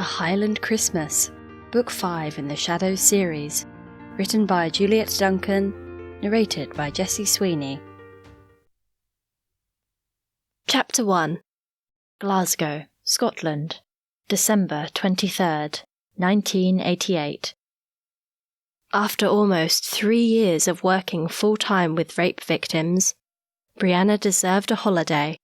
A Highland Christmas, Book 5 in the Shadows series, written by Juliette Duncan, narrated by Jessie Sweeney. Chapter 1. Glasgow, Scotland, December 23rd, 1988. After almost 3 years of working full-time with rape victims, Brianna deserved a holiday.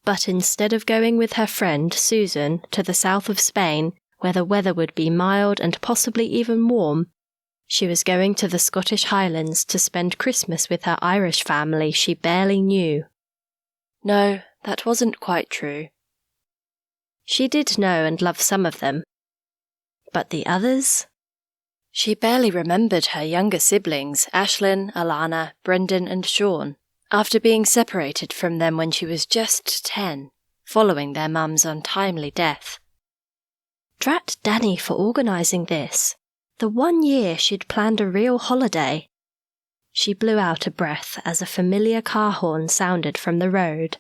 But instead of going with her friend Susan to the south of Spain, where the weather would be mild and possibly even warm, she was going to the Scottish Highlands to spend Christmas with her Irish family she barely knew. No, that wasn't quite true. She did know and love some of them. But the others? She barely remembered her younger siblings, Ashlyn, Alana, Brendan and Sean, after being separated from them when she was just 10, following their mum's untimely death. Drat Danny for organising this, the 1 year she'd planned a real holiday. She blew out a breath as a familiar car horn sounded from the road.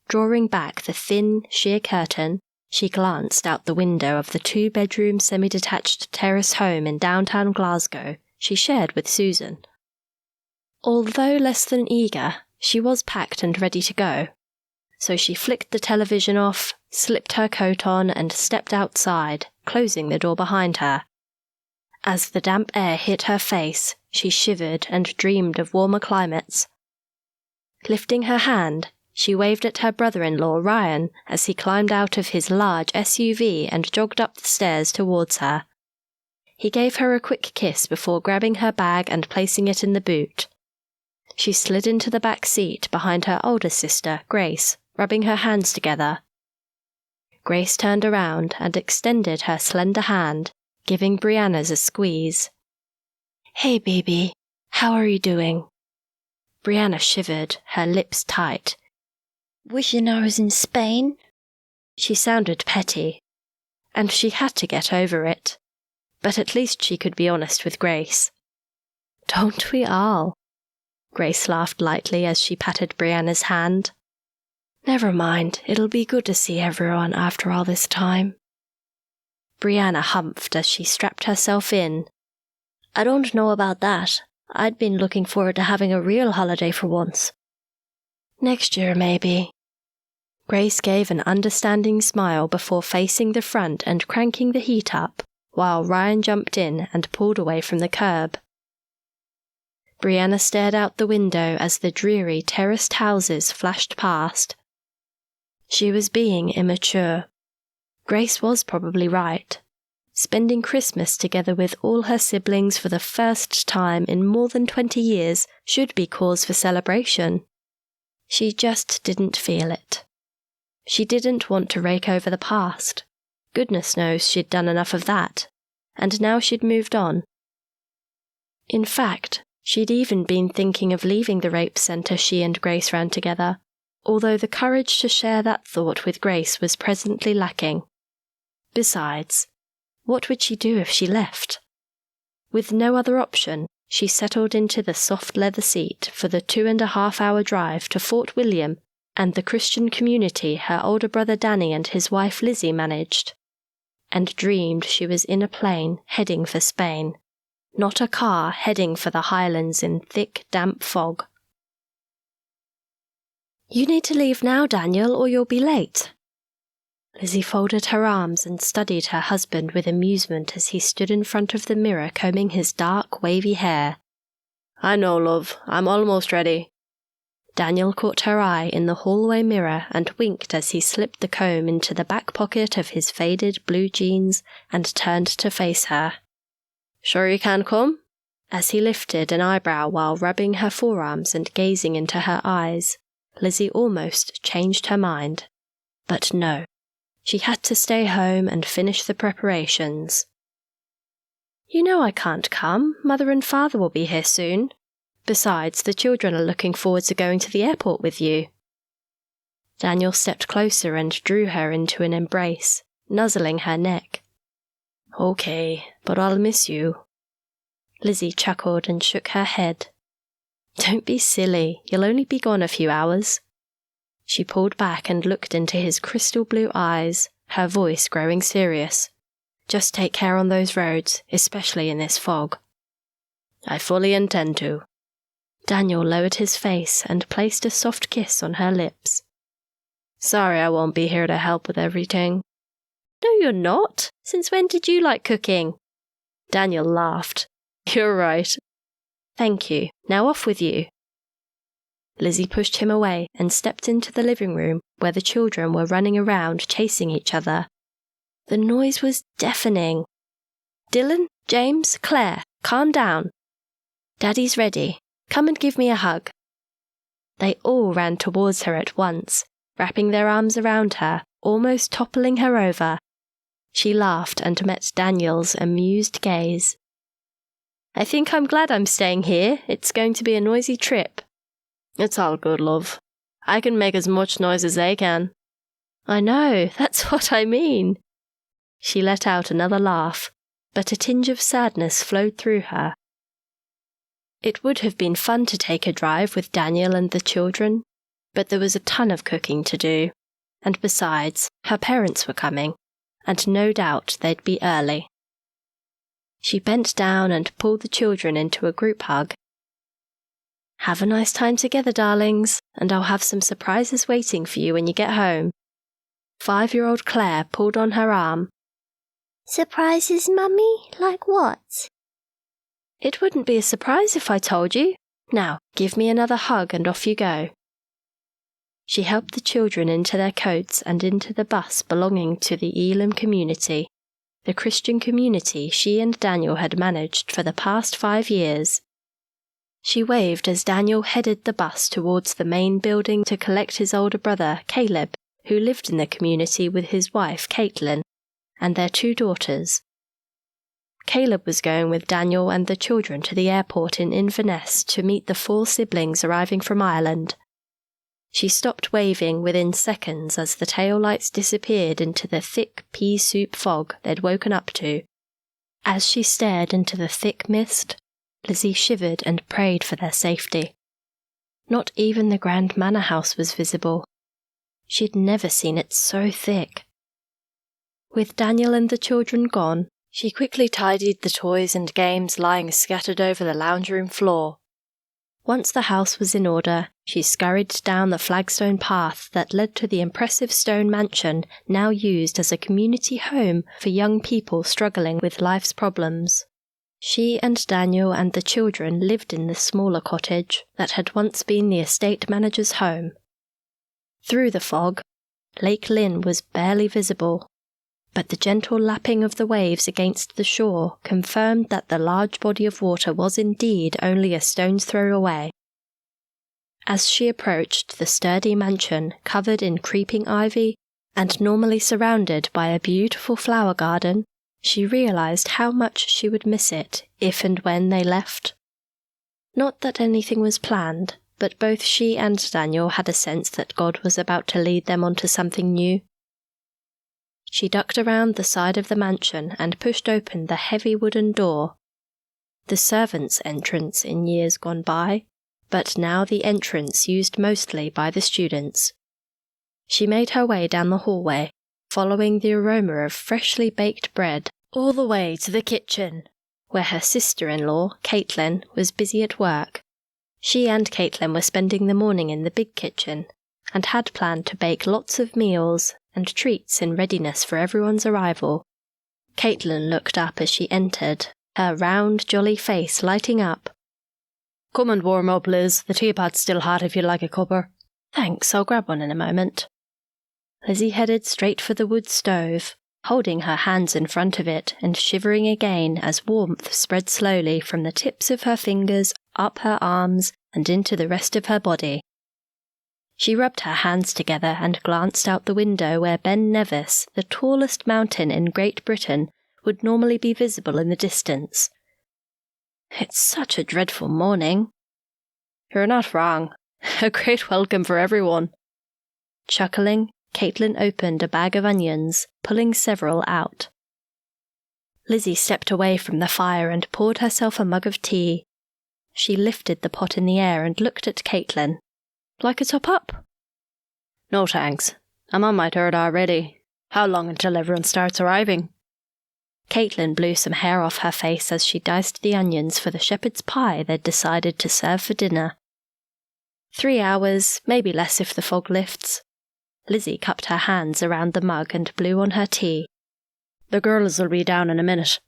Drawing back the thin, sheer curtain, she glanced out the window of the 2-bedroom semi-detached terrace home in downtown Glasgow she shared with Susan. Although less than eager, she was packed and ready to go. So she flicked the television off, slipped her coat on and stepped outside, closing the door behind her. As the damp air hit her face, she shivered and dreamed of warmer climates. Lifting her hand, she waved at her brother-in-law Ryan as he climbed out of his large SUV and jogged up the stairs towards her. He gave her a quick kiss before grabbing her bag and placing it in the boot. She slid into the back seat behind her older sister, Grace, rubbing her hands together. Grace turned around and extended her slender hand, giving Brianna's a squeeze. "Hey, baby, how are you doing?" Brianna shivered, her lips tight. "Wishing I was in Spain?" She sounded petty, and she had to get over it. But at least she could be honest with Grace. "Don't we all?" Grace laughed lightly as she patted Brianna's hand. "Never mind, it'll be good to see everyone after all this time." Brianna humphed as she strapped herself in. "I don't know about that. I'd been looking forward to having a real holiday for once." "Next year, maybe." Grace gave an understanding smile before facing the front and cranking the heat up, while Ryan jumped in and pulled away from the curb. Brianna stared out the window as the dreary terraced houses flashed past. She was being immature. Grace was probably right. Spending Christmas together with all her siblings for the first time in more than 20 years should be cause for celebration. She just didn't feel it. She didn't want to rake over the past. Goodness knows she'd done enough of that, and now she'd moved on. In fact, she'd even been thinking of leaving the rape centre she and Grace ran together, although the courage to share that thought with Grace was presently lacking. Besides, what would she do if she left? With no other option, she settled into the soft leather seat for the 2.5-hour drive to Fort William and the Christian community her older brother Danny and his wife Lizzie managed, and dreamed she was in a plane heading for Spain, not a car heading for the Highlands in thick, damp fog. "You need to leave now, Daniel, or you'll be late." Lizzie folded her arms and studied her husband with amusement as he stood in front of the mirror combing his dark, wavy hair. "I know, love. I'm almost ready." Daniel caught her eye in the hallway mirror and winked as he slipped the comb into the back pocket of his faded blue jeans and turned to face her. "Sure you can come?" As he lifted an eyebrow while rubbing her forearms and gazing into her eyes, Lizzie almost changed her mind. But no, she had to stay home and finish the preparations. "You know I can't come. Mother and Father will be here soon. Besides, the children are looking forward to going to the airport with you." Daniel stepped closer and drew her into an embrace, nuzzling her neck. "Okay, but I'll miss you." Lizzie chuckled and shook her head. "Don't be silly, you'll only be gone a few hours." She pulled back and looked into his crystal blue eyes, her voice growing serious. "Just take care on those roads, especially in this fog." "I fully intend to." Daniel lowered his face and placed a soft kiss on her lips. "Sorry I won't be here to help with everything." "No, you're not. Since when did you like cooking?" Daniel laughed. "You're right." "Thank you. Now off with you." Lizzie pushed him away and stepped into the living room where the children were running around chasing each other. The noise was deafening. "Dylan, James, Claire, calm down. Daddy's ready. Come and give me a hug." They all ran towards her at once, wrapping their arms around her, almost toppling her over. She laughed and met Daniel's amused gaze. "I think I'm glad I'm staying here. It's going to be a noisy trip." "It's all good, love. I can make as much noise as they can." "I know, that's what I mean." She let out another laugh, but a tinge of sadness flowed through her. It would have been fun to take a drive with Daniel and the children, but there was a ton of cooking to do, and besides, her parents were coming, and no doubt they'd be early. She bent down and pulled the children into a group hug. "Have a nice time together, darlings, and I'll have some surprises waiting for you when you get home." 5-year-old Claire pulled on her arm. "Surprises, Mummy? Like what?" "It wouldn't be a surprise if I told you. Now, give me another hug and off you go." She helped the children into their coats and into the bus belonging to the Elam community, the Christian community she and Daniel had managed for the past 5 years. She waved as Daniel headed the bus towards the main building to collect his older brother, Caleb, who lived in the community with his wife, Caitlin, and their 2 daughters. Caleb was going with Daniel and the children to the airport in Inverness to meet the 4 siblings arriving from Ireland. She stopped waving within seconds as the taillights disappeared into the thick pea soup fog they'd woken up to. As she stared into the thick mist, Lizzie shivered and prayed for their safety. Not even the grand manor house was visible. She'd never seen it so thick. With Daniel and the children gone, she quickly tidied the toys and games lying scattered over the lounge room floor. Once the house was in order, she scurried down the flagstone path that led to the impressive stone mansion now used as a community home for young people struggling with life's problems. She and Daniel and the children lived in the smaller cottage that had once been the estate manager's home. Through the fog, Lake Lynn was barely visible, but the gentle lapping of the waves against the shore confirmed that the large body of water was indeed only a stone's throw away. As she approached the sturdy mansion covered in creeping ivy and normally surrounded by a beautiful flower garden, she realized how much she would miss it if and when they left. Not that anything was planned, but both she and Daniel had a sense that God was about to lead them onto something new. She ducked around the side of the mansion and pushed open the heavy wooden door. The servants' entrance in years gone by, but now the entrance used mostly by the students. She made her way down the hallway, following the aroma of freshly baked bread, all the way to the kitchen, where her sister-in-law, Caitlin, was busy at work. She and Caitlin were spending the morning in the big kitchen, and had planned to bake lots of meals and treats in readiness for everyone's arrival. Caitlin looked up as she entered, her round, jolly face lighting up. "Come and warm up, Liz. The teapot's still hot if you'd like a cuppa." "Thanks, I'll grab one in a moment." Lizzie headed straight for the wood stove, holding her hands in front of it and shivering again as warmth spread slowly from the tips of her fingers up her arms and into the rest of her body. She rubbed her hands together and glanced out the window where Ben Nevis, the tallest mountain in Great Britain, would normally be visible in the distance. "It's such a dreadful morning." "You're not wrong. A great welcome for everyone." Chuckling, Caitlin opened a bag of onions, pulling several out. Lizzie stepped away from the fire and poured herself a mug of tea. She lifted the pot in the air and looked at Caitlin. "Like a top up?" "No thanks. I'm on my third already. How long until everyone starts arriving? Caitlin blew some hair off her face as she diced the onions for the shepherd's pie they'd decided to serve for dinner. 3 hours, maybe less if the fog lifts. Lizzie cupped her hands around the mug and blew on her tea. The girls will be down in a minute.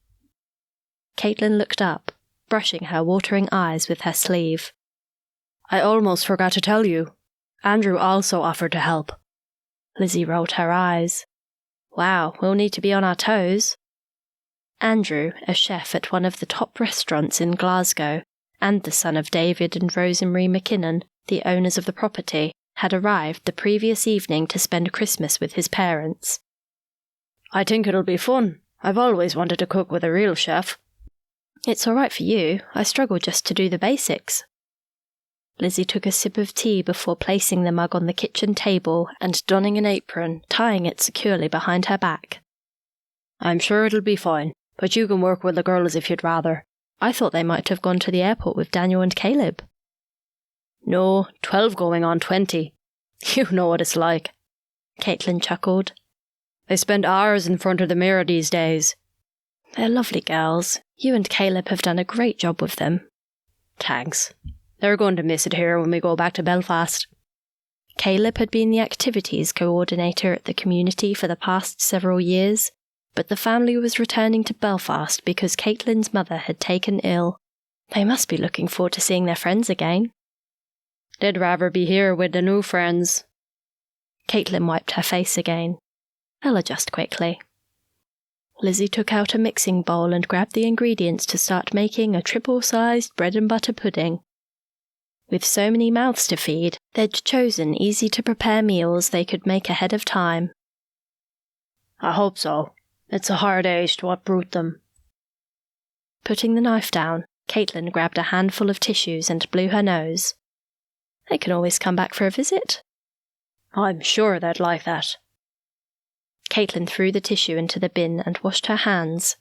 Caitlin looked up, brushing her watering eyes with her sleeve. I almost forgot to tell you. Andrew also offered to help. Lizzie rolled her eyes. Wow, we'll need to be on our toes. Andrew, a chef at one of the top restaurants in Glasgow, and the son of David and Rosemary McKinnon, the owners of the property, had arrived the previous evening to spend Christmas with his parents. I think it'll be fun. I've always wanted to cook with a real chef. It's all right for you. I struggle just to do the basics. Lizzie took a sip of tea before placing the mug on the kitchen table and donning an apron, tying it securely behind her back. I'm sure it'll be fine, but you can work with the girls if you'd rather. I thought they might have gone to the airport with Daniel and Caleb. No, 12 going on 20. You know what it's like. Caitlin chuckled. They spend hours in front of the mirror these days. They're lovely girls. You and Caleb have done a great job with them. Thanks. They're going to miss it here when we go back to Belfast. Caleb had been the activities coordinator at the community for the past several years, but the family was returning to Belfast because Caitlin's mother had taken ill. They must be looking forward to seeing their friends again. They'd rather be here with the new friends. Caitlin wiped her face again. They'll adjust quickly. Lizzie took out a mixing bowl and grabbed the ingredients to start making a triple-sized bread and butter pudding. With so many mouths to feed, they'd chosen easy-to-prepare meals they could make ahead of time. I hope so. It's a hard age to uproot them. Putting the knife down, Caitlin grabbed a handful of tissues and blew her nose. They can always come back for a visit. I'm sure they'd like that. Caitlin threw the tissue into the bin and washed her hands,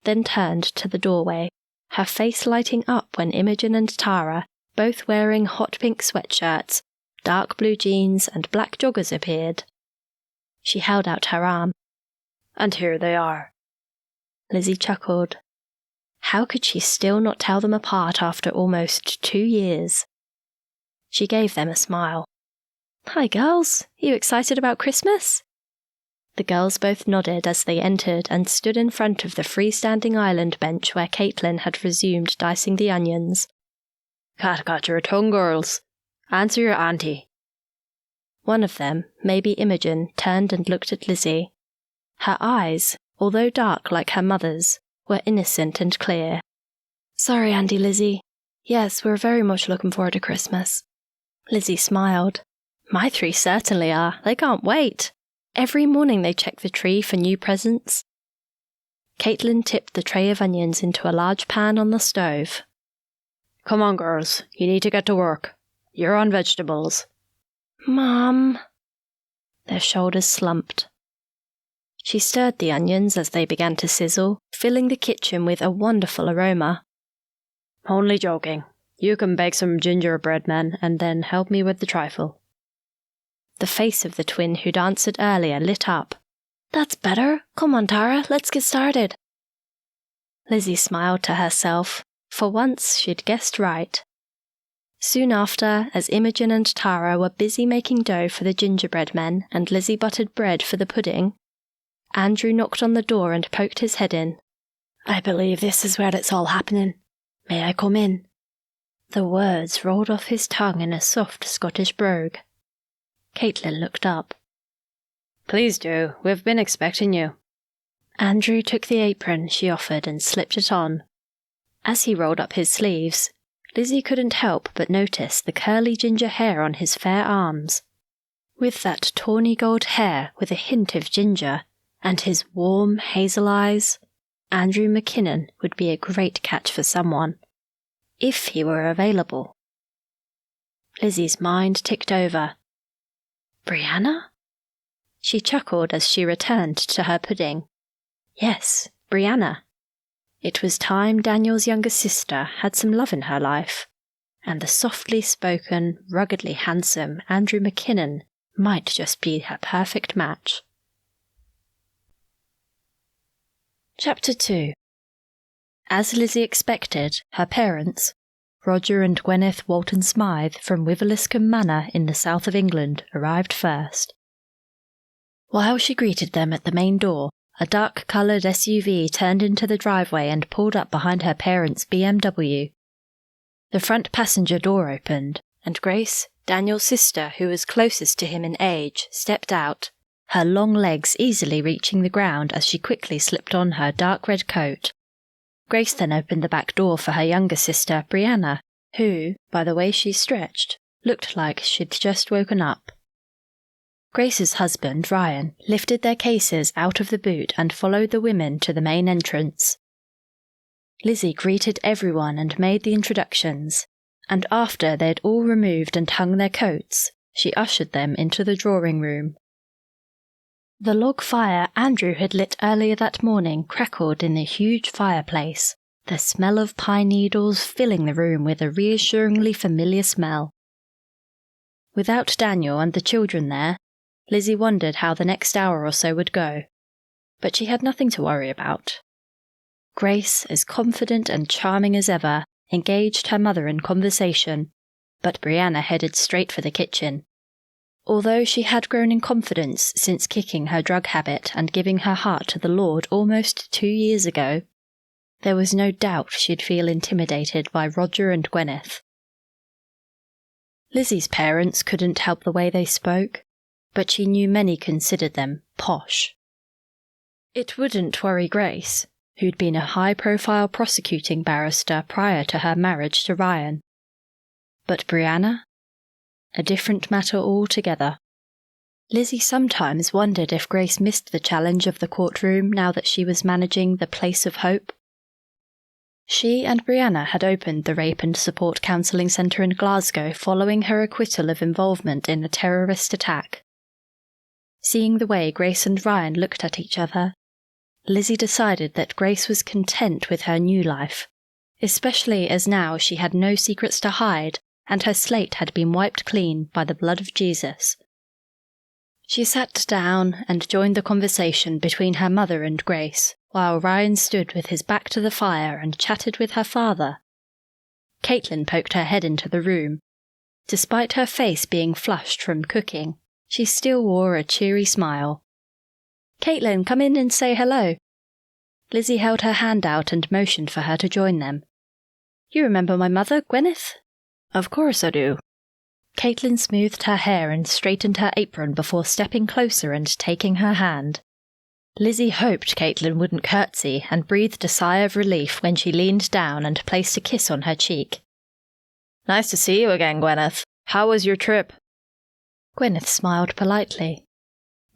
then turned to the doorway, her face lighting up when Imogen and Tara, both wearing hot pink sweatshirts, dark blue jeans and black joggers, appeared. She held out her arm. And here they are. Lizzie chuckled. How could she still not tell them apart after almost 2 years? She gave them a smile. Hi, girls. You excited about Christmas? The girls both nodded as they entered and stood in front of the freestanding island bench where Caitlin had resumed dicing the onions. Got your tongue, girls. Answer your auntie. One of them, maybe Imogen, turned and looked at Lizzie. Her eyes, although dark like her mother's, were innocent and clear. Sorry, Auntie Lizzie. Yes, we're very much looking forward to Christmas. Lizzie smiled. My 3 certainly are. They can't wait. Every morning they check the tree for new presents. Caitlin tipped the tray of onions into a large pan on the stove. Come on, girls. You need to get to work. You're on vegetables. Mom. Their shoulders slumped. She stirred the onions as they began to sizzle, filling the kitchen with a wonderful aroma. Only joking. You can bake some gingerbread men and then help me with the trifle. The face of the twin who'd answered earlier lit up. That's better. Come on, Tara, let's get started. Lizzie smiled to herself. For once, she'd guessed right. Soon after, as Imogen and Tara were busy making dough for the gingerbread men and Lizzie buttered bread for the pudding, Andrew knocked on the door and poked his head in. I believe this is where it's all happening. May I come in? The words rolled off his tongue in a soft Scottish brogue. Caitlin looked up. Please do. We've been expecting you. Andrew took the apron she offered and slipped it on. As he rolled up his sleeves, Lizzie couldn't help but notice the curly ginger hair on his fair arms. With that tawny gold hair with a hint of ginger, and his warm hazel eyes, Andrew McKinnon would be a great catch for someone, if he were available. Lizzie's mind ticked over. Brianna? She chuckled as she returned to her pudding. Yes, Brianna. It was time Daniel's younger sister had some love in her life, and the softly spoken, ruggedly handsome Andrew McKinnon might just be her perfect match. Chapter 2. As Lizzie expected, her parents, Roger and Gwyneth Walton Smythe from Wiveliscombe Manor in the south of England, arrived first. While she greeted them at the main door, a dark-coloured SUV turned into the driveway and pulled up behind her parents' BMW. The front passenger door opened, and Grace, Daniel's sister, who was closest to him in age, stepped out, her long legs easily reaching the ground as she quickly slipped on her dark red coat. Grace then opened the back door for her younger sister, Brianna, who, by the way she stretched, looked like she'd just woken up. Grace's husband, Ryan, lifted their cases out of the boot and followed the women to the main entrance. Lizzie greeted everyone and made the introductions, and after they'd all removed and hung their coats, she ushered them into the drawing room. The log fire Andrew had lit earlier that morning crackled in the huge fireplace, the smell of pine needles filling the room with a reassuringly familiar smell. Without Daniel and the children there, Lizzie wondered how the next hour or so would go, but she had nothing to worry about. Grace, as confident and charming as ever, engaged her mother in conversation, but Brianna headed straight for the kitchen. Although she had grown in confidence since kicking her drug habit and giving her heart to the Lord almost 2 years ago, there was no doubt she'd feel intimidated by Roger and Gwyneth. Lizzie's parents couldn't help the way they spoke, but she knew many considered them posh. It wouldn't worry Grace, who'd been a high-profile prosecuting barrister prior to her marriage to Ryan. But Brianna? A different matter altogether. Lizzie sometimes wondered if Grace missed the challenge of the courtroom now that she was managing the Place of Hope. She and Brianna had opened the Rape and Support Counselling Centre in Glasgow following her acquittal of involvement in a terrorist attack. Seeing the way Grace and Ryan looked at each other, Lizzie decided that Grace was content with her new life, especially as now she had no secrets to hide and her slate had been wiped clean by the blood of Jesus. She sat down and joined the conversation between her mother and Grace, while Ryan stood with his back to the fire and chatted with her father. Caitlin poked her head into the room. Despite her face being flushed from cooking, she still wore a cheery smile. "Caitlin, come in and say hello." Lizzie held her hand out and motioned for her to join them. "You remember my mother, Gwyneth?" "Of course I do." Caitlin smoothed her hair and straightened her apron before stepping closer and taking her hand. Lizzie hoped Caitlin wouldn't curtsy and breathed a sigh of relief when she leaned down and placed a kiss on her cheek. "Nice to see you again, Gwyneth. How was your trip?" Gwyneth smiled politely.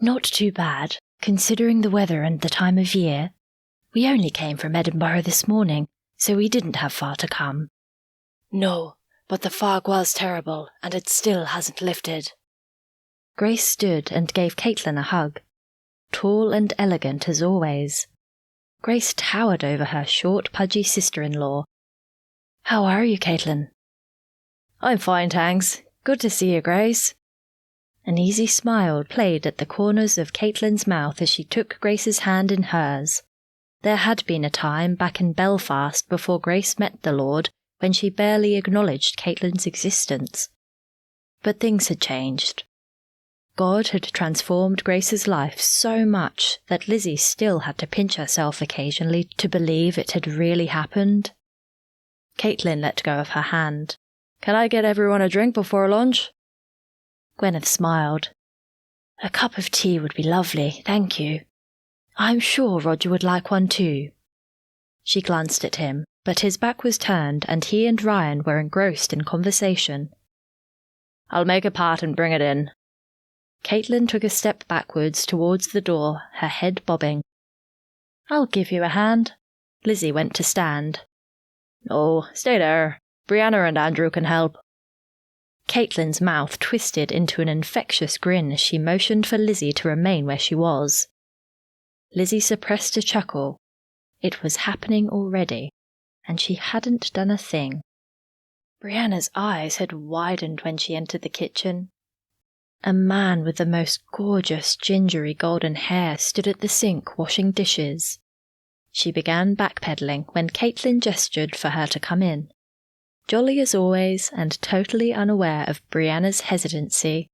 "Not too bad, considering the weather and the time of year. We only came from Edinburgh this morning, so we didn't have far to come." "No, but the fog was terrible, and it still hasn't lifted." Grace stood and gave Caitlin a hug. Tall and elegant as always. Grace towered over her short, pudgy sister-in-law. "How are you, Caitlin?" "I'm fine, thanks. Good to see you, Grace." An easy smile played at the corners of Caitlin's mouth as she took Grace's hand in hers. There had been a time back in Belfast before Grace met the Lord when she barely acknowledged Caitlin's existence. But things had changed. God had transformed Grace's life so much that Lizzie still had to pinch herself occasionally to believe it had really happened. Caitlin let go of her hand. "Can I get everyone a drink before lunch?" Gwyneth smiled. "A cup of tea would be lovely, thank you. I'm sure Roger would like one too." She glanced at him, but his back was turned and he and Ryan were engrossed in conversation. "I'll make a pot and bring it in." Caitlin took a step backwards towards the door, her head bobbing. "I'll give you a hand." Lizzie went to stand. "No, stay there. Brianna and Andrew can help." Caitlin's mouth twisted into an infectious grin as she motioned for Lizzie to remain where she was. Lizzie suppressed a chuckle. It was happening already, and she hadn't done a thing. Brianna's eyes had widened when she entered the kitchen. A man with the most gorgeous gingery golden hair stood at the sink washing dishes. She began backpedaling when Caitlin gestured for her to come in. Jolly as always and totally unaware of Brianna's hesitancy,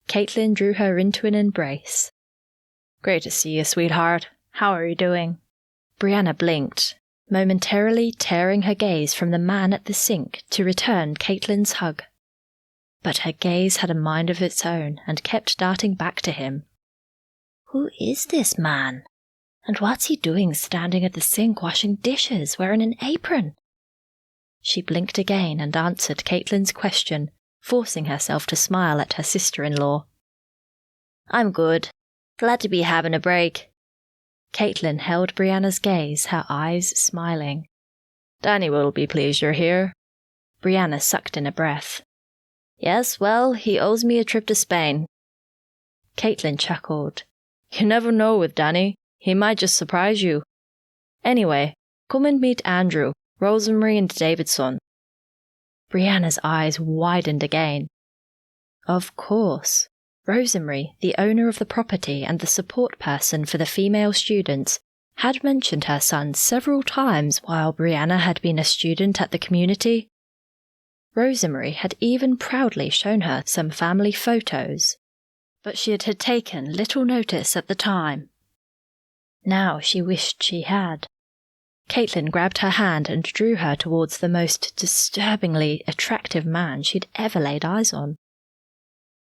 Caitlin drew her into an embrace. "Great to see you, sweetheart. How are you doing?" Brianna blinked, momentarily tearing her gaze from the man at the sink to return Caitlin's hug. But her gaze had a mind of its own and kept darting back to him. Who is this man? And what's he doing standing at the sink washing dishes, wearing an apron? She blinked again and answered Caitlin's question, forcing herself to smile at her sister-in-law. "I'm good. Glad to be having a break." Caitlin held Brianna's gaze, her eyes smiling. "Danny will be pleased you're here." Brianna sucked in a breath. "Yes, well, he owes me a trip to Spain." Caitlin chuckled. "You never know with Danny. He might just surprise you. Anyway, come and meet Andrew, Rosemary and Davidson." Brianna's eyes widened again. Of course. Rosemary, the owner of the property and the support person for the female students, had mentioned her son several times while Brianna had been a student at the community. Rosemary had even proudly shown her some family photos, but she had taken little notice at the time. Now she wished she had. Caitlin grabbed her hand and drew her towards the most disturbingly attractive man she'd ever laid eyes on.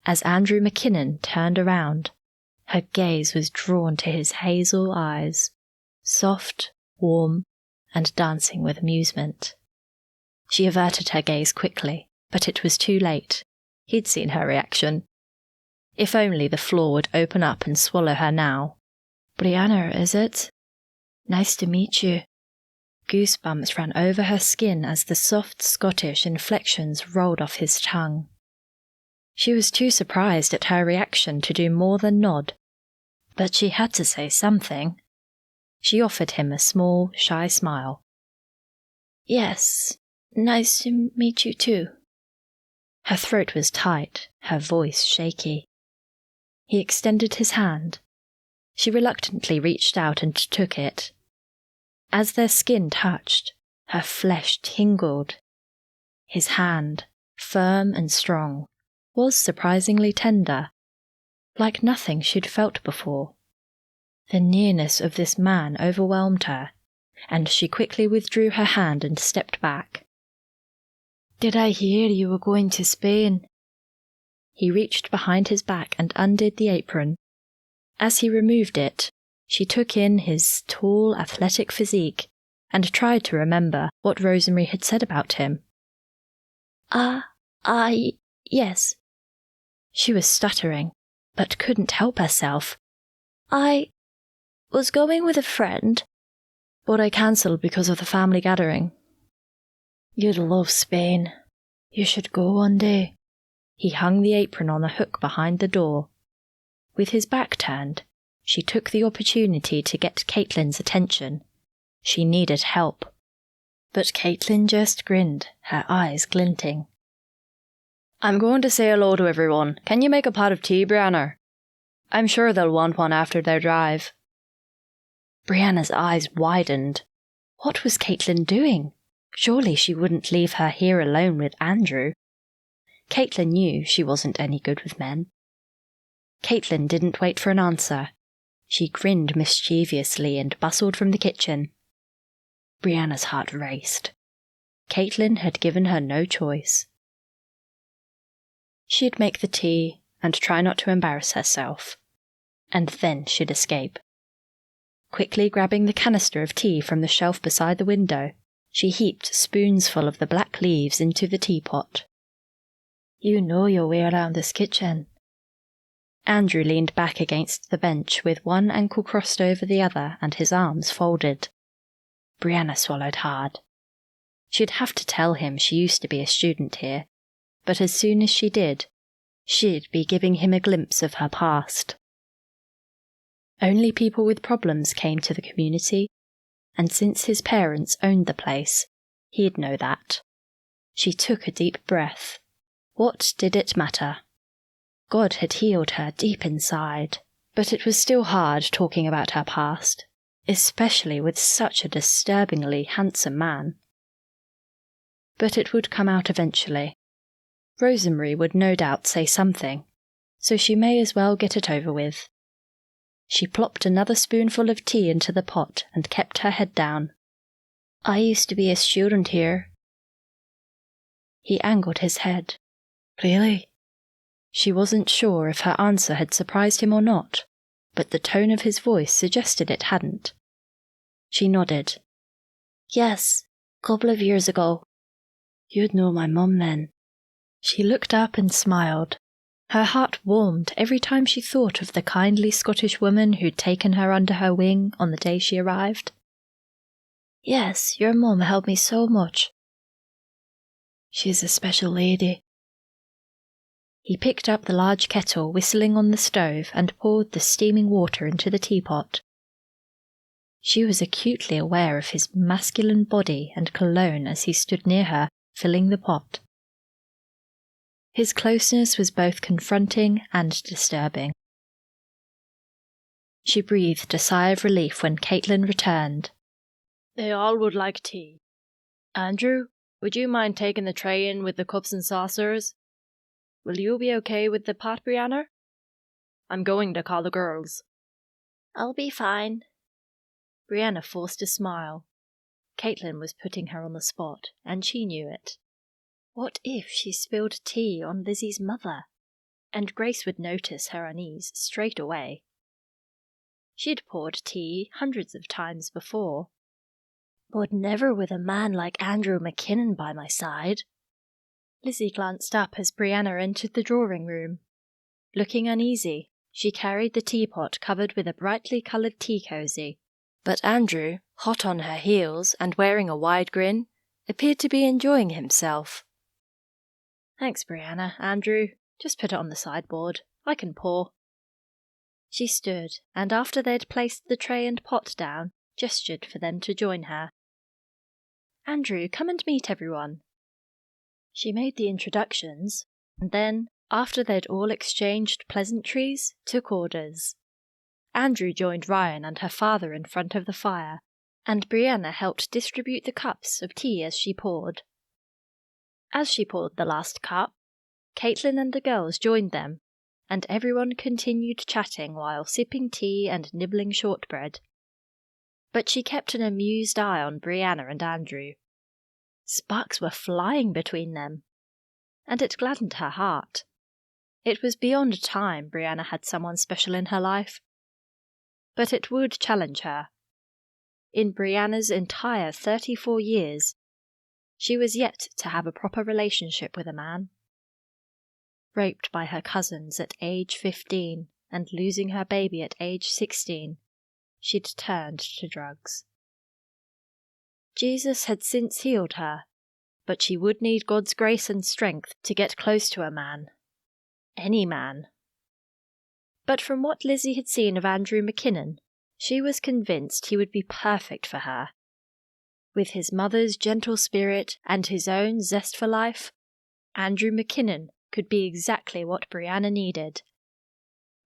As Andrew McKinnon turned around, her gaze was drawn to his hazel eyes, soft, warm, and dancing with amusement. She averted her gaze quickly, but it was too late. He'd seen her reaction. If only the floor would open up and swallow her now. "Brianna, is it? Nice to meet you." Goosebumps ran over her skin as the soft Scottish inflections rolled off his tongue. She was too surprised at her reaction to do more than nod, but she had to say something. She offered him a small, shy smile. "Yes, nice to meet you too." Her throat was tight, her voice shaky. He extended his hand. She reluctantly reached out and took it. As their skin touched, her flesh tingled. His hand, firm and strong, was surprisingly tender, like nothing she'd felt before. The nearness of this man overwhelmed her, and she quickly withdrew her hand and stepped back. "Did I hear you were going to Spain?" He reached behind his back and undid the apron. As he removed it, she took in his tall, athletic physique and tried to remember what Rosemary had said about him. Yes." She was stuttering, but couldn't help herself. "I was going with a friend, but I cancelled because of the family gathering." "You'd love Spain. You should go one day." He hung the apron on a hook behind the door. With his back turned, she took the opportunity to get Caitlin's attention. She needed help. But Caitlin just grinned, her eyes glinting. "I'm going to say hello to everyone. Can you make a pot of tea, Brianna? I'm sure they'll want one after their drive." Brianna's eyes widened. What was Caitlin doing? Surely she wouldn't leave her here alone with Andrew. Caitlin knew she wasn't any good with men. Caitlin didn't wait for an answer. She grinned mischievously and bustled from the kitchen. Brianna's heart raced. Caitlin had given her no choice. She'd make the tea and try not to embarrass herself, and then she'd escape. Quickly grabbing the canister of tea from the shelf beside the window, she heaped spoons full of the black leaves into the teapot. "You know your way around this kitchen." Andrew leaned back against the bench with one ankle crossed over the other and his arms folded. Brianna swallowed hard. She'd have to tell him she used to be a student here, but as soon as she did, she'd be giving him a glimpse of her past. Only people with problems came to the community, and since his parents owned the place, he'd know that. She took a deep breath. What did it matter? God had healed her deep inside, but it was still hard talking about her past. especially with such a disturbingly handsome man. But it would come out eventually. Rosemary would no doubt say something, so she may as well get it over with. She plopped another spoonful of tea into the pot and kept her head down. I used to be a student here. He angled his head. Really? She wasn't sure if her answer had surprised him or not, but the tone of his voice suggested it hadn't. She nodded. Yes, a couple of years ago. You'd know my mum then. She looked up and smiled. Her heart warmed every time she thought of the kindly Scottish woman who'd taken her under her wing on the day she arrived. Yes, your mum helped me so much. She's a special lady. He picked up the large kettle whistling on the stove and poured the steaming water into the teapot. She was acutely aware of his masculine body and cologne as he stood near her, filling the pot. His closeness was both confronting and disturbing. She breathed a sigh of relief when Caitlin returned. They all would like tea. Andrew, would you mind taking the tray in with the cups and saucers? Will you be okay with the pot, Brianna? I'm going to call the girls. I'll be fine. Brianna forced a smile. Caitlin was putting her on the spot, and she knew it. What if she spilled tea on Lizzie's mother? And Grace would notice her unease straight away. She'd poured tea hundreds of times before, but never with a man like Andrew McKinnon by my side. Lizzie glanced up as Brianna entered the drawing room. Looking uneasy, she carried the teapot covered with a brightly coloured tea cosy. But Andrew, hot on her heels and wearing a wide grin, appeared to be enjoying himself. Thanks, Brianna. Andrew, just put it on the sideboard. I can pour. She stood, and after they'd placed the tray and pot down, gestured for them to join her. Andrew, come and meet everyone. She made the introductions, and then, after they'd all exchanged pleasantries, took orders. Andrew joined Ryan and her father in front of the fire, and Brianna helped distribute the cups of tea as she poured. As she poured the last cup, Caitlin and the girls joined them, and everyone continued chatting while sipping tea and nibbling shortbread. But she kept an amused eye on Brianna and Andrew. Sparks were flying between them, and it gladdened her heart. It was beyond time Brianna had someone special in her life. But it would challenge her. In Brianna's entire 34 years, she was yet to have a proper relationship with a man. Raped by her cousins at age 15 and losing her baby at age 16, she'd turned to drugs. Jesus had since healed her, but she would need God's grace and strength to get close to a man. Any man. But from what Lizzie had seen of Andrew McKinnon, she was convinced he would be perfect for her. With his mother's gentle spirit and his own zest for life, Andrew McKinnon could be exactly what Brianna needed.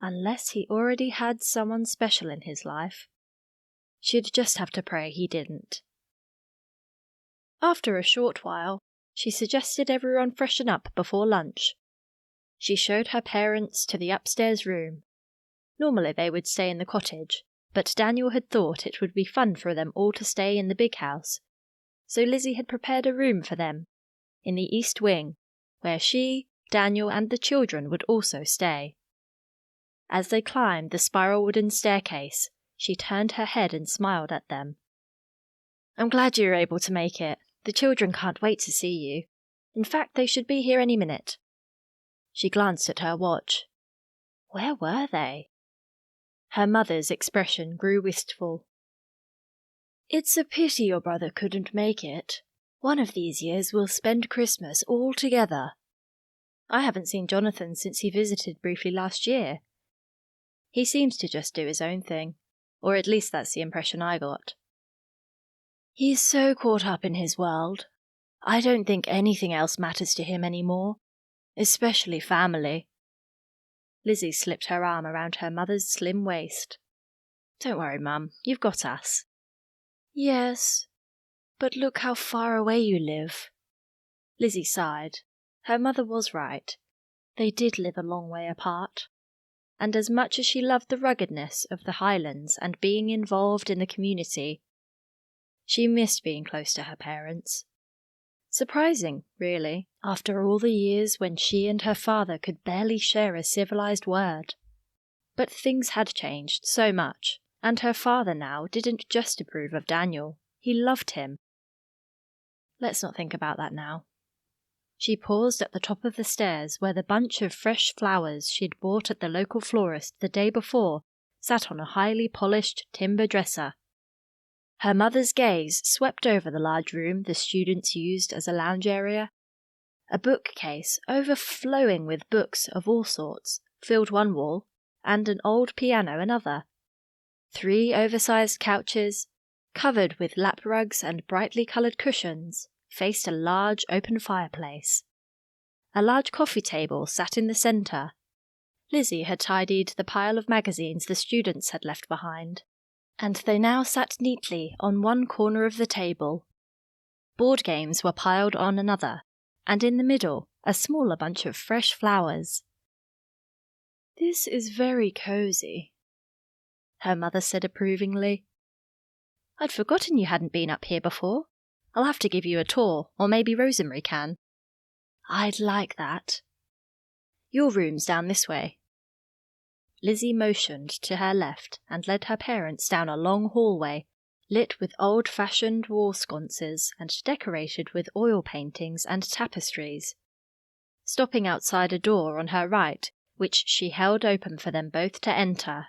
Unless he already had someone special in his life. She'd just have to pray he didn't. After a short while, she suggested everyone freshen up before lunch. She showed her parents to the upstairs room. Normally they would stay in the cottage, but Daniel had thought it would be fun for them all to stay in the big house, so Lizzie had prepared a room for them, in the east wing, where she, Daniel, and the children would also stay. As they climbed the spiral wooden staircase, she turned her head and smiled at them. I'm glad you were able to make it. The children can't wait to see you. In fact, they should be here any minute. She glanced at her watch. Where were they? Her mother's expression grew wistful. It's a pity your brother couldn't make it. One of these years we'll spend Christmas all together. I haven't seen Jonathan since he visited briefly last year. He seems to just do his own thing, or at least that's the impression I got. He's so caught up in his world. I don't think anything else matters to him anymore, especially family. Lizzie slipped her arm around her mother's slim waist. Don't worry, Mum, you've got us. Yes, but look how far away you live. Lizzie sighed. Her mother was right. They did live a long way apart. And as much as she loved the ruggedness of the Highlands and being involved in the community, she missed being close to her parents. Surprising, really, after all the years when she and her father could barely share a civilized word. But things had changed so much, and her father now didn't just approve of Daniel, he loved him. Let's not think about that now. She paused at the top of the stairs where the bunch of fresh flowers she'd bought at the local florist the day before sat on a highly polished timber dresser. Her mother's gaze swept over the large room the students used as a lounge area. A bookcase overflowing with books of all sorts filled one wall, and an old piano another. 3 oversized couches, covered with lap rugs and brightly coloured cushions, faced a large open fireplace. A large coffee table sat in the centre. Lizzie had tidied the pile of magazines the students had left behind, and they now sat neatly on one corner of the table. Board games were piled on another, and in the middle a smaller bunch of fresh flowers. "This is very cosy," her mother said approvingly. "I'd forgotten you hadn't been up here before. I'll have to give you a tour, or maybe Rosemary can." "I'd like that." "Your room's down this way." Lizzie motioned to her left and led her parents down a long hallway, lit with old-fashioned wall sconces and decorated with oil paintings and tapestries, stopping outside a door on her right, which she held open for them both to enter.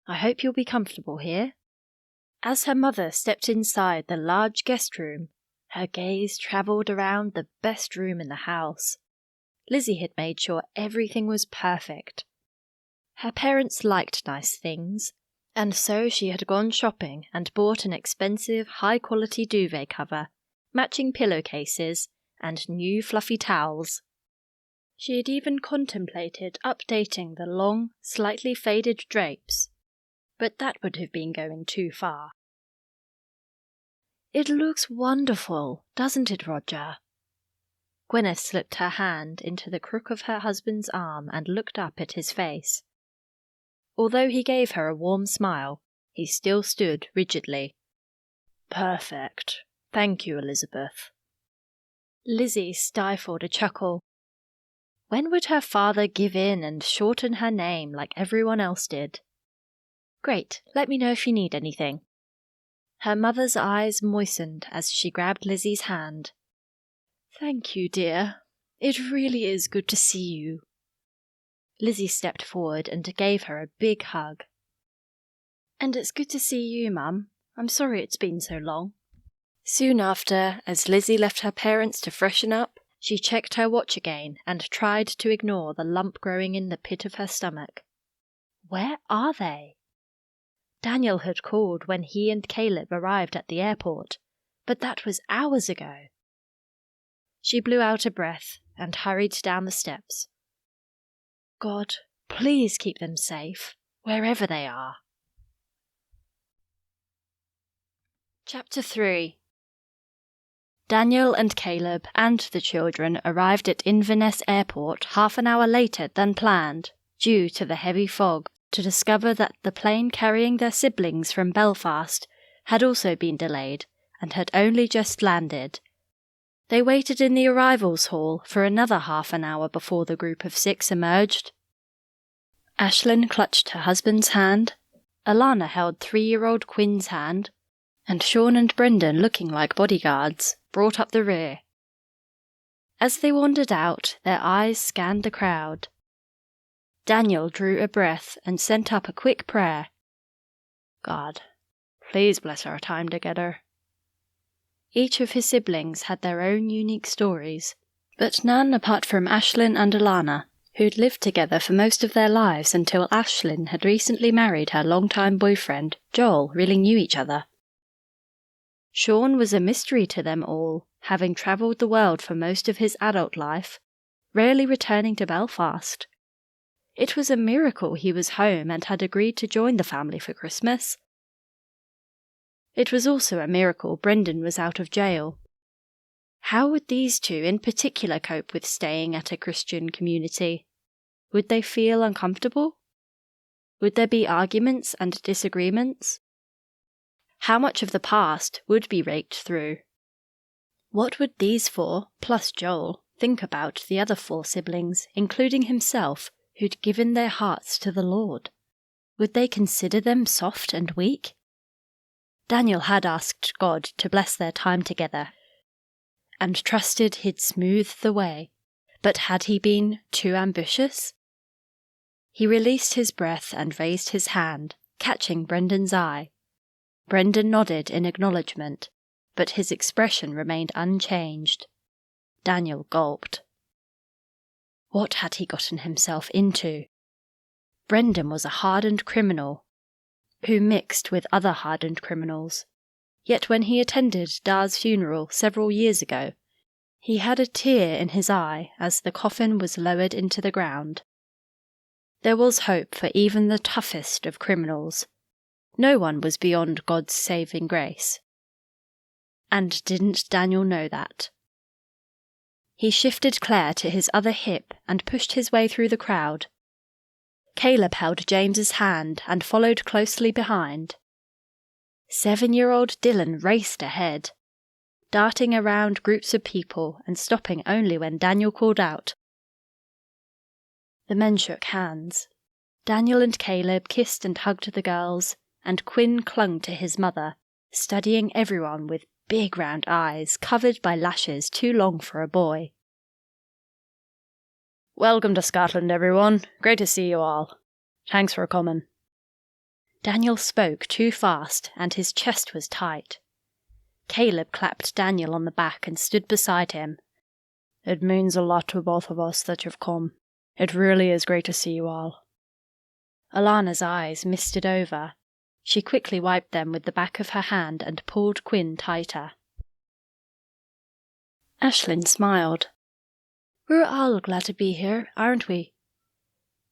"I hope you'll be comfortable here." As her mother stepped inside the large guest room, her gaze travelled around the best room in the house. Lizzie had made sure everything was perfect. Her parents liked nice things, and so she had gone shopping and bought an expensive, high-quality duvet cover, matching pillowcases, and new fluffy towels. She had even contemplated updating the long, slightly faded drapes, but that would have been going too far. "It looks wonderful, doesn't it, Roger?" Gwyneth slipped her hand into the crook of her husband's arm and looked up at his face. Although he gave her a warm smile, he still stood rigidly. "Perfect. Thank you, Elizabeth." Lizzie stifled a chuckle. When would her father give in and shorten her name like everyone else did? "Great, let me know if you need anything." Her mother's eyes moistened as she grabbed Lizzie's hand. "Thank you, dear. It really is good to see you." Lizzie stepped forward and gave her a big hug. "And it's good to see you, Mum. I'm sorry it's been so long." Soon after, as Lizzie left her parents to freshen up, she checked her watch again and tried to ignore the lump growing in the pit of her stomach. Where are they? Daniel had called when he and Caleb arrived at the airport, but that was hours ago. She blew out a breath and hurried down the steps. God, please keep them safe, wherever they are. Chapter 3. Daniel and Caleb and the children arrived at Inverness Airport half an hour later than planned, due to the heavy fog, to discover that the plane carrying their siblings from Belfast had also been delayed and had only just landed. They waited in the arrivals hall for another half an hour before the group of 6 emerged. Ashlyn clutched her husband's hand, Alana held 3-year-old Quinn's hand, and Sean and Brendan, looking like bodyguards, brought up the rear. As they wandered out, their eyes scanned the crowd. Daniel drew a breath and sent up a quick prayer. God, please bless our time together. Each of his siblings had their own unique stories, but none apart from Ashlyn and Alana, who'd lived together for most of their lives until Ashlyn had recently married her longtime boyfriend, Joel, really knew each other. Sean was a mystery to them all, having travelled the world for most of his adult life, rarely returning to Belfast. It was a miracle he was home and had agreed to join the family for Christmas. It was also a miracle Brendan was out of jail. How would these two in particular cope with staying at a Christian community? Would they feel uncomfortable? Would there be arguments and disagreements? How much of the past would be raked through? What would these four, plus Joel, think about the other four siblings, including himself, who'd given their hearts to the Lord? Would they consider them soft and weak? Daniel had asked God to bless their time together, and trusted he'd smooth the way, but had he been too ambitious? He released his breath and raised his hand, catching Brendan's eye. Brendan nodded in acknowledgement, but his expression remained unchanged. Daniel gulped. What had he gotten himself into? Brendan was a hardened criminal, who mixed with other hardened criminals. Yet when he attended Da's funeral several years ago, he had a tear in his eye as the coffin was lowered into the ground. There was hope for even the toughest of criminals. No one was beyond God's saving grace. And didn't Daniel know that? He shifted Claire to his other hip and pushed his way through the crowd. Caleb held James's hand and followed closely behind. 7-year-old Dylan raced ahead, darting around groups of people and stopping only when Daniel called out. The men shook hands. Daniel and Caleb kissed and hugged the girls, and Quinn clung to his mother, studying everyone with big round eyes covered by lashes too long for a boy. Welcome to Scotland, everyone. Great to see you all. Thanks for coming. Daniel spoke too fast, and his chest was tight. Caleb clapped Daniel on the back and stood beside him. It means a lot to both of us that you've come. It really is great to see you all. Alana's eyes misted over. She quickly wiped them with the back of her hand and pulled Quinn tighter. Ashlyn smiled. We're all glad to be here, aren't we?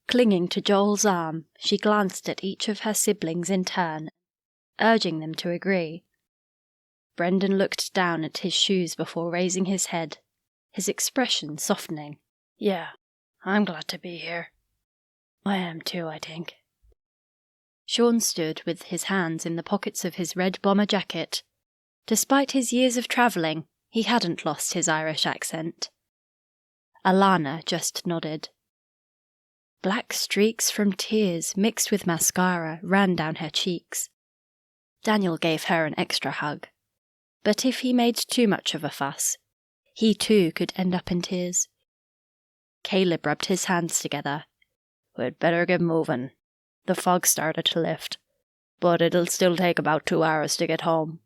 Clinging to Joel's arm, she glanced at each of her siblings in turn, urging them to agree. Brendan looked down at his shoes before raising his head, his expression softening. Yeah, I'm glad to be here. I am too, I think. Sean stood with his hands in the pockets of his red bomber jacket. Despite his years of travelling, he hadn't lost his Irish accent. Alana just nodded. Black streaks from tears mixed with mascara ran down her cheeks. Daniel gave her an extra hug. But if he made too much of a fuss, he too could end up in tears. Caleb rubbed his hands together. We'd better get moving. The fog started to lift, but it'll still take about 2 hours to get home.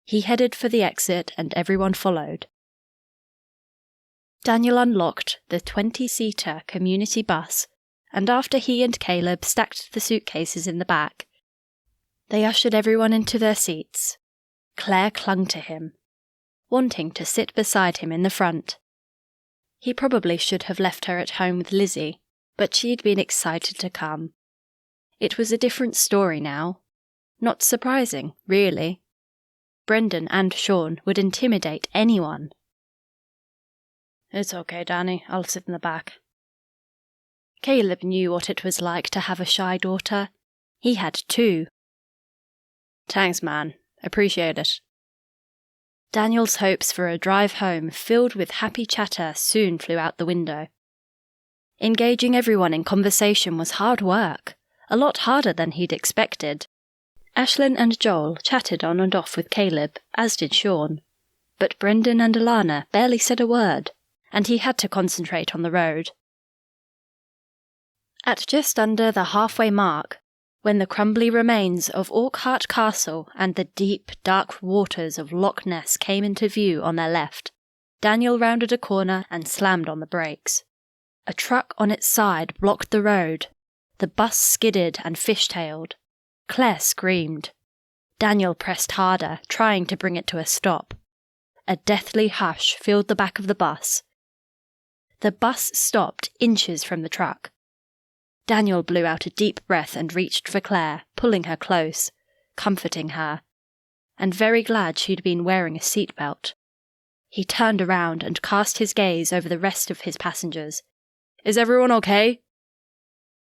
He headed for the exit and everyone followed. Daniel unlocked the 20-seater community bus, and after he and Caleb stacked the suitcases in the back, they ushered everyone into their seats. Claire clung to him, wanting to sit beside him in the front. He probably should have left her at home with Lizzie, but she'd been excited to come. It was a different story now. Not surprising, really. Brendan and Sean would intimidate anyone. It's okay, Danny. I'll sit in the back. Caleb knew what it was like to have a shy daughter. He had 2. Thanks, man. Appreciate it. Daniel's hopes for a drive home filled with happy chatter soon flew out the window. Engaging everyone in conversation was hard work, a lot harder than he'd expected. Ashlyn and Joel chatted on and off with Caleb, as did Sean. But Brendan and Alana barely said a word, and he had to concentrate on the road. At just under the halfway mark, when the crumbly remains of Orkhart Castle and the deep, dark waters of Loch Ness came into view on their left, Daniel rounded a corner and slammed on the brakes. A truck on its side blocked the road. The bus skidded and fishtailed. Claire screamed. Daniel pressed harder, trying to bring it to a stop. A deathly hush filled the back of the bus. The bus stopped inches from the truck. Daniel blew out a deep breath and reached for Claire, pulling her close, comforting her, and very glad she'd been wearing a seatbelt. He turned around and cast his gaze over the rest of his passengers. "Is everyone okay?"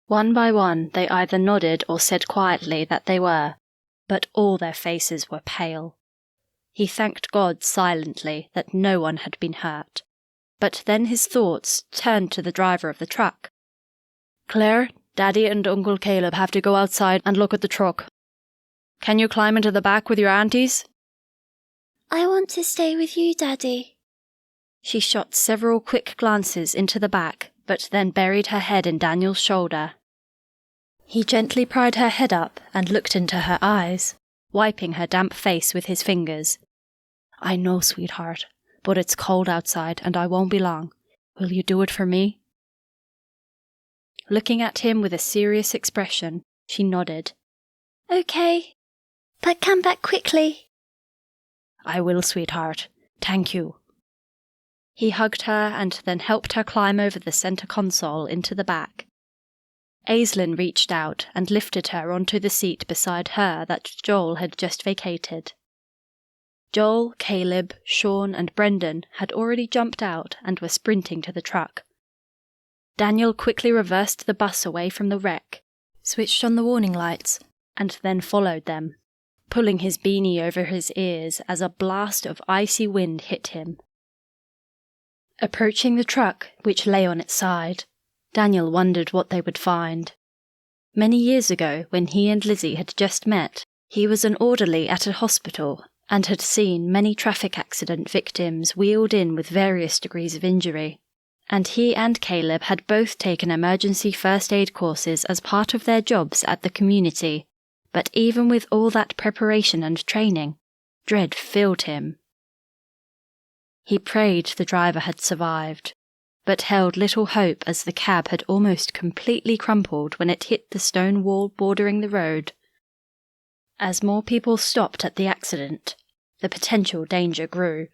One by one, they either nodded or said quietly that they were, but all their faces were pale. He thanked God silently that no one had been hurt, but then his thoughts turned to the driver of the truck. "Claire, Daddy and Uncle Caleb have to go outside and look at the truck. Can you climb into the back with your aunties?" I want to stay with you, Daddy. She shot several quick glances into the back, but then buried her head in Daniel's shoulder. He gently pried her head up and looked into her eyes, wiping her damp face with his fingers. "I know, sweetheart, but it's cold outside and I won't be long. Will you do it for me?" Looking at him with a serious expression, she nodded. Okay, but come back quickly. "I will, sweetheart. Thank you." He hugged her and then helped her climb over the centre console into the back. Aislinn reached out and lifted her onto the seat beside her that Joel had just vacated. Joel, Caleb, Sean and Brendan had already jumped out and were sprinting to the truck. Daniel quickly reversed the bus away from the wreck, switched on the warning lights, and then followed them, pulling his beanie over his ears as a blast of icy wind hit him. Approaching the truck, which lay on its side, Daniel wondered what they would find. Many years ago, when he and Lizzie had just met, he was an orderly at a hospital and had seen many traffic accident victims wheeled in with various degrees of injury, and he and Caleb had both taken emergency first aid courses as part of their jobs at the community, but even with all that preparation and training, dread filled him. He prayed the driver had survived, but held little hope as the cab had almost completely crumpled when it hit the stone wall bordering the road. As more people stopped at the accident, the potential danger grew.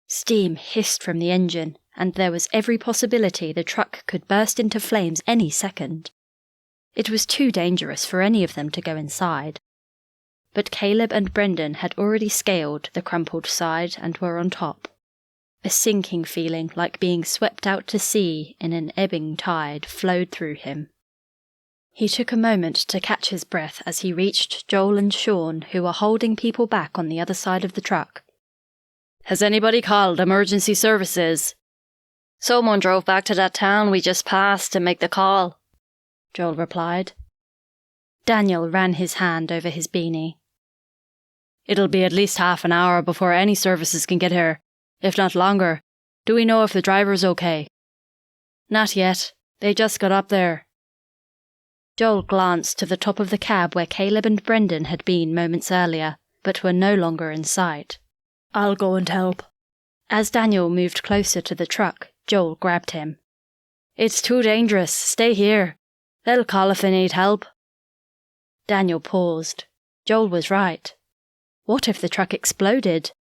Steam hissed from the engine, and there was every possibility the truck could burst into flames any second. It was too dangerous for any of them to go inside. But Caleb and Brendan had already scaled the crumpled side and were on top. A sinking feeling like being swept out to sea in an ebbing tide flowed through him. He took a moment to catch his breath as he reached Joel and Sean, who were holding people back on the other side of the truck. "Has anybody called emergency services?" "Someone drove back to that town we just passed to make the call," Joel replied. Daniel ran his hand over his beanie. "It'll be at least half an hour before any services can get here, if not longer. Do we know if the driver's okay?" "Not yet. They just got up there." Joel glanced to the top of the cab where Caleb and Brendan had been moments earlier, but were no longer in sight. "I'll go and help." As Daniel moved closer to the truck, Joel grabbed him. "It's too dangerous. Stay here. They'll call if they need help." Daniel paused. Joel was right. What if the truck exploded?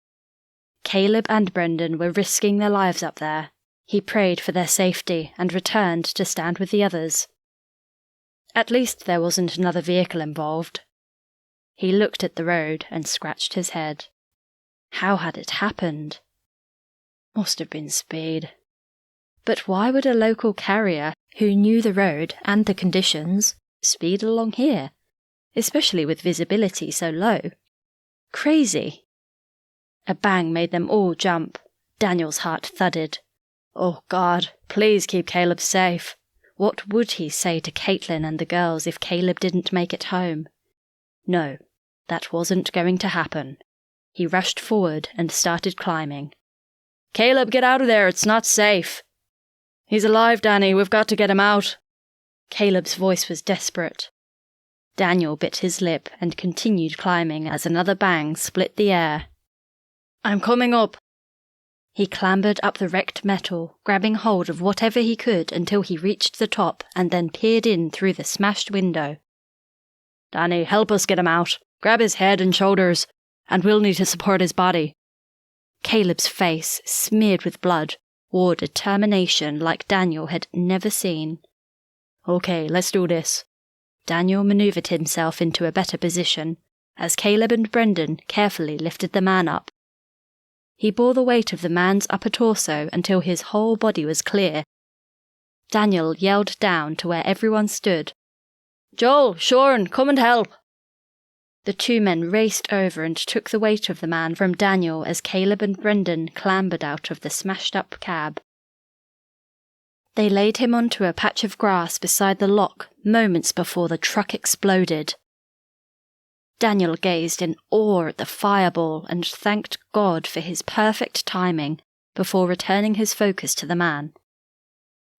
Caleb and Brendan were risking their lives up there. He prayed for their safety and returned to stand with the others. At least there wasn't another vehicle involved. He looked at the road and scratched his head. How had it happened? Must have been speed. But why would a local carrier, who knew the road and the conditions, speed along here, especially with visibility so low? Crazy. A bang made them all jump. Daniel's heart thudded. Oh God, please keep Caleb safe. What would he say to Caitlin and the girls if Caleb didn't make it home? No, that wasn't going to happen. He rushed forward and started climbing. "Caleb, get out of there, it's not safe." "He's alive, Danny, we've got to get him out." Caleb's voice was desperate. Daniel bit his lip and continued climbing as another bang split the air. "I'm coming up." He clambered up the wrecked metal, grabbing hold of whatever he could until he reached the top and then peered in through the smashed window. "Danny, help us get him out. Grab his head and shoulders, and we'll need to support his body." Caleb's face, smeared with blood, wore determination like Daniel had never seen. "Okay, let's do this." Daniel manoeuvred himself into a better position, as Caleb and Brendan carefully lifted the man up. He bore the weight of the man's upper torso until his whole body was clear. Daniel yelled down to where everyone stood, "Joel, Sean, come and help!" The two men raced over and took the weight of the man from Daniel as Caleb and Brendan clambered out of the smashed-up cab. They laid him onto a patch of grass beside the lock moments before the truck exploded. Daniel gazed in awe at the fireball and thanked God for his perfect timing before returning his focus to the man.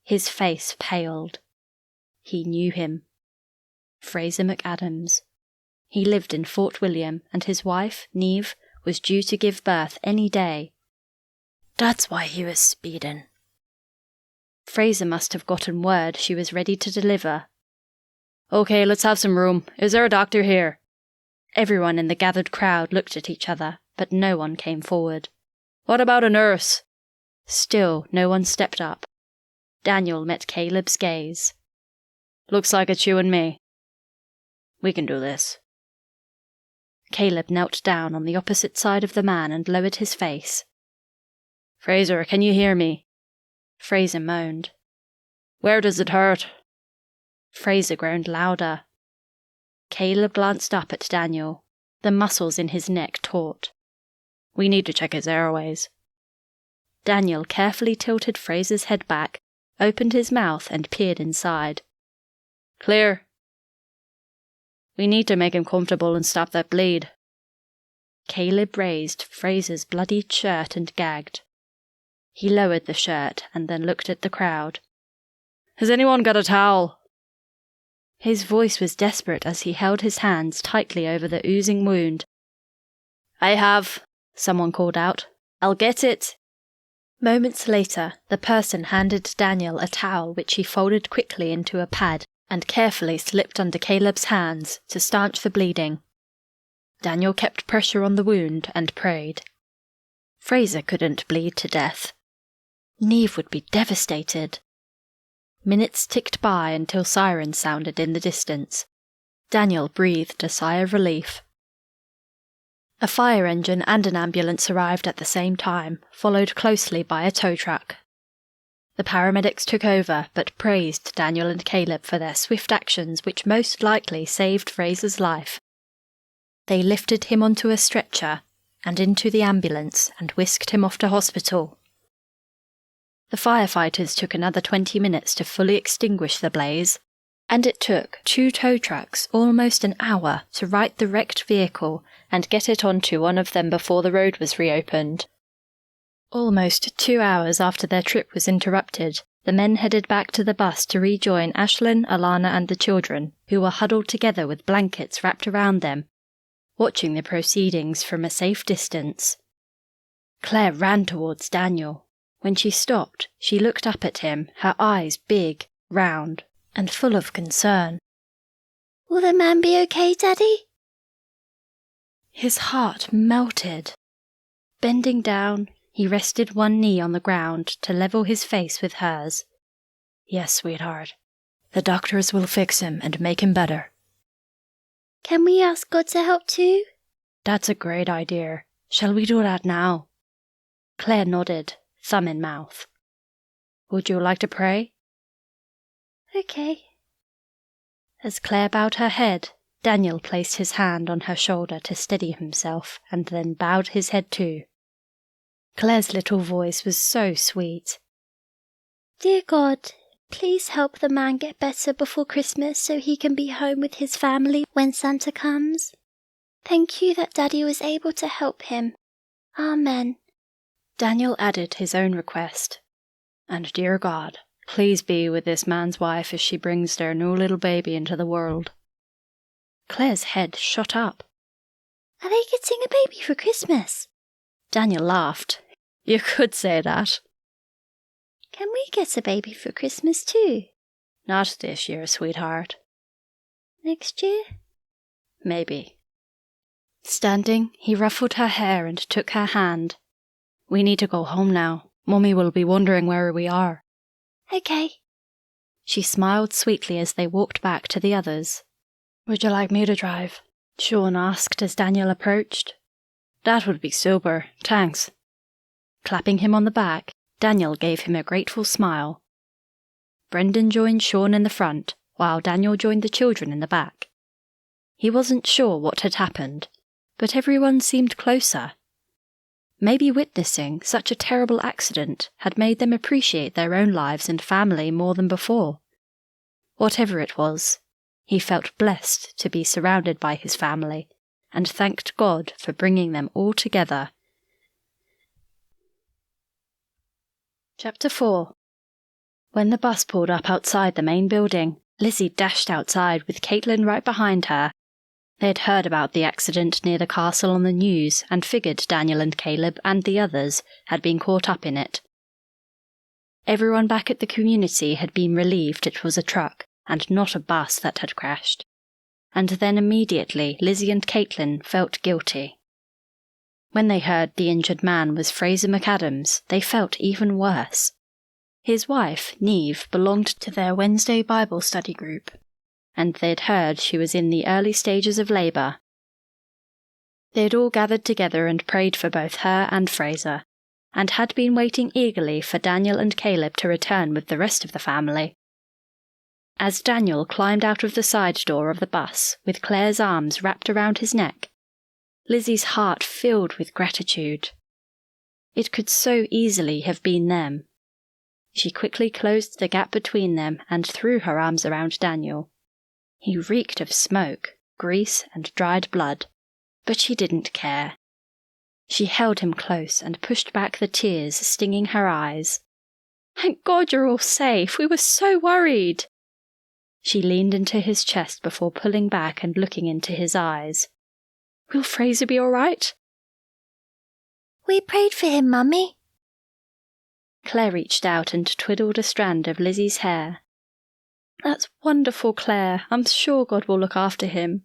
His face paled. He knew him. Fraser McAdams. He lived in Fort William, and his wife, Neve, was due to give birth any day. That's why he was speeding. Fraser must have gotten word she was ready to deliver. "Okay, let's have some room. Is there a doctor here?" Everyone in the gathered crowd looked at each other, but no one came forward. "What about a nurse?" Still, no one stepped up. Daniel met Caleb's gaze. "Looks like it's you and me. We can do this." Caleb knelt down on the opposite side of the man and lowered his face. "Fraser, can you hear me?" Fraser moaned. "Where does it hurt?" Fraser groaned louder. Caleb glanced up at Daniel. The muscles in his neck taut. "We need to check his airways." Daniel carefully tilted Fraser's head back, opened his mouth and peered inside. "Clear." "We need to make him comfortable and stop that bleed." Caleb raised Fraser's bloodied shirt and gagged. He lowered the shirt and then looked at the crowd. "Has anyone got a towel?" His voice was desperate as he held his hands tightly over the oozing wound. "I have," someone called out. "I'll get it." Moments later, the person handed Daniel a towel which he folded quickly into a pad and carefully slipped under Caleb's hands to stanch the bleeding. Daniel kept pressure on the wound and prayed. Fraser couldn't bleed to death. Neve would be devastated. Minutes ticked by until sirens sounded in the distance. Daniel breathed a sigh of relief. A fire engine and an ambulance arrived at the same time, followed closely by a tow truck. The paramedics took over, but praised Daniel and Caleb for their swift actions which most likely saved Fraser's life. They lifted him onto a stretcher and into the ambulance and whisked him off to hospital. The firefighters took another 20 minutes to fully extinguish the blaze, and it took 2 tow trucks almost an hour to right the wrecked vehicle and get it onto one of them before the road was reopened. Almost 2 hours after their trip was interrupted, the men headed back to the bus to rejoin Ashlyn, Alana and the children, who were huddled together with blankets wrapped around them, watching the proceedings from a safe distance. Claire ran towards Daniel. When she stopped, she looked up at him, her eyes big, round, and full of concern. Will the man be okay, Daddy? His heart melted. Bending down, he rested one knee on the ground to level his face with hers. "Yes, sweetheart. The doctors will fix him and make him better." Can we ask God to help too? "That's a great idea. Shall we do that now?" Claire nodded, thumb in mouth. "Would you like to pray?" Okay. As Claire bowed her head, Daniel placed his hand on her shoulder to steady himself and then bowed his head too. Claire's little voice was so sweet. Dear God, please help the man get better before Christmas so he can be home with his family when Santa comes. Thank you that Daddy was able to help him. Amen. Daniel added his own request. "And dear God, please be with this man's wife as she brings their new little baby into the world." Claire's head shot up. Are they getting a baby for Christmas? Daniel laughed. "You could say that." Can we get a baby for Christmas too? "Not this year, sweetheart." Next year? "Maybe." Standing, he ruffled her hair and took her hand. "We need to go home now. Mummy will be wondering where we are. Okay. She smiled sweetly as they walked back to the others. Would you like me to drive? Sean asked as Daniel approached. That would be super, thanks. Clapping him on the back, Daniel gave him a grateful smile. Brendan joined Sean in the front, while Daniel joined the children in the back. He wasn't sure what had happened, but everyone seemed closer. Maybe witnessing such a terrible accident had made them appreciate their own lives and family more than before. Whatever it was, he felt blessed to be surrounded by his family, and thanked God for bringing them all together. Chapter 4. When the bus pulled up outside the main building, Lizzie dashed outside with Caitlin right behind her. They had heard about the accident near the castle on the news and figured Daniel and Caleb and the others had been caught up in it. Everyone back at the community had been relieved it was a truck and not a bus that had crashed. And then immediately Lizzie and Caitlin felt guilty. When they heard the injured man was Fraser McAdams, they felt even worse. His wife, Neve, belonged to their Wednesday Bible study group, and they'd heard she was in the early stages of labour. They'd all gathered together and prayed for both her and Fraser, and had been waiting eagerly for Daniel and Caleb to return with the rest of the family. As Daniel climbed out of the side door of the bus with Claire's arms wrapped around his neck, Lizzie's heart filled with gratitude. It could so easily have been them. She quickly closed the gap between them and threw her arms around Daniel. He reeked of smoke, grease, and dried blood, but she didn't care. She held him close and pushed back the tears stinging her eyes. "Thank God you're all safe. We were so worried." She leaned into his chest before pulling back and looking into his eyes. "Will Fraser be all right?" We prayed for him, Mummy. Claire reached out and twiddled a strand of Lizzie's hair. "That's wonderful, Claire. I'm sure God will look after him."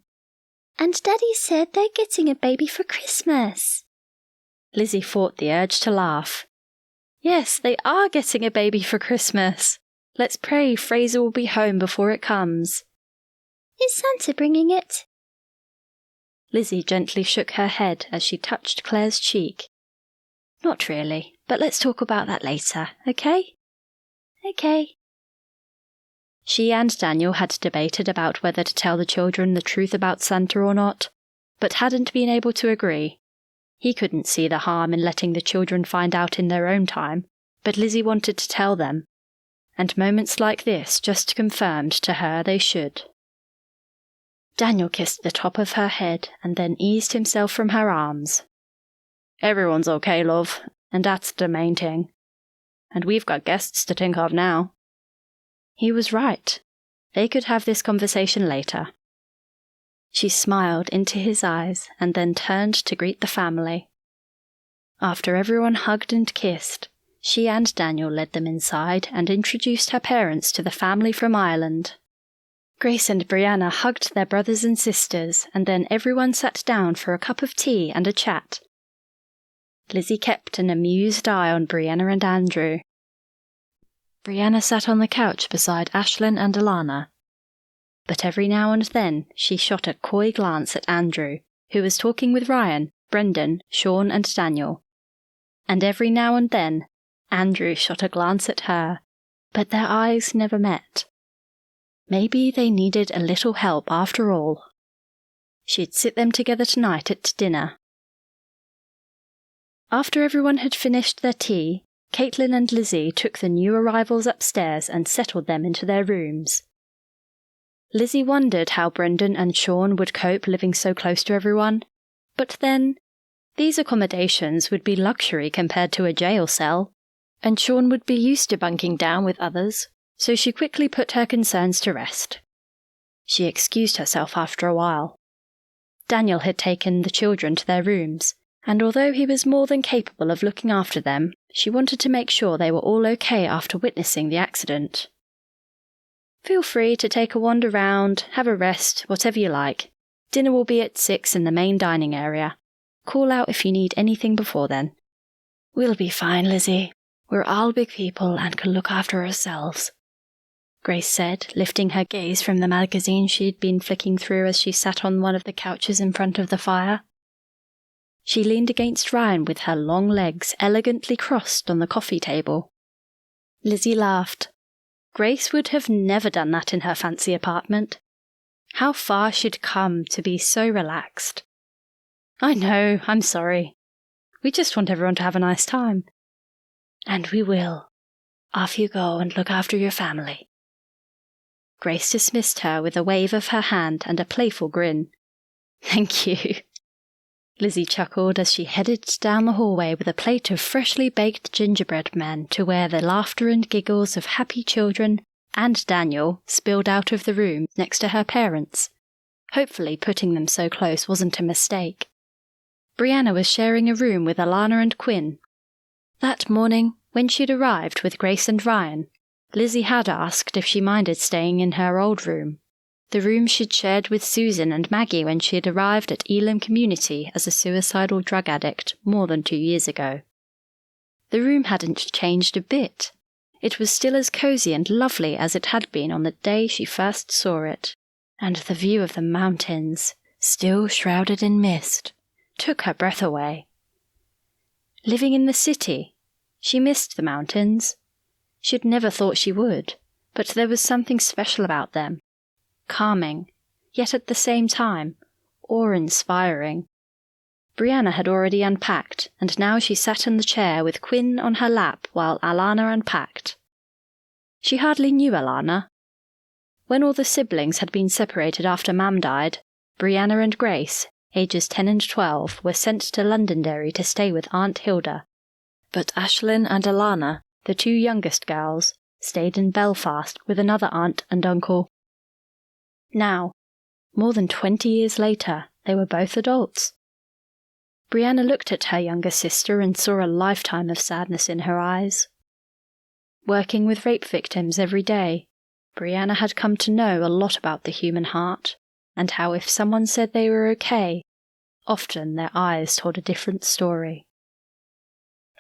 And Daddy said they're getting a baby for Christmas. Lizzie fought the urge to laugh. "Yes, they are getting a baby for Christmas. Let's pray Fraser will be home before it comes." Is Santa bringing it? Lizzie gently shook her head as she touched Claire's cheek. "Not really, but let's talk about that later, okay?" Okay. She and Daniel had debated about whether to tell the children the truth about Santa or not, but hadn't been able to agree. He couldn't see the harm in letting the children find out in their own time, but Lizzie wanted to tell them, and moments like this just confirmed to her they should. Daniel kissed the top of her head and then eased himself from her arms. "Everyone's okay, love, and that's the main thing. And we've got guests to think of now." He was right. They could have this conversation later. She smiled into his eyes and then turned to greet the family. After everyone hugged and kissed, she and Daniel led them inside and introduced her parents to the family from Ireland. Grace and Brianna hugged their brothers and sisters, and then everyone sat down for a cup of tea and a chat. Lizzie kept an amused eye on Brianna and Andrew. Brianna sat on the couch beside Ashlyn and Alana, but every now and then she shot a coy glance at Andrew, who was talking with Ryan, Brendan, Sean and Daniel. And every now and then Andrew shot a glance at her, but their eyes never met. Maybe they needed a little help after all. She'd sit them together tonight at dinner. After everyone had finished their tea, Caitlin and Lizzie took the new arrivals upstairs and settled them into their rooms. Lizzie wondered how Brendan and Sean would cope living so close to everyone, but then, these accommodations would be luxury compared to a jail cell, and Sean would be used to bunking down with others, so she quickly put her concerns to rest. She excused herself after a while. Daniel had taken the children to their rooms, and although he was more than capable of looking after them, she wanted to make sure they were all okay after witnessing the accident. "Feel free to take a wander round, have a rest, whatever you like. Dinner will be at 6 in the main dining area. Call out if you need anything before then." "We'll be fine, Lizzie. We're all big people and can look after ourselves, Grace said, lifting her gaze from the magazine she'd been flicking through as she sat on one of the couches in front of the fire. She leaned against Ryan with her long legs elegantly crossed on the coffee table. Lizzie laughed. Grace would have never done that in her fancy apartment. How far she'd come to be so relaxed. I know, I'm sorry. We just want everyone to have a nice time. And we will. Off you go and look after your family. Grace dismissed her with a wave of her hand and a playful grin. Thank you. Lizzie chuckled as she headed down the hallway with a plate of freshly baked gingerbread men to where the laughter and giggles of happy children and Daniel spilled out of the room next to her parents. Hopefully putting them so close wasn't a mistake. Brianna was sharing a room with Alana and Quinn. That morning, when she'd arrived with Grace and Ryan, Lizzie had asked if she minded staying in her old room, the room she'd shared with Susan and Maggie when she had arrived at Elam Community as a suicidal drug addict more than 2 years ago. The room hadn't changed a bit. It was still as cosy and lovely as it had been on the day she first saw it, and the view of the mountains, still shrouded in mist, took her breath away. Living in the city, she missed the mountains. She'd never thought she would, but there was something special about them. Calming, yet at the same time, awe-inspiring. Brianna had already unpacked, and now she sat in the chair with Quinn on her lap while Alana unpacked. She hardly knew Alana. When all the siblings had been separated after Mam died, Brianna and Grace, ages 10 and 12, were sent to Londonderry to stay with Aunt Hilda. But Ashlyn and Alana, the 2 youngest girls, stayed in Belfast with another aunt and uncle. Now, more than 20 years later, they were both adults. Brianna looked at her younger sister and saw a lifetime of sadness in her eyes. Working with rape victims every day, Brianna had come to know a lot about the human heart, and how if someone said they were okay, often their eyes told a different story.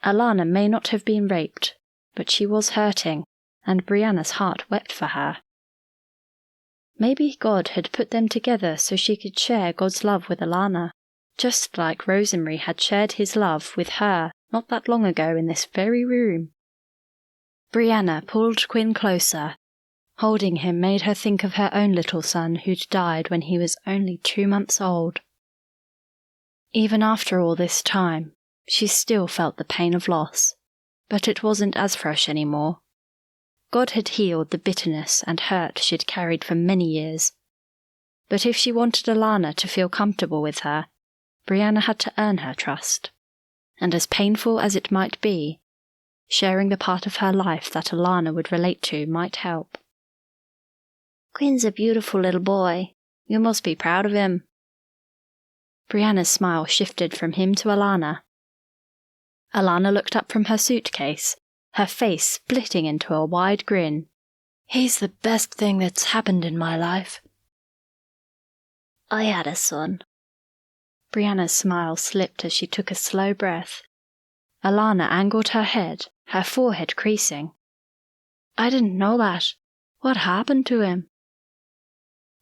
Alana may not have been raped, but she was hurting, and Brianna's heart wept for her. Maybe God had put them together so she could share God's love with Alana, just like Rosemary had shared his love with her not that long ago in this very room. Brianna pulled Quinn closer. Holding him made her think of her own little son who'd died when he was only 2 months old. Even after all this time, she still felt the pain of loss, but it wasn't as fresh anymore. God had healed the bitterness and hurt she'd carried for many years. But if she wanted Alana to feel comfortable with her, Brianna had to earn her trust. And as painful as it might be, sharing the part of her life that Alana would relate to might help. Quinn's a beautiful little boy. You must be proud of him. Brianna's smile shifted from him to Alana. Alana looked up from her suitcase, her face splitting into a wide grin. He's the best thing that's happened in my life. I had a son. Brianna's smile slipped as she took a slow breath. Alana angled her head, her forehead creasing. I didn't know that. What happened to him?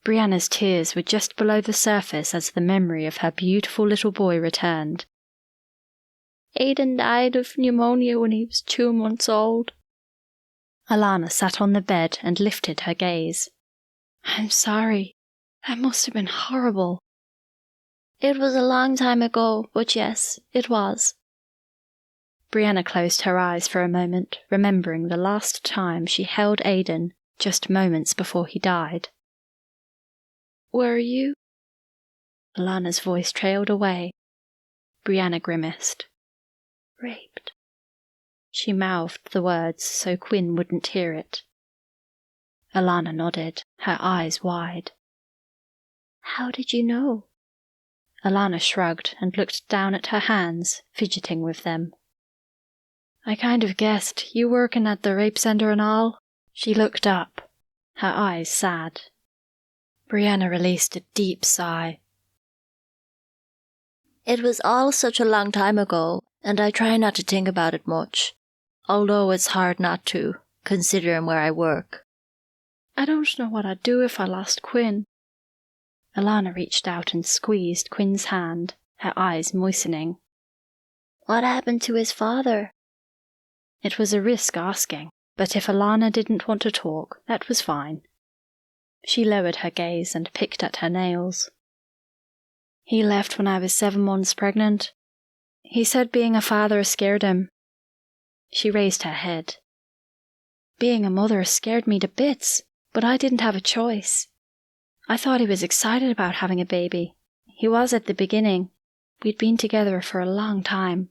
Brianna's tears were just below the surface as the memory of her beautiful little boy returned. Aiden died of pneumonia when he was 2 months old. Alana sat on the bed and lifted her gaze. I'm sorry. That must have been horrible. It was a long time ago, but yes, it was. Brianna closed her eyes for a moment, remembering the last time she held Aiden, just moments before he died. Were you? Alana's voice trailed away. Brianna grimaced. Raped. She mouthed the words so Quinn wouldn't hear it. Alana nodded, her eyes wide. How did you know? Alana shrugged and looked down at her hands, fidgeting with them. I kind of guessed, you working at the rape center and all. She looked up, her eyes sad. Brianna released a deep sigh. It was all such a long time ago, and I try not to think about it much. although it's hard not to, considering where I work. I don't know what I'd do if I lost Quinn. Alana reached out and squeezed Quinn's hand, her eyes moistening. What happened to his father? It was a risk asking, but if Alana didn't want to talk, that was fine. She lowered her gaze and picked at her nails. He left when I was 7 months pregnant. He said being a father scared him. She raised her head. Being a mother scared me to bits, but I didn't have a choice. I thought he was excited about having a baby. He was at the beginning. We'd been together for a long time.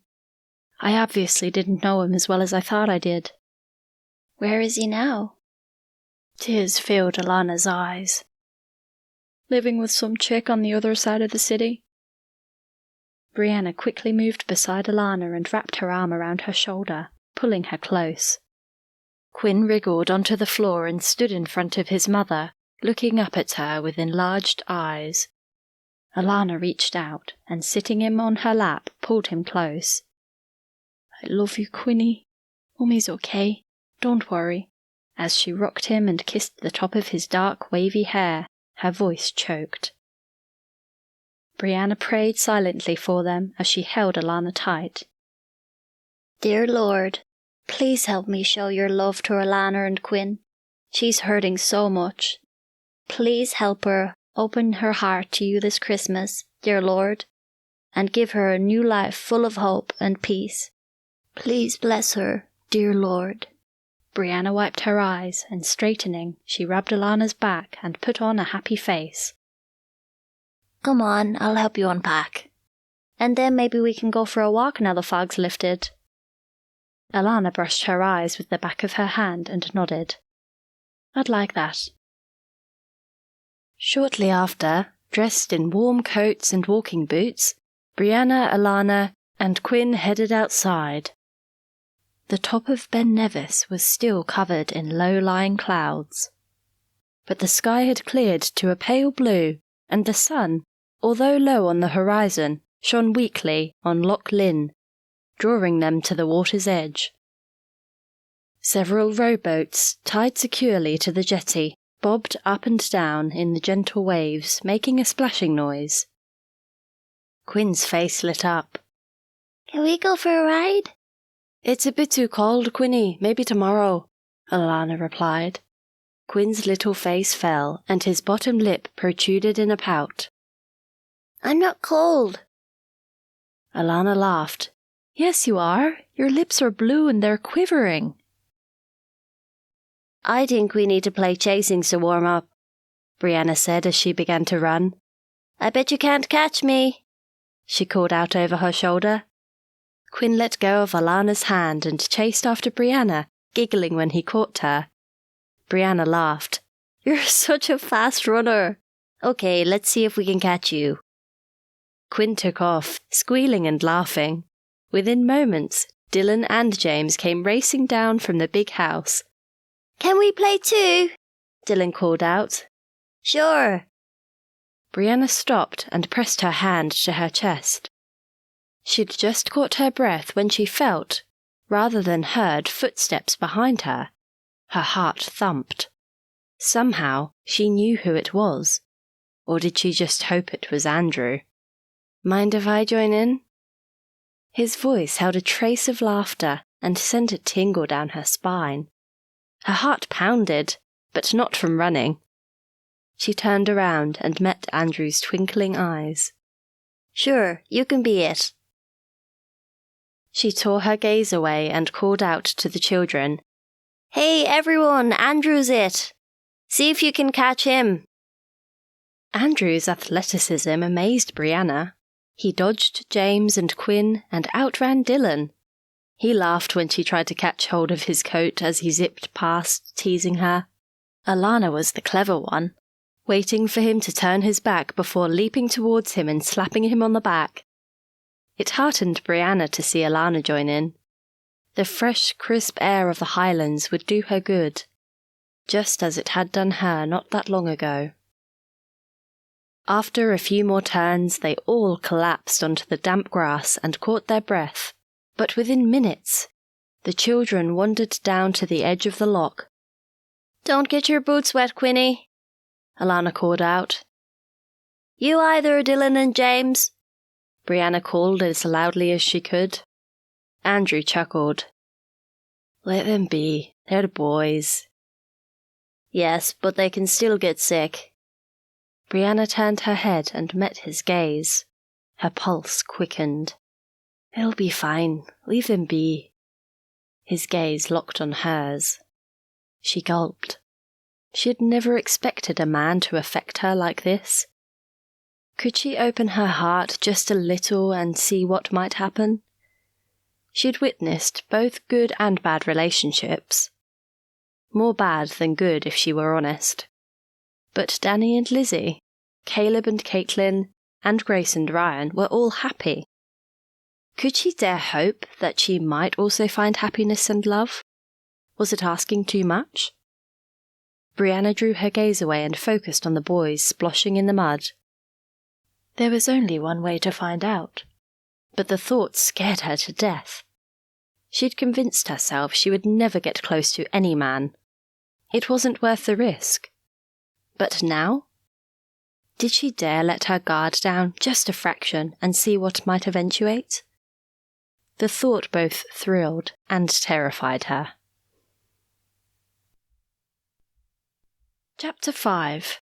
I obviously didn't know him as well as I thought I did. Where is he now? Tears filled Alana's eyes. Living with some chick on the other side of the city. Brianna quickly moved beside Alana and wrapped her arm around her shoulder, pulling her close. Quinn wriggled onto the floor and stood in front of his mother, looking up at her with enlarged eyes. Alana reached out and, sitting him on her lap, pulled him close. I love you, Quinny. Mummy's okay. Don't worry. As she rocked him and kissed the top of his dark, wavy hair, her voice choked. Brianna prayed silently for them as she held Alana tight. Dear Lord, please help me show your love to Alana and Quinn. She's hurting so much. Please help her open her heart to you this Christmas, dear Lord, and give her a new life full of hope and peace. Please bless her, dear Lord. Brianna wiped her eyes, and straightening, she rubbed Alana's back and put on a happy face. Come on, I'll help you unpack. And then maybe we can go for a walk now the fog's lifted. Alana brushed her eyes with the back of her hand and nodded. I'd like that. Shortly after, dressed in warm coats and walking boots, Brianna, Alana, and Quinn headed outside. The top of Ben Nevis was still covered in low-lying clouds. But the sky had cleared to a pale blue, and the sun, although low on the horizon, shone weakly on Loch Lynn, drawing them to the water's edge. Several rowboats, tied securely to the jetty, bobbed up and down in the gentle waves, making a splashing noise. Quinn's face lit up. Can we go for a ride? It's a bit too cold, Quinny. Maybe tomorrow, Alana replied. Quinn's little face fell, and his bottom lip protruded in a pout. I'm not cold. Alana laughed. Yes, you are. Your lips are blue and they're quivering. I think we need to play chasing to warm up, Brianna said as she began to run. I bet you can't catch me, she called out over her shoulder. Quinn let go of Alana's hand and chased after Brianna, giggling when he caught her. Brianna laughed. You're such a fast runner. Okay, let's see if we can catch you. Quinn took off, squealing and laughing. Within moments, Dylan and James came racing down from the big house. Can we play too? Dylan called out. Sure. Brianna stopped and pressed her hand to her chest. She'd just caught her breath when she felt, rather than heard, footsteps behind her. Her heart thumped. Somehow, she knew who it was. Or did she just hope it was Andrew? Mind if I join in? His voice held a trace of laughter and sent a tingle down her spine. Her heart pounded, but not from running. She turned around and met Andrew's twinkling eyes. Sure, you can be it. She tore her gaze away and called out to the children. Hey, everyone, Andrew's it. See if you can catch him. Andrew's athleticism amazed Brianna. He dodged James and Quinn and outran Dylan. He laughed when she tried to catch hold of his coat as he zipped past, teasing her. Alana was the clever one, waiting for him to turn his back before leaping towards him and slapping him on the back. It heartened Brianna to see Alana join in. The fresh, crisp air of the Highlands would do her good, just as it had done her not that long ago. After a few more turns, they all collapsed onto the damp grass and caught their breath, but within minutes, The children wandered down to the edge of the loch. "Don't get your boots wet, Quinny," Alana called out. "You either, Dylan and James," Brianna called as loudly as she could. Andrew chuckled. "Let them be. They're the boys." "Yes, but they can still get sick." Brianna turned her head and met his gaze. Her pulse quickened. "It'll be fine. Leave them be." His gaze locked on hers. She gulped. She had never expected a man to affect her like this. Could she open her heart just a little and see what might happen? She'd witnessed both good and bad relationships. More bad than good, if she were honest. But Danny and Lizzie, Caleb and Caitlin, and Grace and Ryan were all happy. Could she dare hope that she might also find happiness and love? Was it asking too much? Brianna drew her gaze away and focused on the boys splashing in the mud. There was only one way to find out, but the thought scared her to death. She'd convinced herself she would never get close to any man. It wasn't worth the risk. But now? Did she dare let her guard down just a fraction and see what might eventuate? The thought both thrilled and terrified her. Chapter 5.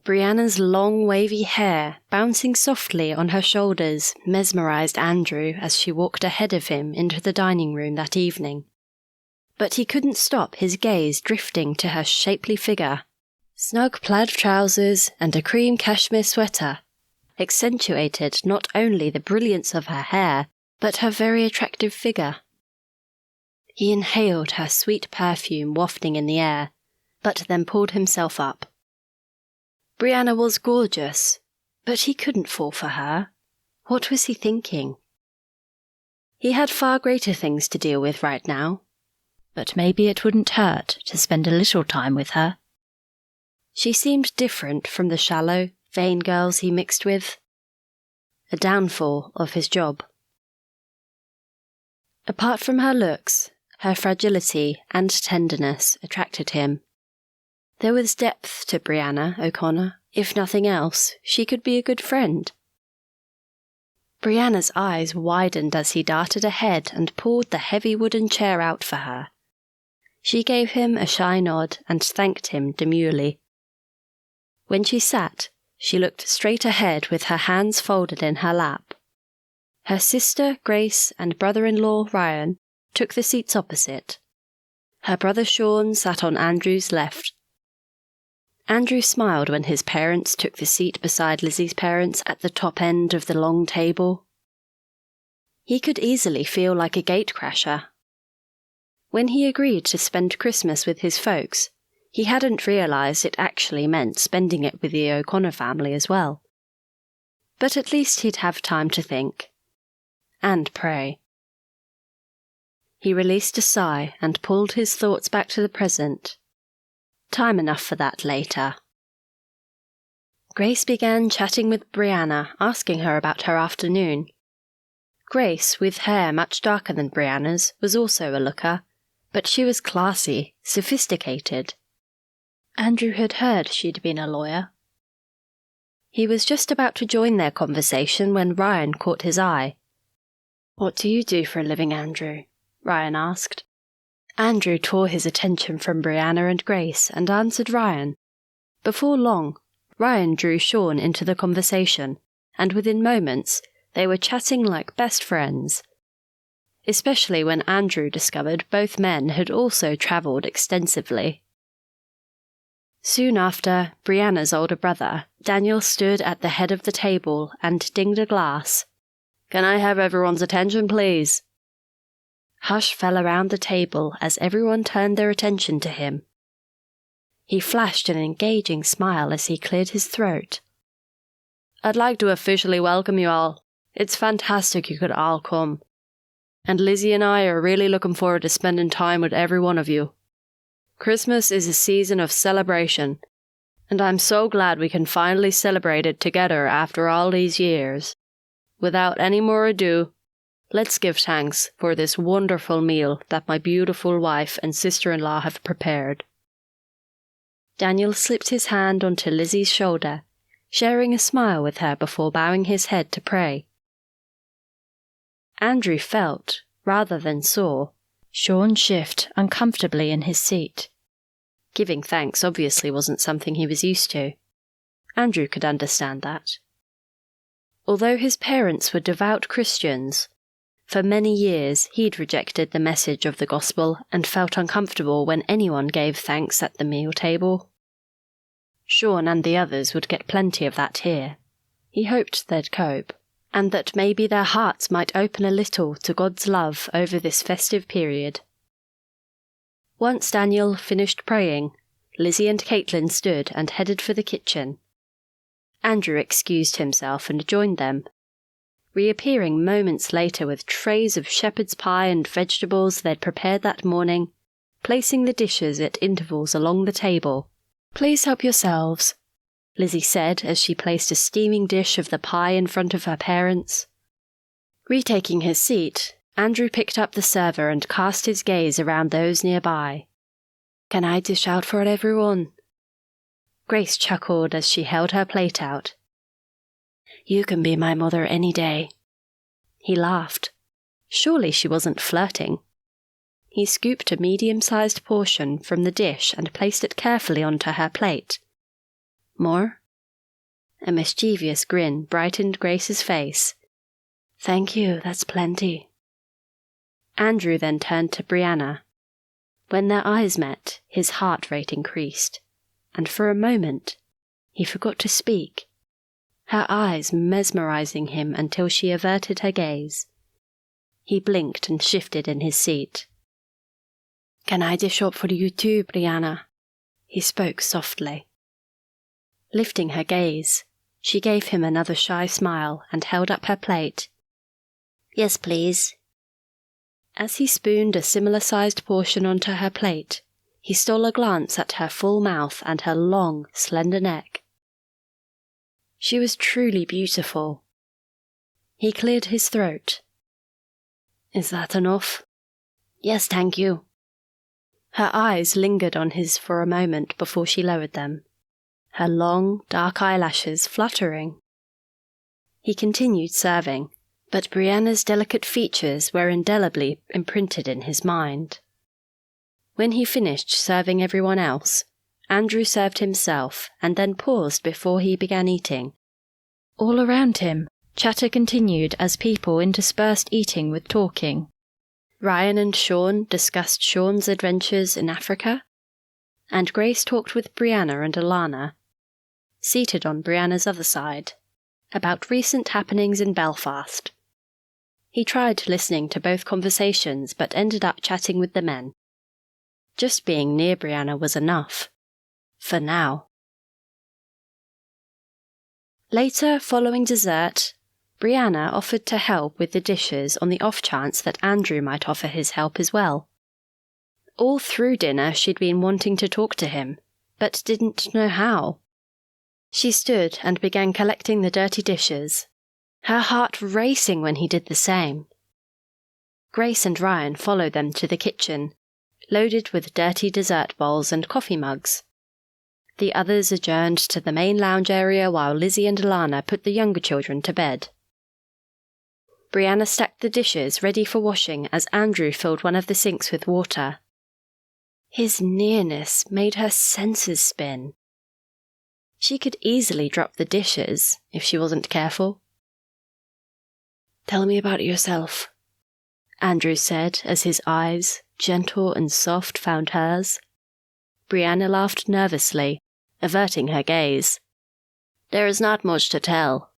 Brianna's long wavy hair, bouncing softly on her shoulders, mesmerized Andrew as she walked ahead of him into the dining room that evening. But he couldn't stop his gaze drifting to her shapely figure. Snug plaid trousers and a cream cashmere sweater accentuated not only the brilliance of her hair, but her very attractive figure. He inhaled her sweet perfume wafting in the air, but then pulled himself up. Brianna was gorgeous, but he couldn't fall for her. What was he thinking? He had far greater things to deal with right now, but maybe it wouldn't hurt to spend a little time with her. She seemed different from the shallow, vain girls he mixed with. A downfall of his job. Apart from her looks, her fragility and tenderness attracted him. There was depth to Brianna O'Connor. If nothing else, she could be a good friend. Brianna's eyes widened as he darted ahead and pulled the heavy wooden chair out for her. She gave him a shy nod and thanked him demurely. When she sat, she looked straight ahead with her hands folded in her lap. Her sister, Grace, and brother-in-law, Ryan, took the seats opposite. Her brother Sean sat on Andrew's left. Andrew smiled when his parents took the seat beside Lizzie's parents at the top end of the long table. He could easily feel like a gatecrasher. When he agreed to spend Christmas with his folks, he hadn't realized it actually meant spending it with the O'Connor family as well. But at least he'd have time to think. And pray. He released a sigh and pulled his thoughts back to the present. Time enough for that later. Grace began chatting with Brianna, asking her about her afternoon. Grace, with hair much darker than Brianna's, was also a looker, but she was classy, sophisticated. Andrew had heard she'd been a lawyer. He was just about to join their conversation when Ryan caught his eye. "What do you do for a living, Andrew?" Ryan asked. Andrew tore his attention from Brianna and Grace and answered Ryan. Before long, Ryan drew Sean into the conversation, and within moments they were chatting like best friends. Especially when Andrew discovered both men had also travelled extensively. Soon after, Brianna's older brother, Daniel, stood at the head of the table and dinged a glass. "Can I have everyone's attention, please?" Hush fell around the table as everyone turned their attention to him. He flashed an engaging smile as he cleared his throat. "I'd like to officially welcome you all. It's fantastic you could all come. And Lizzie and I are really looking forward to spending time with every one of you. Christmas is a season of celebration, and I'm so glad we can finally celebrate it together after all these years. Without any more ado, let's give thanks for this wonderful meal that my beautiful wife and sister-in-law have prepared." Daniel slipped his hand onto Lizzie's shoulder, sharing a smile with her before bowing his head to pray. Andrew felt, rather than saw, Sean shift uncomfortably in his seat. Giving thanks obviously wasn't something he was used to. Andrew could understand that. Although his parents were devout Christians, for many years he'd rejected the message of the gospel and felt uncomfortable when anyone gave thanks at the meal table. Sean and the others would get plenty of that here. He hoped they'd cope, and that maybe their hearts might open a little to God's love over this festive period. Once Daniel finished praying, Lizzie and Caitlin stood and headed for the kitchen. Andrew excused himself and joined them, reappearing moments later with trays of shepherd's pie and vegetables they'd prepared that morning, placing the dishes at intervals along the table. "Please help yourselves," Lizzie said as she placed a steaming dish of the pie in front of her parents. Retaking his seat, Andrew picked up the server and cast his gaze around those nearby. "Can I dish out for everyone?" Grace chuckled as she held her plate out. "You can be my mother any day." He laughed. Surely she wasn't flirting. He scooped a medium-sized portion from the dish and placed it carefully onto her plate. "More?" A mischievous grin brightened Grace's face. "Thank you, that's plenty." Andrew then turned to Brianna. When their eyes met, his heart rate increased, and for a moment, he forgot to speak, her eyes mesmerizing him until she averted her gaze. He blinked and shifted in his seat. "Can I dish up for you too, Brianna?" He spoke softly. Lifting her gaze, she gave him another shy smile and held up her plate. "Yes, please." As he spooned a similar-sized portion onto her plate, he stole a glance at her full mouth and her long, slender neck. She was truly beautiful. He cleared his throat. "Is that enough?" "Yes, thank you." Her eyes lingered on his for a moment before she lowered them, her long, dark eyelashes fluttering. He continued serving, but Brianna's delicate features were indelibly imprinted in his mind. When he finished serving everyone else, Andrew served himself and then paused before he began eating. All around him, chatter continued as people interspersed eating with talking. Ryan and Sean discussed Sean's adventures in Africa, and Grace talked with Brianna and Alana, seated on Brianna's other side, about recent happenings in Belfast. He tried listening to both conversations but ended up chatting with the men. Just being near Brianna was enough. For now. Later, following dessert, Brianna offered to help with the dishes on the off chance that Andrew might offer his help as well. All through dinner she'd been wanting to talk to him, but didn't know how. She stood and began collecting the dirty dishes, her heart racing when he did the same. Grace and Ryan followed them to the kitchen, loaded with dirty dessert bowls and coffee mugs. The others adjourned to the main lounge area while Lizzie and Alana put the younger children to bed. Brianna stacked the dishes ready for washing as Andrew filled one of the sinks with water. His nearness made her senses spin. She could easily drop the dishes if she wasn't careful. "Tell me about yourself," Andrew said as his eyes, gentle and soft, found hers. Brianna laughed nervously, averting her gaze. "There is not much to tell."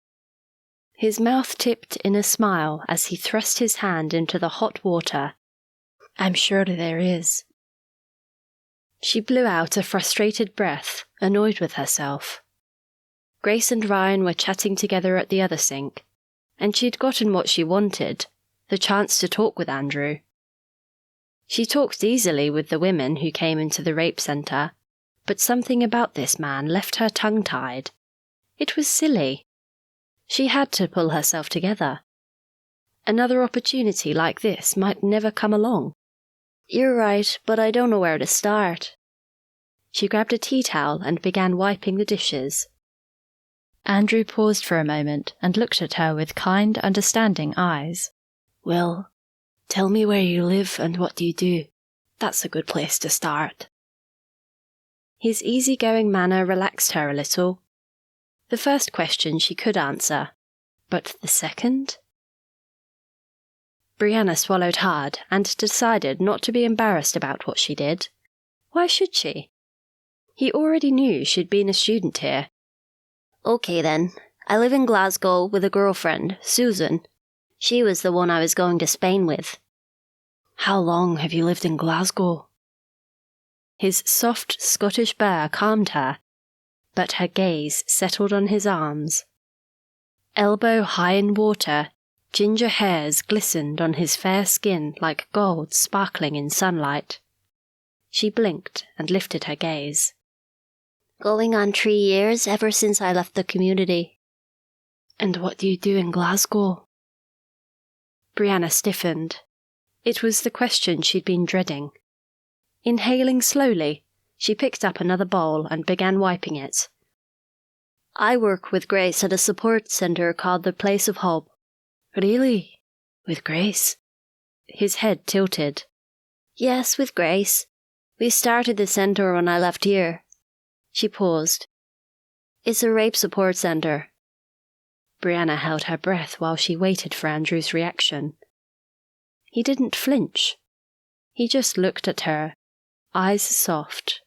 His mouth tipped in a smile as he thrust his hand into the hot water. "I'm sure there is." She blew out a frustrated breath, annoyed with herself. Grace and Ryan were chatting together at the other sink, and she'd gotten what she wanted, the chance to talk with Andrew. She talked easily with the women who came into the rape centre, but something about this man left her tongue-tied. It was silly. She had to pull herself together. Another opportunity like this might never come along. You're right, but I don't know where to start. She grabbed a tea towel and began wiping the dishes. Andrew paused for a moment and looked at her with kind, understanding eyes. Well, tell me where you live and what you do. That's a good place to start. His easygoing manner relaxed her a little. The first question she could answer, but the second? Brianna swallowed hard and decided not to be embarrassed about what she did. Why should she? He already knew she'd been a student here. Okay then, I live in Glasgow with a girlfriend, Susan. She was the one I was going to Spain with. How long have you lived in Glasgow? His soft Scottish burr calmed her, but her gaze settled on his arms. Elbow high in water, ginger hairs glistened on his fair skin like gold sparkling in sunlight. She blinked and lifted her gaze. Going on 3 years ever since I left the community. And what do you do in Glasgow? Brianna stiffened. It was the question she'd been dreading. Inhaling slowly, she picked up another bowl and began wiping it. I work with Grace at a support centre called the Place of Hope. Really? With Grace? His head tilted. Yes, with Grace. We started the centre when I left here. She paused. It's a rape support centre. Brianna held her breath while she waited for Andrew's reaction. He didn't flinch. He just looked at her, eyes soft.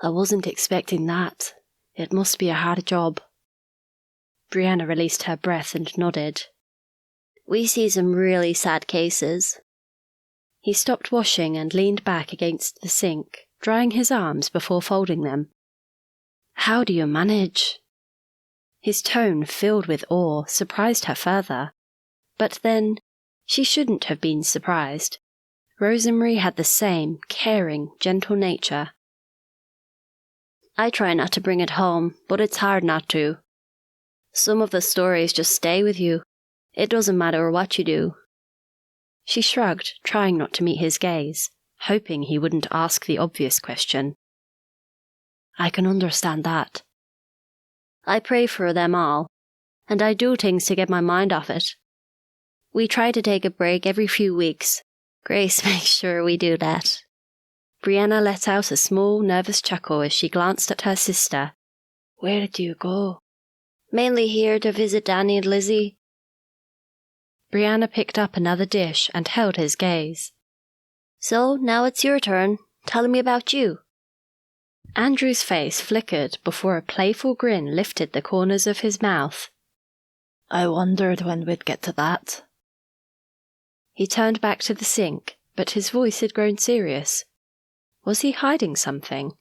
I wasn't expecting that. It must be a hard job. Brianna released her breath and nodded. We see some really sad cases. He stopped washing and leaned back against the sink, drying his arms before folding them. How do you manage? His tone, filled with awe, surprised her further. But then, she shouldn't have been surprised. Rosemary had the same caring, gentle nature. I try not to bring it home, but it's hard not to. Some of the stories just stay with you. It doesn't matter what you do. She shrugged, trying not to meet his gaze, hoping he wouldn't ask the obvious question. I can understand that. I pray for them all, and I do things to get my mind off it. We try to take a break every few weeks. Grace makes sure we do that. Brianna let out a small, nervous chuckle as she glanced at her sister. Where did you go? Mainly here to visit Danny and Lizzie. Brianna picked up another dish and held his gaze. So, now it's your turn. Tell me about you. Andrew's face flickered before a playful grin lifted the corners of his mouth. I wondered when we'd get to that. He turned back to the sink, but his voice had grown serious. Was he hiding something?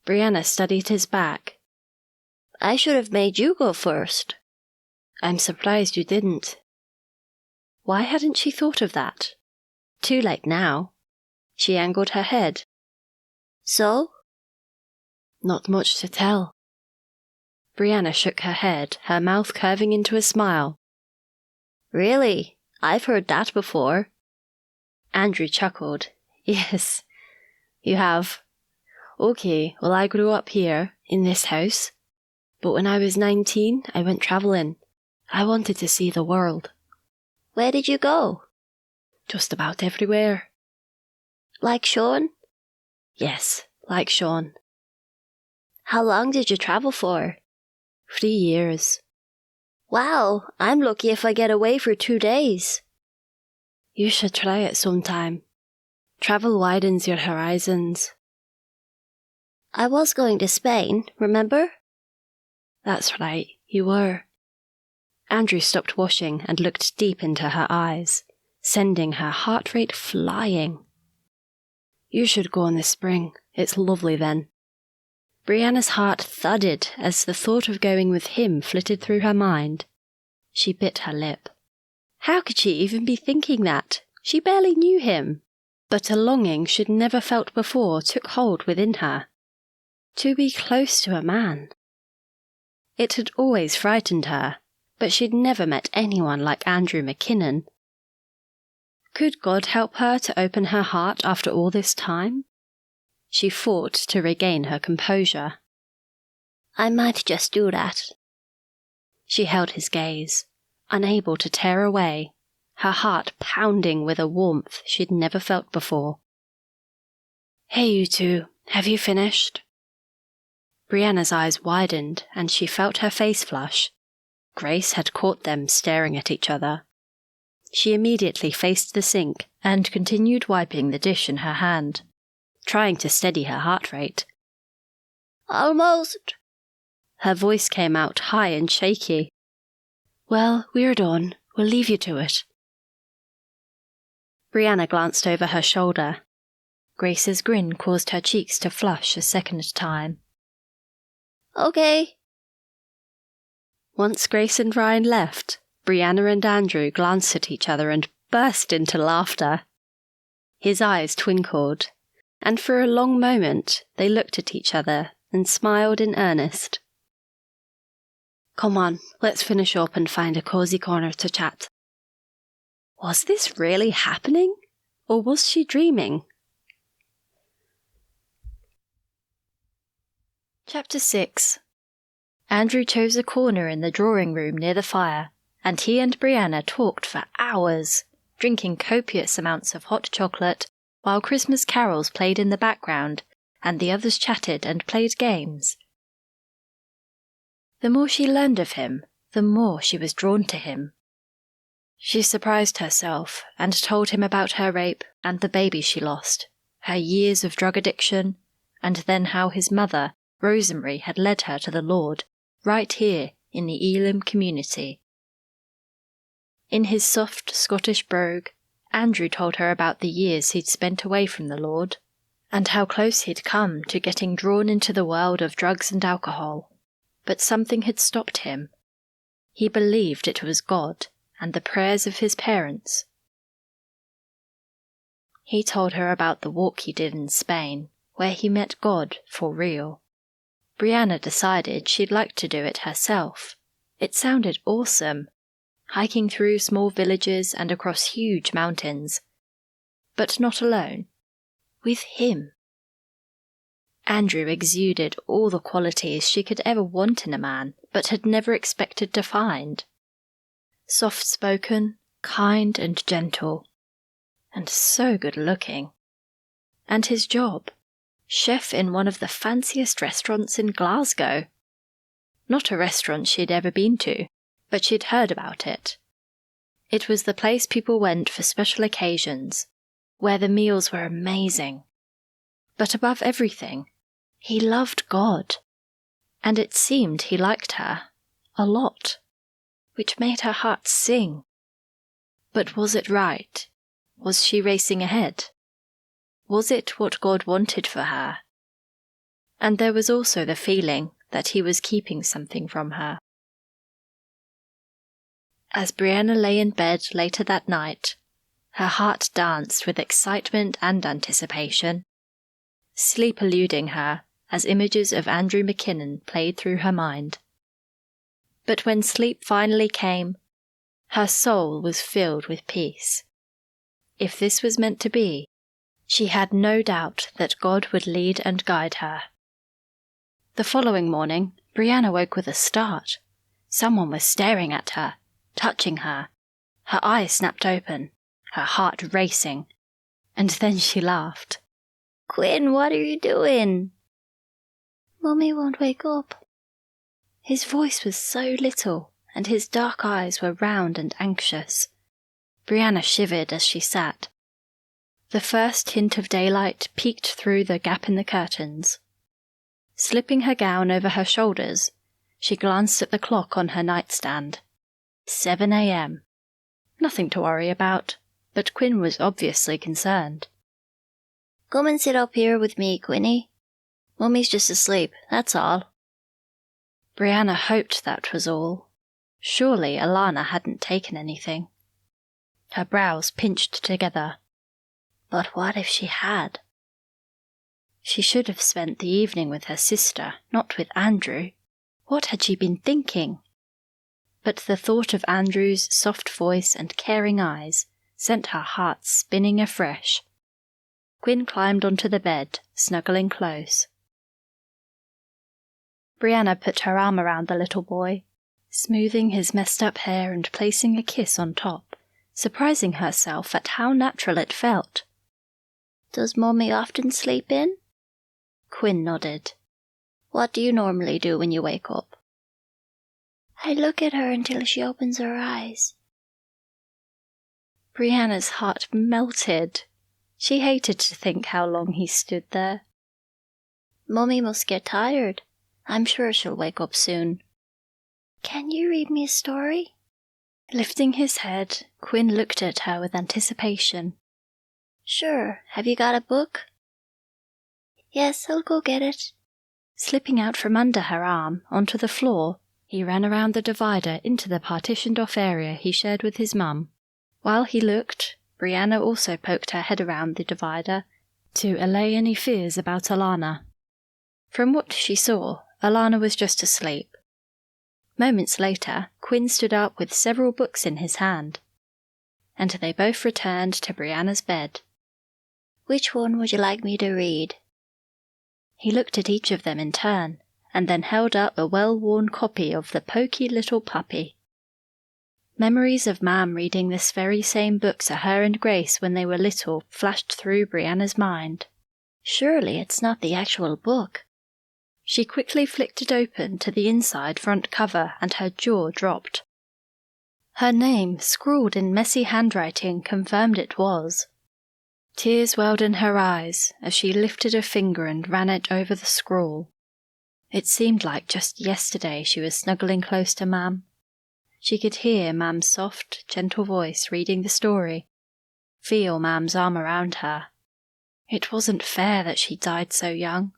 Brianna studied his back. I should have made you go first. I'm surprised you didn't. Why hadn't she thought of that? Too late now. She angled her head. So? Not much to tell. Brianna shook her head, her mouth curving into a smile. Really? I've heard that before. Andrew chuckled. Yes, you have. Okay, well, I grew up here, in this house. But when I was 19, I went travelling. I wanted to see the world. Where did you go? Just about everywhere. Like Sean? Yes, like Sean. How long did you travel for? 3 years. Wow, I'm lucky if I get away for 2 days. You should try it sometime. Travel widens your horizons. I was going to Spain, remember? That's right, you were. Andrew stopped washing and looked deep into her eyes, sending her heart rate flying. You should go in the spring. It's lovely then. Brianna's heart thudded as the thought of going with him flitted through her mind. She bit her lip. How could she even be thinking that? She barely knew him. But a longing she'd never felt before took hold within her. To be close to a man. It had always frightened her, but she'd never met anyone like Andrew McKinnon. Could God help her to open her heart after all this time? She fought to regain her composure. I might just do that. She held his gaze, unable to tear away, her heart pounding with a warmth she'd never felt before. Hey, you two, have you finished? Brianna's eyes widened and she felt her face flush. Grace had caught them staring at each other. She immediately faced the sink and continued wiping the dish in her hand, trying to steady her heart rate. Almost. Her voice came out high and shaky. Well, we're done. We'll leave you to it. Brianna glanced over her shoulder. Grace's grin caused her cheeks to flush a second time. Okay. Once Grace and Ryan left, Brianna and Andrew glanced at each other and burst into laughter. His eyes twinkled, and for a long moment they looked at each other and smiled in earnest. Come on, let's finish up and find a cozy corner to chat. Was this really happening? Or was she dreaming? Chapter 6. Andrew chose a corner in the drawing room near the fire, and he and Brianna talked for hours, drinking copious amounts of hot chocolate, while Christmas carols played in the background, and the others chatted and played games. The more she learned of him, the more she was drawn to him. She surprised herself and told him about her rape and the baby she lost, her years of drug addiction, and then how his mother, Rosemary, had led her to the Lord, right here in the Elim community. In his soft Scottish brogue, Andrew told her about the years he'd spent away from the Lord, and how close he'd come to getting drawn into the world of drugs and alcohol. But something had stopped him. He believed it was God and the prayers of his parents. He told her about the walk he did in Spain, where he met God for real. Brianna decided she'd like to do it herself. It sounded awesome, hiking through small villages and across huge mountains. But not alone. With him. Andrew exuded all the qualities she could ever want in a man, but had never expected to find. Soft-spoken, kind and gentle, and so good-looking. And his job, chef in one of the fanciest restaurants in Glasgow. Not a restaurant she'd ever been to, but she'd heard about it. It was the place people went for special occasions, where the meals were amazing. But above everything, he loved God, and it seemed he liked her, a lot, which made her heart sing. But was it right? Was she racing ahead? Was it what God wanted for her? And there was also the feeling that he was keeping something from her. As Brianna lay in bed later that night, her heart danced with excitement and anticipation, sleep eluding her as images of Andrew McKinnon played through her mind. But when sleep finally came, her soul was filled with peace. If this was meant to be, she had no doubt that God would lead and guide her. The following morning, Brianna woke with a start. Someone was staring at her, touching her. Her eyes snapped open, her heart racing, and then she laughed. Quinn, what are you doing? Mummy won't wake up. His voice was so little, and his dark eyes were round and anxious. Brianna shivered as she sat. The first hint of daylight peeked through the gap in the curtains. Slipping her gown over her shoulders, she glanced at the clock on her nightstand. 7 a.m. Nothing to worry about, but Quinn was obviously concerned. Come and sit up here with me, Quinny. Mummy's just asleep, that's all. Brianna hoped that was all. Surely Alana hadn't taken anything. Her brows pinched together. But what if she had? She should have spent the evening with her sister, not with Andrew. What had she been thinking? but the thought of Andrew's soft voice and caring eyes sent her heart spinning afresh. Quinn climbed onto the bed, snuggling close. Brianna put her arm around the little boy, smoothing his messed-up hair and placing a kiss on top, surprising herself at how natural it felt. "Does Mummy often sleep in?" Quinn nodded. "What do you normally do when you wake up?" "I look at her until she opens her eyes." Brianna's heart melted. She hated to think how long he stood there. "Mummy must get tired. I'm sure she'll wake up soon." "Can you read me a story?" Lifting his head, Quinn looked at her with anticipation. "Sure. Have you got a book?" "Yes, I'll go get it." Slipping out from under her arm onto the floor, he ran around the divider into the partitioned-off area he shared with his mum. While he looked, Brianna also poked her head around the divider to allay any fears about Alana. From what she saw, Alana was just asleep. Moments later, Quinn stood up with several books in his hand, and they both returned to Brianna's bed. "Which one would you like me to read?" He looked at each of them in turn, and then held up a well-worn copy of The Poky Little Puppy. Memories of Mam reading this very same book to her and Grace when they were little flashed through Brianna's mind. Surely it's not the actual book. She quickly flicked it open to the inside front cover, and her jaw dropped. Her name, scrawled in messy handwriting, confirmed it was. Tears welled in her eyes as she lifted a finger and ran it over the scrawl. It seemed like just yesterday she was snuggling close to Mam. She could hear Mam's soft, gentle voice reading the story, feel Mam's arm around her. It wasn't fair that she died so young.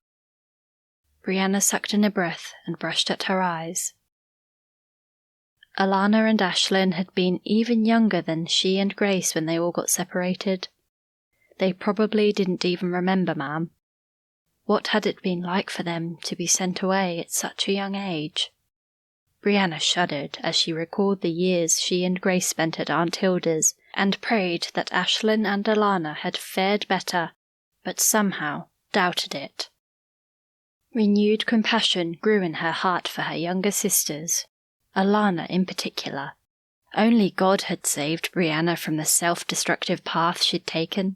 Brianna sucked in a breath and brushed at her eyes. Alana and Ashlyn had been even younger than she and Grace when they all got separated. They probably didn't even remember Mam. What had it been like for them to be sent away at such a young age? Brianna shuddered as she recalled the years she and Grace spent at Aunt Hilda's, and prayed that Ashlyn and Alana had fared better, but somehow doubted it. Renewed compassion grew in her heart for her younger sisters, Alana in particular. Only God had saved Brianna from the self-destructive path she'd taken,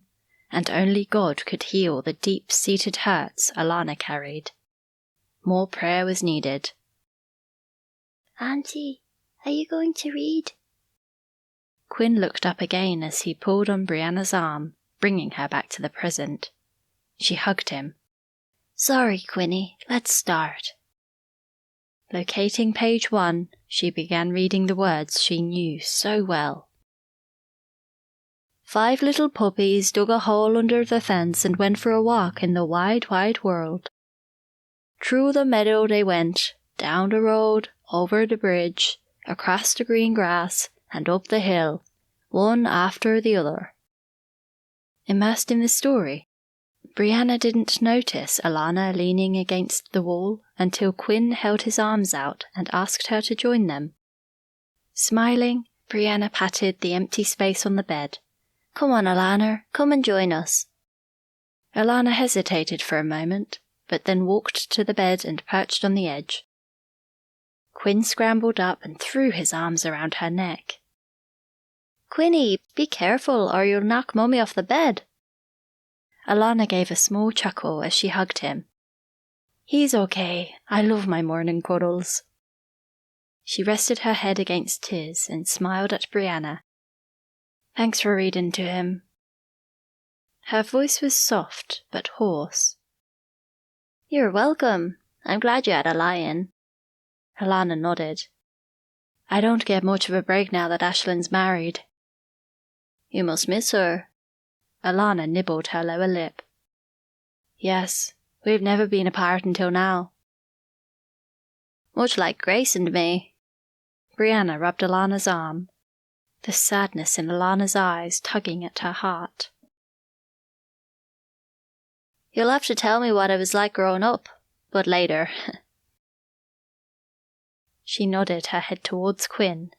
and only God could heal the deep-seated hurts Alana carried. More prayer was needed. "Auntie, are you going to read?" Quinn looked up again as he pulled on Brianna's arm, bringing her back to the present. She hugged him. "Sorry, Quinny, let's start." Locating page 1, she began reading the words she knew so well. 5 little puppies dug a hole under the fence and went for a walk in the wide, wide world. Through the meadow they went, down the road, over the bridge, across the green grass, and up the hill, one after the other. Immersed in the story, Brianna didn't notice Alana leaning against the wall until Quinn held his arms out and asked her to join them. Smiling, Brianna patted the empty space on the bed. "Come on, Alana, come and join us." Alana hesitated for a moment, but then walked to the bed and perched on the edge. Quinn scrambled up and threw his arms around her neck. "Quinny, be careful or you'll knock Mummy off the bed." Alana gave a small chuckle as she hugged him. "He's okay. I love my morning cuddles." She rested her head against his and smiled at Brianna. "Thanks for reading to him." Her voice was soft but hoarse. "You're welcome. I'm glad you had a lie-in." Alana nodded. "I don't get much of a break now that Ashlyn's married." "You must miss her." Alana nibbled her lower lip. "Yes, we've never been apart until now." "Much like Grace and me." Brianna rubbed Alana's arm, the sadness in Alana's eyes tugging at her heart. "You'll have to tell me what it was like growing up, but later." She nodded her head towards Quinn.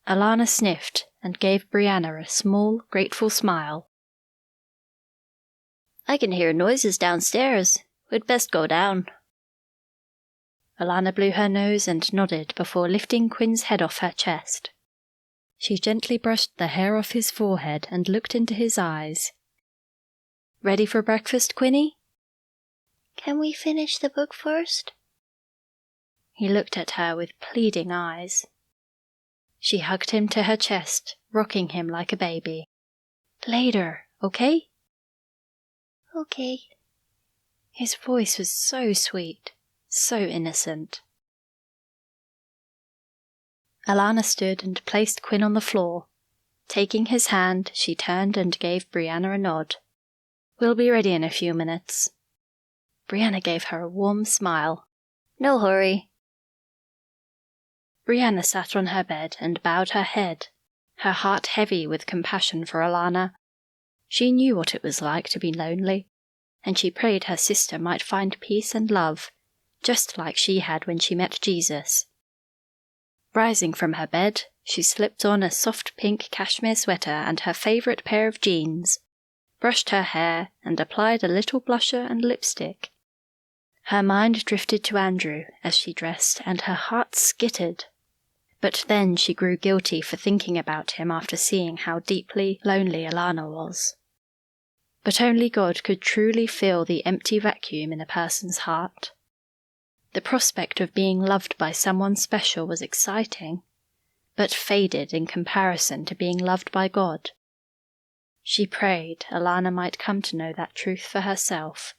Alana sniffed and gave Brianna a small, grateful smile. I can hear noises downstairs. We'd best go down. Alana blew her nose and nodded before lifting Quinn's head off her chest. She gently brushed the hair off his forehead and looked into his eyes. Ready for breakfast, Quinny? Can we finish the book first? He looked at her with pleading eyes. She hugged him to her chest, rocking him like a baby. Later, okay? Okay. His voice was so sweet, so innocent. Alana stood and placed Quinn on the floor. Taking his hand, she turned and gave Brianna a nod. We'll be ready in a few minutes. Brianna gave her a warm smile. No hurry. Brianna sat on her bed and bowed her head, her heart heavy with compassion for Alana. She knew what it was like to be lonely, and she prayed her sister might find peace and love, just like she had when she met Jesus. Rising from her bed, she slipped on a soft pink cashmere sweater and her favourite pair of jeans, brushed her hair, and applied a little blusher and lipstick. Her mind drifted to Andrew as she dressed, and her heart skittered. But then she grew guilty for thinking about him after seeing how deeply lonely Alana was. But only God could truly fill the empty vacuum in a person's heart. The prospect of being loved by someone special was exciting, but faded in comparison to being loved by God. She prayed Alana might come to know that truth for herself.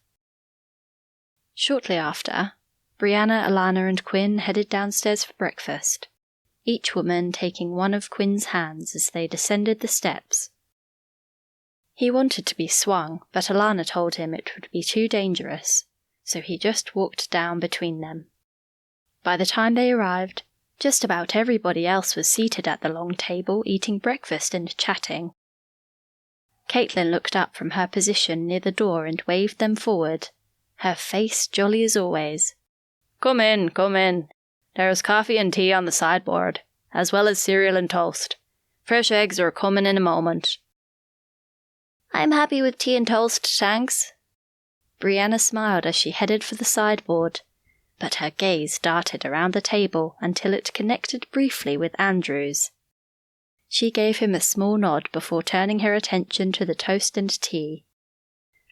Shortly after, Brianna, Alana and Quinn headed downstairs for breakfast, each woman taking one of Quinn's hands as they descended the steps. He wanted to be swung, but Alana told him it would be too dangerous, so he just walked down between them. By the time they arrived, just about everybody else was seated at the long table eating breakfast and chatting. Caitlin looked up from her position near the door and waved them forward, her face jolly as always. Come in, come in. There's coffee and tea on the sideboard, as well as cereal and toast. Fresh eggs are coming in a moment. I'm happy with tea and toast, thanks. Brianna smiled as she headed for the sideboard, but her gaze darted around the table until it connected briefly with Andrew's. She gave him a small nod before turning her attention to the toast and tea,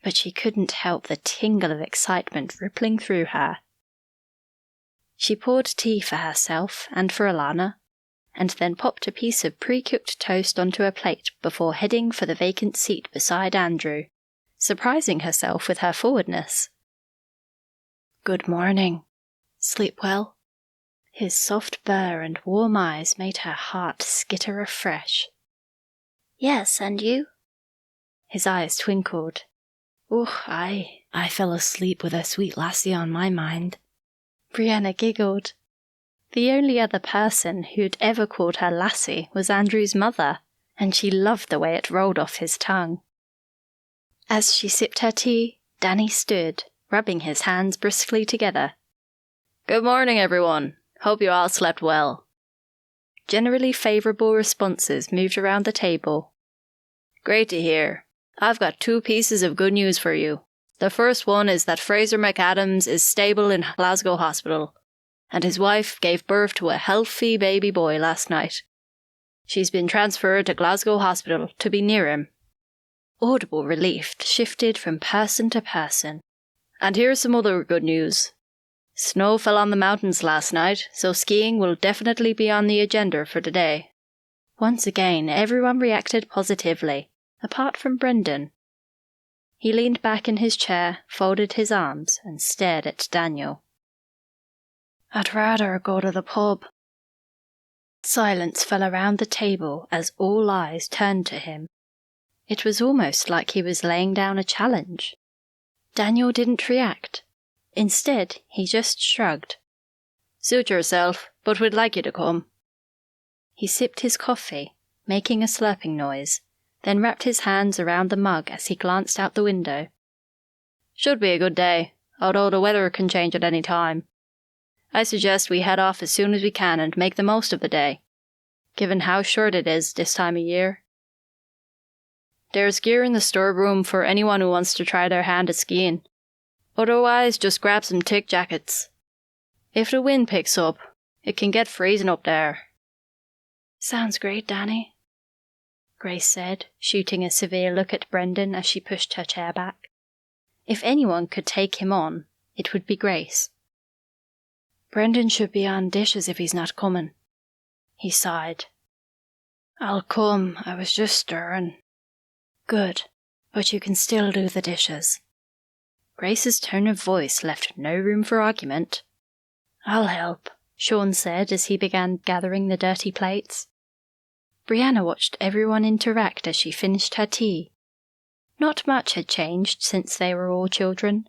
but she couldn't help the tingle of excitement rippling through her. She poured tea for herself and for Alana, and then popped a piece of pre-cooked toast onto a plate before heading for the vacant seat beside Andrew, surprising herself with her forwardness. Good morning. Sleep well? His soft burr and warm eyes made her heart skitter afresh. Yes, and you? His eyes twinkled. I fell asleep with a sweet lassie on my mind. Brianna giggled. The only other person who'd ever called her lassie was Andrew's mother, and she loved the way it rolled off his tongue. As she sipped her tea, Danny stood, rubbing his hands briskly together. Good morning, everyone. Hope you all slept well. Generally favourable responses moved around the table. Great to hear. I've got 2 pieces of good news for you. The first one is that Fraser McAdams is stable in Glasgow Hospital, and his wife gave birth to a healthy baby boy last night. She's been transferred to Glasgow Hospital to be near him. Audible relief shifted from person to person. And here's some other good news. Snow fell on the mountains last night, so skiing will definitely be on the agenda for today. Once again, everyone reacted positively, apart from Brendan. He leaned back in his chair, folded his arms, and stared at Daniel. I'd rather go to the pub. Silence fell around the table as all eyes turned to him. It was almost like he was laying down a challenge. Daniel didn't react. Instead, he just shrugged. Suit yourself, but we'd like you to come. He sipped his coffee, making a slurping noise, then wrapped his hands around the mug as he glanced out the window. Should be a good day, although the weather can change at any time. I suggest we head off as soon as we can and make the most of the day, given how short it is this time of year. There's gear in the storeroom for anyone who wants to try their hand at skiing. Otherwise, just grab some thick jackets. If the wind picks up, it can get freezing up there. Sounds great, Danny, Grace said, shooting a severe look at Brendan as she pushed her chair back. If anyone could take him on, it would be Grace. Brendan should be on dishes if he's not coming, he sighed. I'll come, I was just stirring. Good, but you can still do the dishes. Grace's tone of voice left no room for argument. I'll help, Sean said as he began gathering the dirty plates. Brianna watched everyone interact as she finished her tea. Not much had changed since they were all children,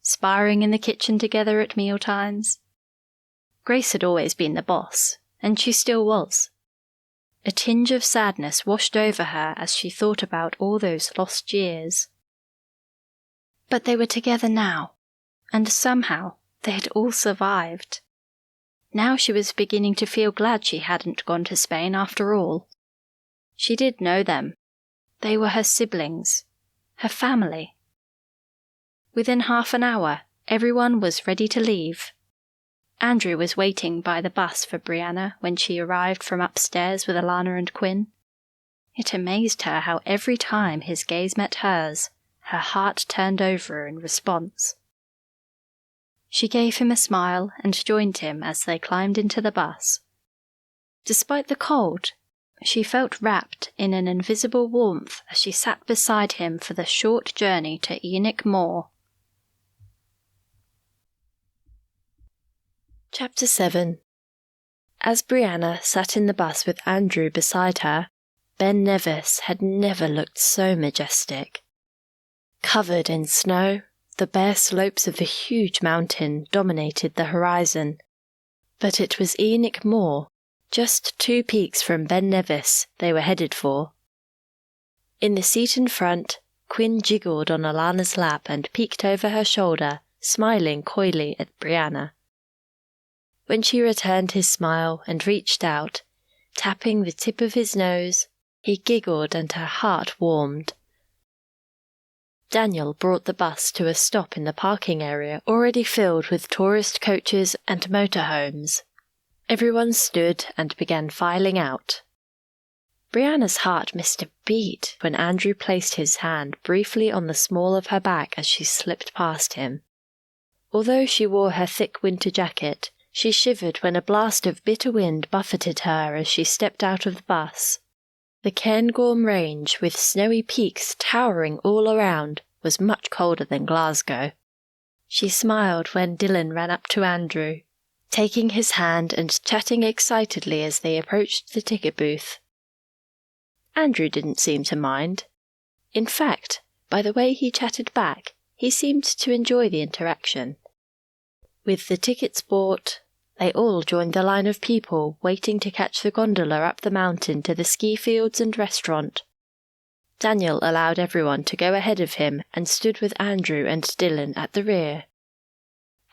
sparring in the kitchen together at mealtimes. Grace had always been the boss, and she still was. A tinge of sadness washed over her as she thought about all those lost years. But they were together now, and somehow they had all survived. Now she was beginning to feel glad she hadn't gone to Spain after all. She did know them. They were her siblings, her family. Within half an hour, everyone was ready to leave. Andrew was waiting by the bus for Brianna when she arrived from upstairs with Alana and Quinn. It amazed her how every time his gaze met hers, her heart turned over in response. She gave him a smile and joined him as they climbed into the bus. Despite the cold, she felt wrapped in an invisible warmth as she sat beside him for the short journey to Enoch Moor. Chapter 7. As Brianna sat in the bus with Andrew beside her, Ben Nevis had never looked so majestic. Covered in snow, the bare slopes of the huge mountain dominated the horizon, but it was Enoch Moor, just 2 peaks from Ben Nevis, they were headed for. In the seat in front, Quinn jiggled on Alana's lap and peeked over her shoulder, smiling coyly at Brianna. When she returned his smile and reached out, tapping the tip of his nose, he giggled and her heart warmed. Daniel brought the bus to a stop in the parking area already filled with tourist coaches and motorhomes. Everyone stood and began filing out. Brianna's heart missed a beat when Andrew placed his hand briefly on the small of her back as she slipped past him. Although she wore her thick winter jacket, she shivered when a blast of bitter wind buffeted her as she stepped out of the bus. The Cairngorm Range, with snowy peaks towering all around, was much colder than Glasgow. She smiled when Dylan ran up to Andrew, taking his hand and chatting excitedly as they approached the ticket booth. Andrew didn't seem to mind. In fact, by the way he chatted back, he seemed to enjoy the interaction. With the tickets bought, they all joined the line of people waiting to catch the gondola up the mountain to the ski fields and restaurant. Daniel allowed everyone to go ahead of him and stood with Andrew and Dylan at the rear.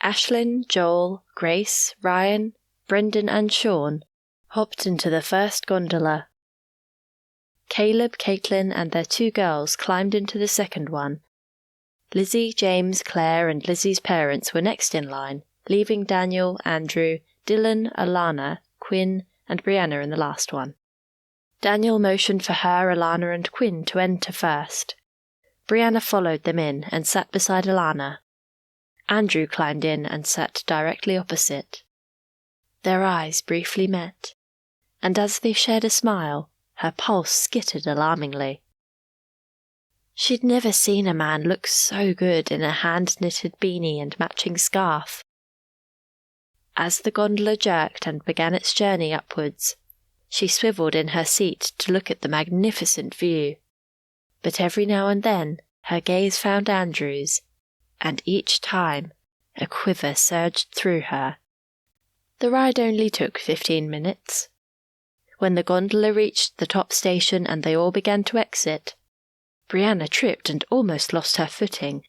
Ashlyn, Joel, Grace, Ryan, Brendan and Sean hopped into the first gondola. Caleb, Caitlin and their 2 girls climbed into the second one. Lizzie, James, Claire and Lizzie's parents were next in line, leaving Daniel, Andrew, Dylan, Alana, Quinn and Brianna in the last one. Daniel motioned for her, Alana and Quinn to enter first. Brianna followed them in and sat beside Alana. Andrew climbed in and sat directly opposite. Their eyes briefly met, and as they shared a smile, her pulse skittered alarmingly. She'd never seen a man look so good in a hand-knitted beanie and matching scarf. As the gondola jerked and began its journey upwards, she swivelled in her seat to look at the magnificent view. But every now and then her gaze found Andrew's, and each time a quiver surged through her. The ride only took 15 minutes. When the gondola reached the top station and they all began to exit, Brianna tripped and almost lost her footing.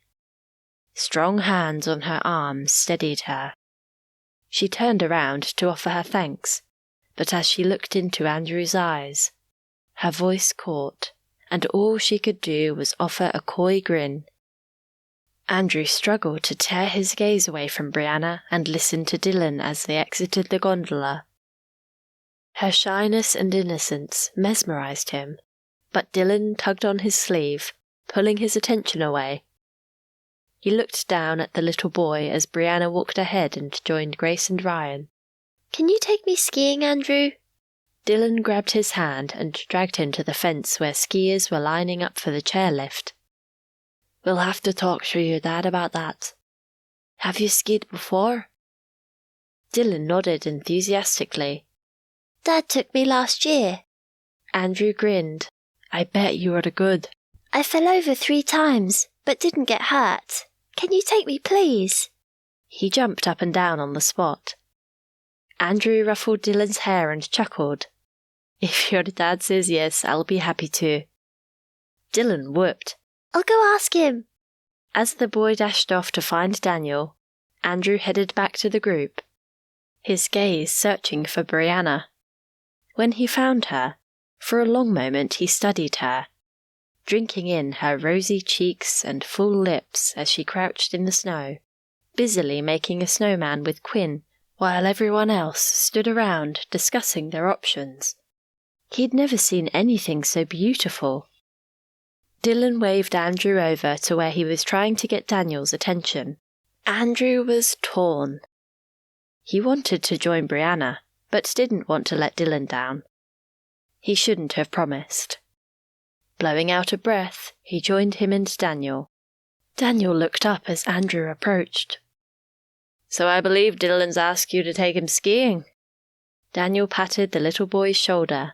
Strong hands on her arms steadied her. She turned around to offer her thanks, but as she looked into Andrew's eyes, her voice caught, and all she could do was offer a coy grin. Andrew struggled to tear his gaze away from Brianna and listen to Dylan as they exited the gondola. Her shyness and innocence mesmerized him, but Dylan tugged on his sleeve, pulling his attention away. He looked down at the little boy as Brianna walked ahead and joined Grace and Ryan. Can you take me skiing, Andrew? Dylan grabbed his hand and dragged him to the fence where skiers were lining up for the chairlift. We'll have to talk to your dad about that. Have you skied before? Dylan nodded enthusiastically. Dad took me last year. Andrew grinned. I bet you were good. I fell over 3 times, but didn't get hurt. Can you take me, please? He jumped up and down on the spot. Andrew ruffled Dylan's hair and chuckled. If your dad says yes, I'll be happy to. Dylan whooped. I'll go ask him. As the boy dashed off to find Daniel, Andrew headed back to the group, his gaze searching for Brianna. When he found her, for a long moment he studied her, drinking in her rosy cheeks and full lips as she crouched in the snow, busily making a snowman with Quinn, while everyone else stood around discussing their options. He'd never seen anything so beautiful. Dylan waved Andrew over to where he was trying to get Daniel's attention. Andrew was torn. He wanted to join Brianna, but didn't want to let Dylan down. He shouldn't have promised. Blowing out a breath, he joined him and Daniel. Daniel looked up as Andrew approached. So I believe Dylan's asked you to take him skiing. Daniel patted the little boy's shoulder.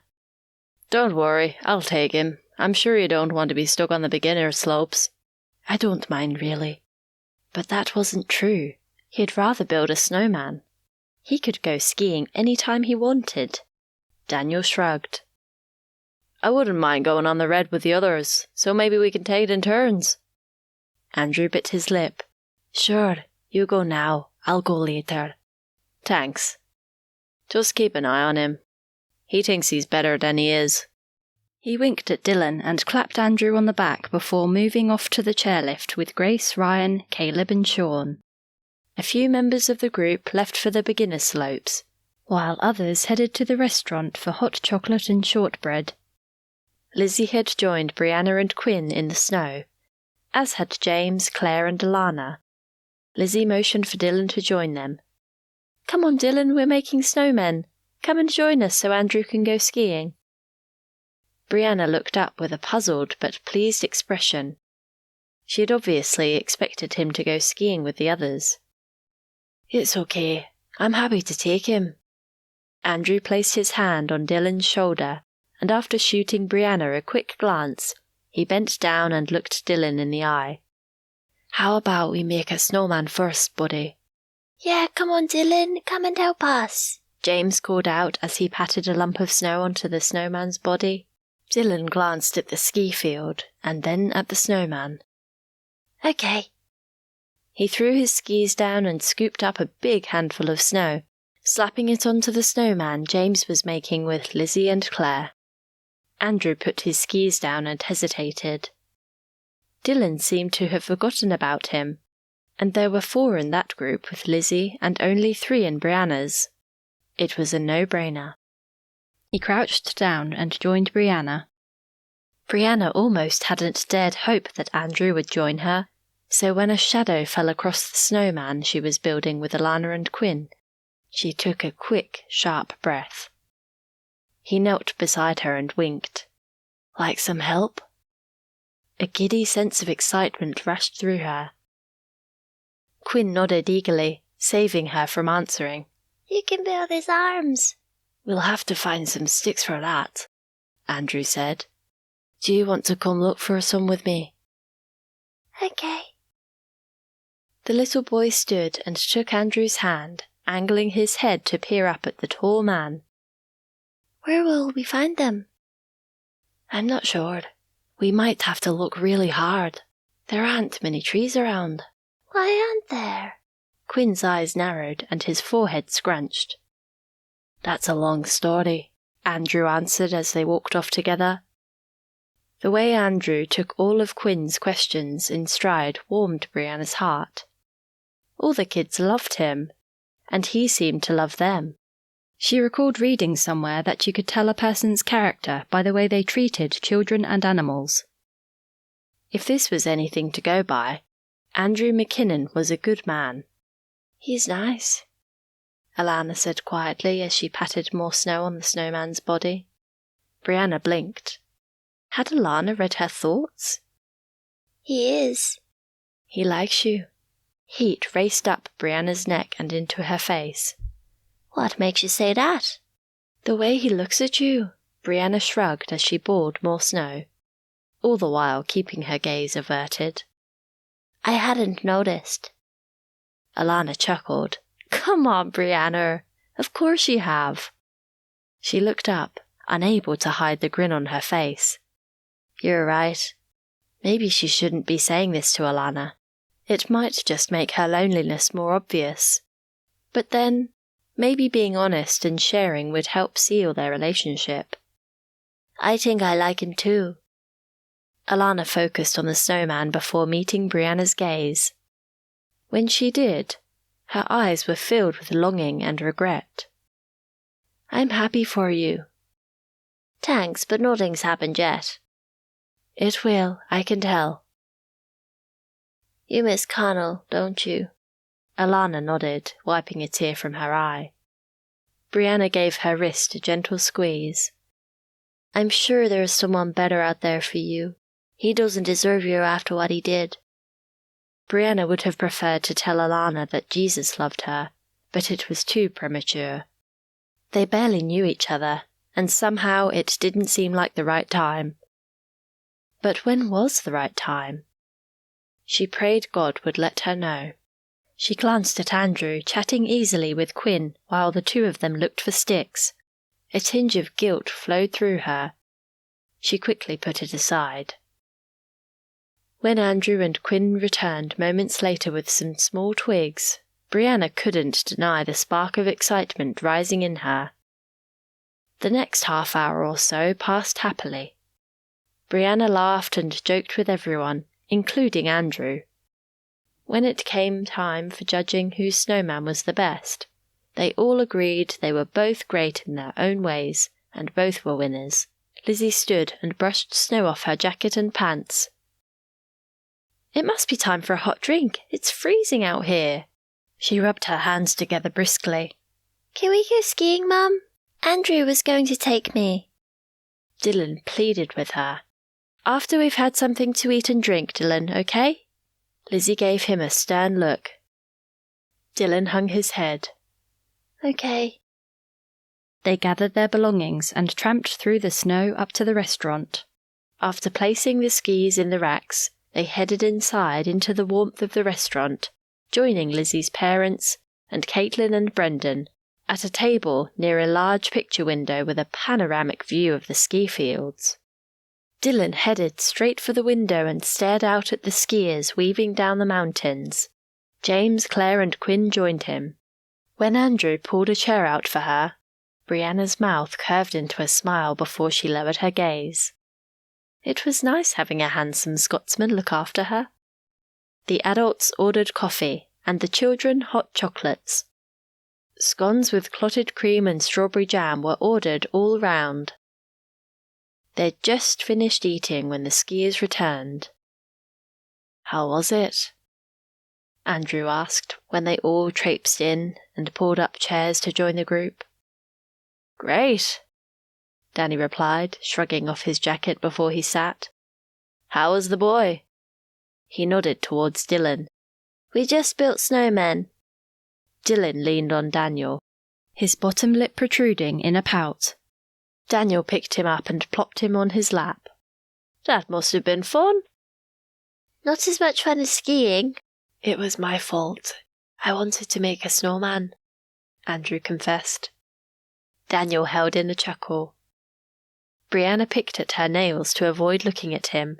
Don't worry, I'll take him. I'm sure you don't want to be stuck on the beginner slopes. I don't mind, really. But that wasn't true. He'd rather build a snowman. He could go skiing any time he wanted. Daniel shrugged. I wouldn't mind going on the red with the others, so maybe we can take it in turns. Andrew bit his lip. Sure, you go now. I'll go later. Thanks. Just keep an eye on him. He thinks he's better than he is. He winked at Dylan and clapped Andrew on the back before moving off to the chairlift with Grace, Ryan, Caleb and Sean. A few members of the group left for the beginner slopes, while others headed to the restaurant for hot chocolate and shortbread. Lizzie had joined Brianna and Quinn in the snow, as had James, Claire and Alana. Lizzie motioned for Dylan to join them. Come on, Dylan, we're making snowmen. Come and join us so Andrew can go skiing. Brianna looked up with a puzzled but pleased expression. She had obviously expected him to go skiing with the others. It's okay. I'm happy to take him. Andrew placed his hand on Dylan's shoulder, and after shooting Brianna a quick glance, he bent down and looked Dylan in the eye. How about we make a snowman first, buddy? Yeah, come on, Dylan. Come and help us. James called out as he patted a lump of snow onto the snowman's body. Dylan glanced at the ski field and then at the snowman. Okay. He threw his skis down and scooped up a big handful of snow, slapping it onto the snowman James was making with Lizzie and Claire. Andrew put his skis down and hesitated. Dylan seemed to have forgotten about him, and there were 4 in that group with Lizzie and only 3 in Brianna's. It was a no-brainer. He crouched down and joined Brianna. Brianna almost hadn't dared hope that Andrew would join her, so when a shadow fell across the snowman she was building with Alana and Quinn, she took a quick, sharp breath. He knelt beside her and winked. Like some help? A giddy sense of excitement rushed through her. Quinn nodded eagerly, saving her from answering. You can build his arms. We'll have to find some sticks for that, Andrew said. Do you want to come look for some with me? Okay. The little boy stood and took Andrew's hand, angling his head to peer up at the tall man. Where will we find them? I'm not sure. We might have to look really hard. There aren't many trees around. Why aren't there? Quinn's eyes narrowed and his forehead scrunched. "That's a long story," Andrew answered as they walked off together. The way Andrew took all of Quinn's questions in stride warmed Brianna's heart. All the kids loved him, and he seemed to love them. She recalled reading somewhere that you could tell a person's character by the way they treated children and animals. If this was anything to go by, Andrew McKinnon was a good man. "He's nice," Alana said quietly as she patted more snow on the snowman's body. Brianna blinked. Had Alana read her thoughts? "He is." "He likes you." Heat raced up Brianna's neck and into her face. "What makes you say that?" "The way he looks at you," Brianna shrugged as she bored more snow, all the while keeping her gaze averted. "I hadn't noticed." Alana chuckled. "Come on, Brianna. Of course you have." She looked up, unable to hide the grin on her face. "You're right. Maybe she shouldn't be saying this to Alana. It might just make her loneliness more obvious. But then, maybe being honest and sharing would help seal their relationship." "I think I like him too." Alana focused on the snowman before meeting Brianna's gaze. When she did, her eyes were filled with longing and regret. "I'm happy for you." "Thanks, but nothing's happened yet." "It will, I can tell." "You miss Connell, don't you?" Alana nodded, wiping a tear from her eye. Brianna gave her wrist a gentle squeeze. "I'm sure there's someone better out there for you. He doesn't deserve you after what he did." Brianna would have preferred to tell Alana that Jesus loved her, but it was too premature. They barely knew each other, and somehow it didn't seem like the right time. But when was the right time? She prayed God would let her know. She glanced at Andrew, chatting easily with Quinn while the two of them looked for sticks. A tinge of guilt flowed through her. She quickly put it aside. When Andrew and Quinn returned moments later with some small twigs, Brianna couldn't deny the spark of excitement rising in her. The next half hour or so passed happily. Brianna laughed and joked with everyone, including Andrew. When it came time for judging whose snowman was the best, they all agreed they were both great in their own ways, and both were winners. Lizzie stood and brushed snow off her jacket and pants. "It must be time for a hot drink. It's freezing out here." She rubbed her hands together briskly. "Can we go skiing, Mum? Andrew was going to take me." Dylan pleaded with her. "After we've had something to eat and drink, Dylan, okay?" Lizzie gave him a stern look. Dylan hung his head. "Okay." They gathered their belongings and tramped through the snow up to the restaurant. After placing the skis in the racks, they headed inside into the warmth of the restaurant, joining Lizzie's parents and Caitlin and Brendan at a table near a large picture window with a panoramic view of the ski fields. Dylan headed straight for the window and stared out at the skiers weaving down the mountains. James, Claire and Quinn joined him. When Andrew pulled a chair out for her, Brianna's mouth curved into a smile before she lowered her gaze. It was nice having a handsome Scotsman look after her. The adults ordered coffee, and the children hot chocolates. Scones with clotted cream and strawberry jam were ordered all round. They'd just finished eating when the skiers returned. "How was it?" Andrew asked when they all traipsed in and pulled up chairs to join the group. "Great," Danny replied, shrugging off his jacket before he sat. "How was the boy?" He nodded towards Dylan. "We just built snowmen." Dylan leaned on Daniel, his bottom lip protruding in a pout. Daniel picked him up and plopped him on his lap. "That must have been fun." "Not as much fun as skiing." "It was my fault. I wanted to make a snowman," Andrew confessed. Daniel held in a chuckle. Brianna picked at her nails to avoid looking at him.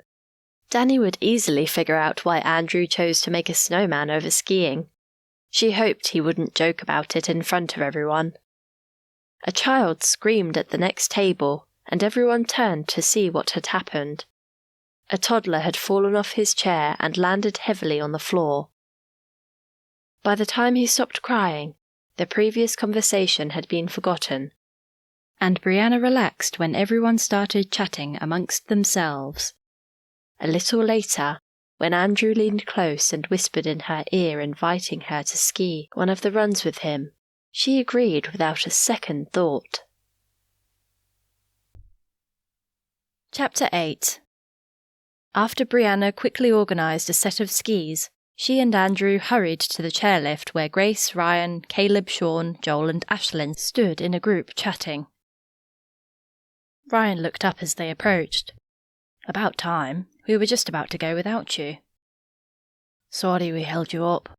Danny would easily figure out why Andrew chose to make a snowman over skiing. She hoped he wouldn't joke about it in front of everyone. A child screamed at the next table, and everyone turned to see what had happened. A toddler had fallen off his chair and landed heavily on the floor. By the time he stopped crying, the previous conversation had been forgotten, and Brianna relaxed when everyone started chatting amongst themselves. A little later, when Andrew leaned close and whispered in her ear inviting her to ski one of the runs with him, she agreed without a second thought. Chapter 8. After Brianna quickly organised a set of skis, she and Andrew hurried to the chairlift where Grace, Ryan, Caleb, Sean, Joel and Ashlyn stood in a group chatting. Ryan looked up as they approached. "About time. We were just about to go without you." "Sorry we held you up,"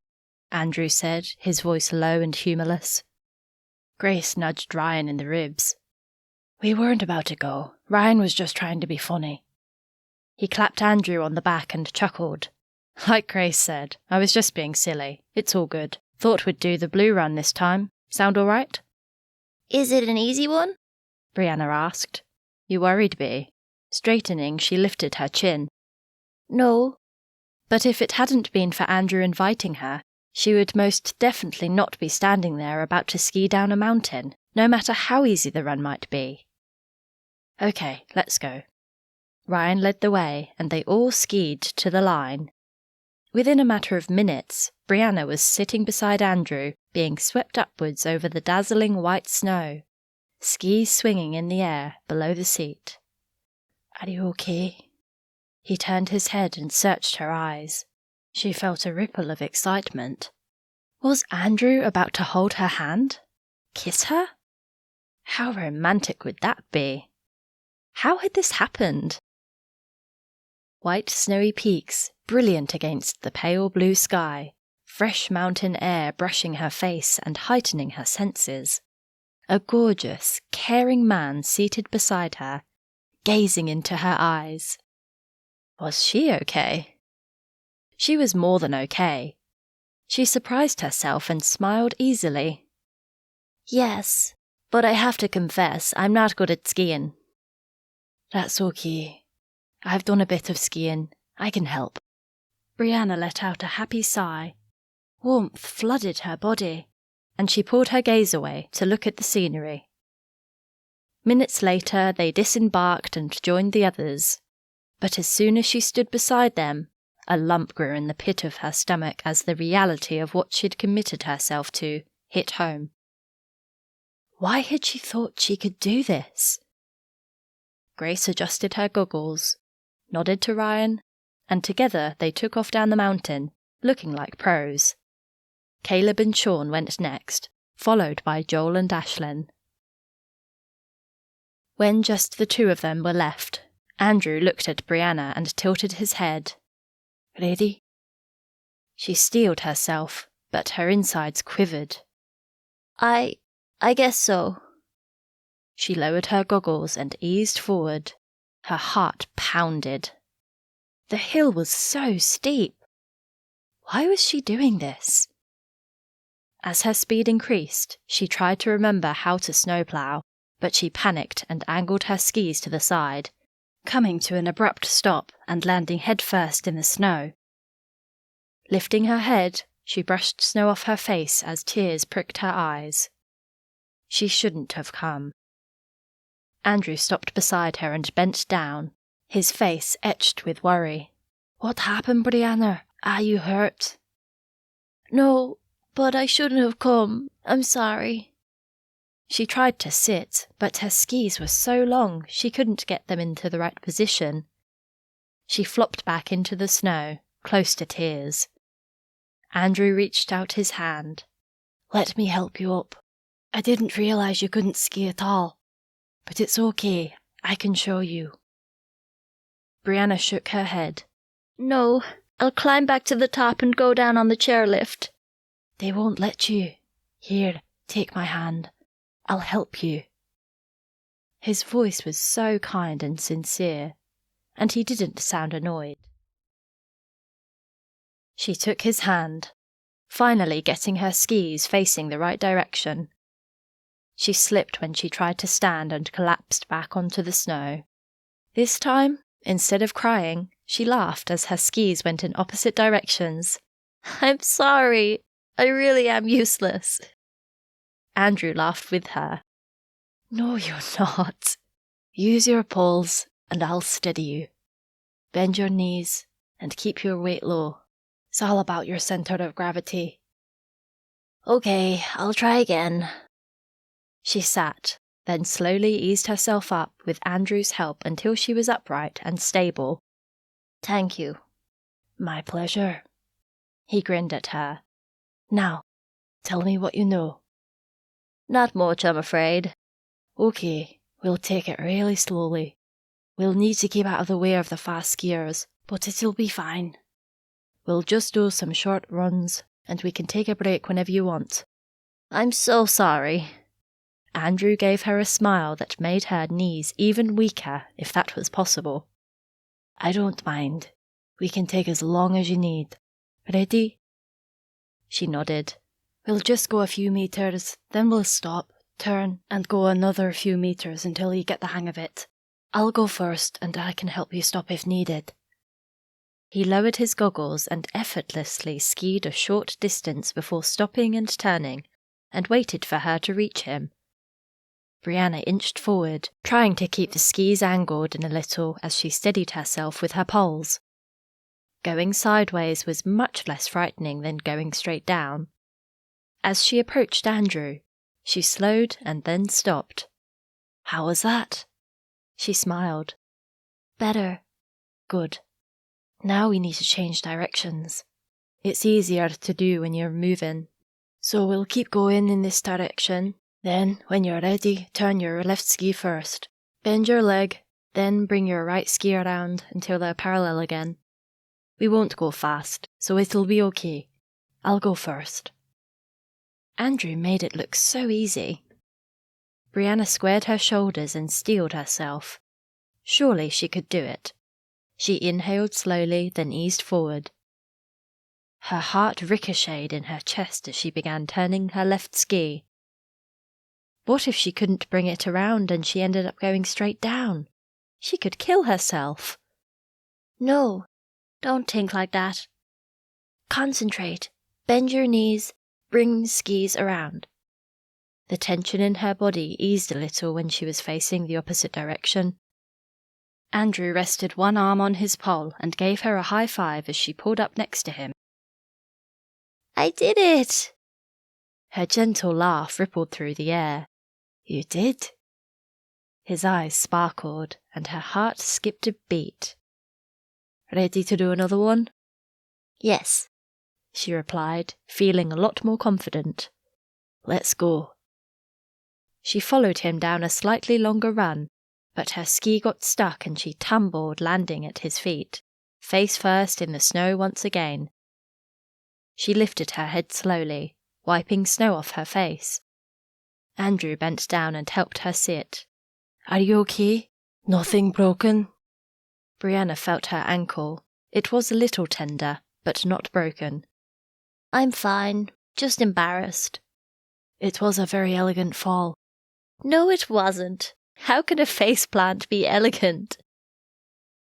Andrew said, his voice low and humourless. Grace nudged Ryan in the ribs. "We weren't about to go. Ryan was just trying to be funny." He clapped Andrew on the back and chuckled. "Like Grace said, I was just being silly. It's all good. Thought we'd do the blue run this time. Sound all right?" Is it an easy one? Brianna asked. "You worried, Bea?" Straightening, she lifted her chin. No. But if it hadn't been for Andrew inviting her, she would most definitely not be standing there about to ski down a mountain, no matter how easy the run might be. "Okay, let's go." Ryan led the way, and they all skied to the line. Within a matter of minutes, Brianna was sitting beside Andrew, being swept upwards over the dazzling white snow, skis swinging in the air below the seat. "Are you okay?" He turned his head and searched her eyes. She felt a ripple of excitement. Was Andrew about to hold her hand? Kiss her? How romantic would that be? How had this happened? White snowy peaks, brilliant against the pale blue sky, fresh mountain air brushing her face and heightening her senses. A gorgeous, caring man seated beside her, gazing into her eyes. Was she okay? She was more than okay. She surprised herself and smiled easily. Yes, but I have to confess, I'm not good at skiing. "That's okay. I've done a bit of skiing. I can help." Brianna let out a happy sigh. Warmth flooded her body, and she pulled her gaze away to look at the scenery. Minutes later, they disembarked and joined the others. But as soon as she stood beside them, a lump grew in the pit of her stomach as the reality of what she'd committed herself to hit home. Why had she thought she could do this? Grace adjusted her goggles, nodded to Ryan, and together they took off down the mountain, looking like pros. Caleb and Sean went next, followed by Joel and Ashlyn. When just the two of them were left, Andrew looked at Brianna and tilted his head. "Ready?" She steeled herself, but her insides quivered. I guess so. She lowered her goggles and eased forward. Her heart pounded. The hill was so steep. Why was she doing this? As her speed increased, she tried to remember how to snowplow, but she panicked and angled her skis to the side, coming to an abrupt stop and landing headfirst in the snow. Lifting her head, she brushed snow off her face as tears pricked her eyes. She shouldn't have come. Andrew stopped beside her and bent down, his face etched with worry. "What happened, Brianna? Are you hurt?" No, but I shouldn't have come. I'm sorry. She tried to sit, but her skis were so long she couldn't get them into the right position. She flopped back into the snow, close to tears. Andrew reached out his hand. "Let me help you up. I didn't realize you couldn't ski at all. But it's okay. I can show you." Brianna shook her head. No, I'll climb back to the top and go down on the chairlift. "They won't let you. Here, take my hand. I'll help you." His voice was so kind and sincere, and he didn't sound annoyed. She took his hand. finally getting her skis facing the right direction. She slipped when she tried to stand and collapsed back onto the snow. This time, instead of crying, she laughed as her skis went in opposite directions. "I'm sorry. I really am useless." Andrew laughed with her. "No, you're not. Use your poles and I'll steady you. Bend your knees and keep your weight low. It's all about your center of gravity." "Okay, I'll try again." She sat, then slowly eased herself up with Andrew's help until she was upright and stable. "Thank you." "My pleasure." He grinned at her. "Now, tell me what you know." "Not much, I'm afraid." "Okay, we'll take it really slowly. We'll need to keep out of the way of the fast skiers, but it'll be fine. We'll just do some short runs, and we can take a break whenever you want." "I'm so sorry." Andrew gave her a smile that made her knees even weaker, if that was possible. "I don't mind. We can take as long as you need. Ready?" She nodded. "We'll just go a few meters, then we'll stop, turn, and go another few meters until you get the hang of it. I'll go first, and I can help you stop if needed." He lowered his goggles and effortlessly skied a short distance before stopping and turning, and waited for her to reach him. Brianna inched forward, trying to keep the skis angled in a little as she steadied herself with her poles. Going sideways was much less frightening than going straight down. As she approached Andrew, she slowed and then stopped. "How was that?" She smiled. "Better." "Good. Now we need to change directions. It's easier to do when you're moving. So we'll keep going in this direction. Then, when you're ready, turn your left ski first. Bend your leg, then bring your right ski around until they're parallel again. We won't go fast, so it'll be okay. I'll go first." Andrew made it look so easy. Brianna squared her shoulders and steeled herself. Surely she could do it. She inhaled slowly, then eased forward. Her heart ricocheted in her chest as she began turning her left ski. What if she couldn't bring it around and she ended up going straight down? She could kill herself. "No, don't think like that. Concentrate. Bend your knees. Bring the skis around." The tension in her body eased a little when she was facing the opposite direction. Andrew rested one arm on his pole and gave her a high five as she pulled up next to him. "I did it!" Her gentle laugh rippled through the air. "You did?" His eyes sparkled and her heart skipped a beat. "Ready to do another one?" "Yes," she replied, feeling a lot more confident. "Let's go." She followed him down a slightly longer run, but her ski got stuck and she tumbled, landing at his feet, face first in the snow once again. She lifted her head slowly, wiping snow off her face. Andrew bent down and helped her sit. "Are you okay? Nothing broken?" Brianna felt her ankle. It was a little tender, but not broken. "I'm fine, just embarrassed." "It was a very elegant fall." "No, it wasn't. How can a faceplant be elegant?"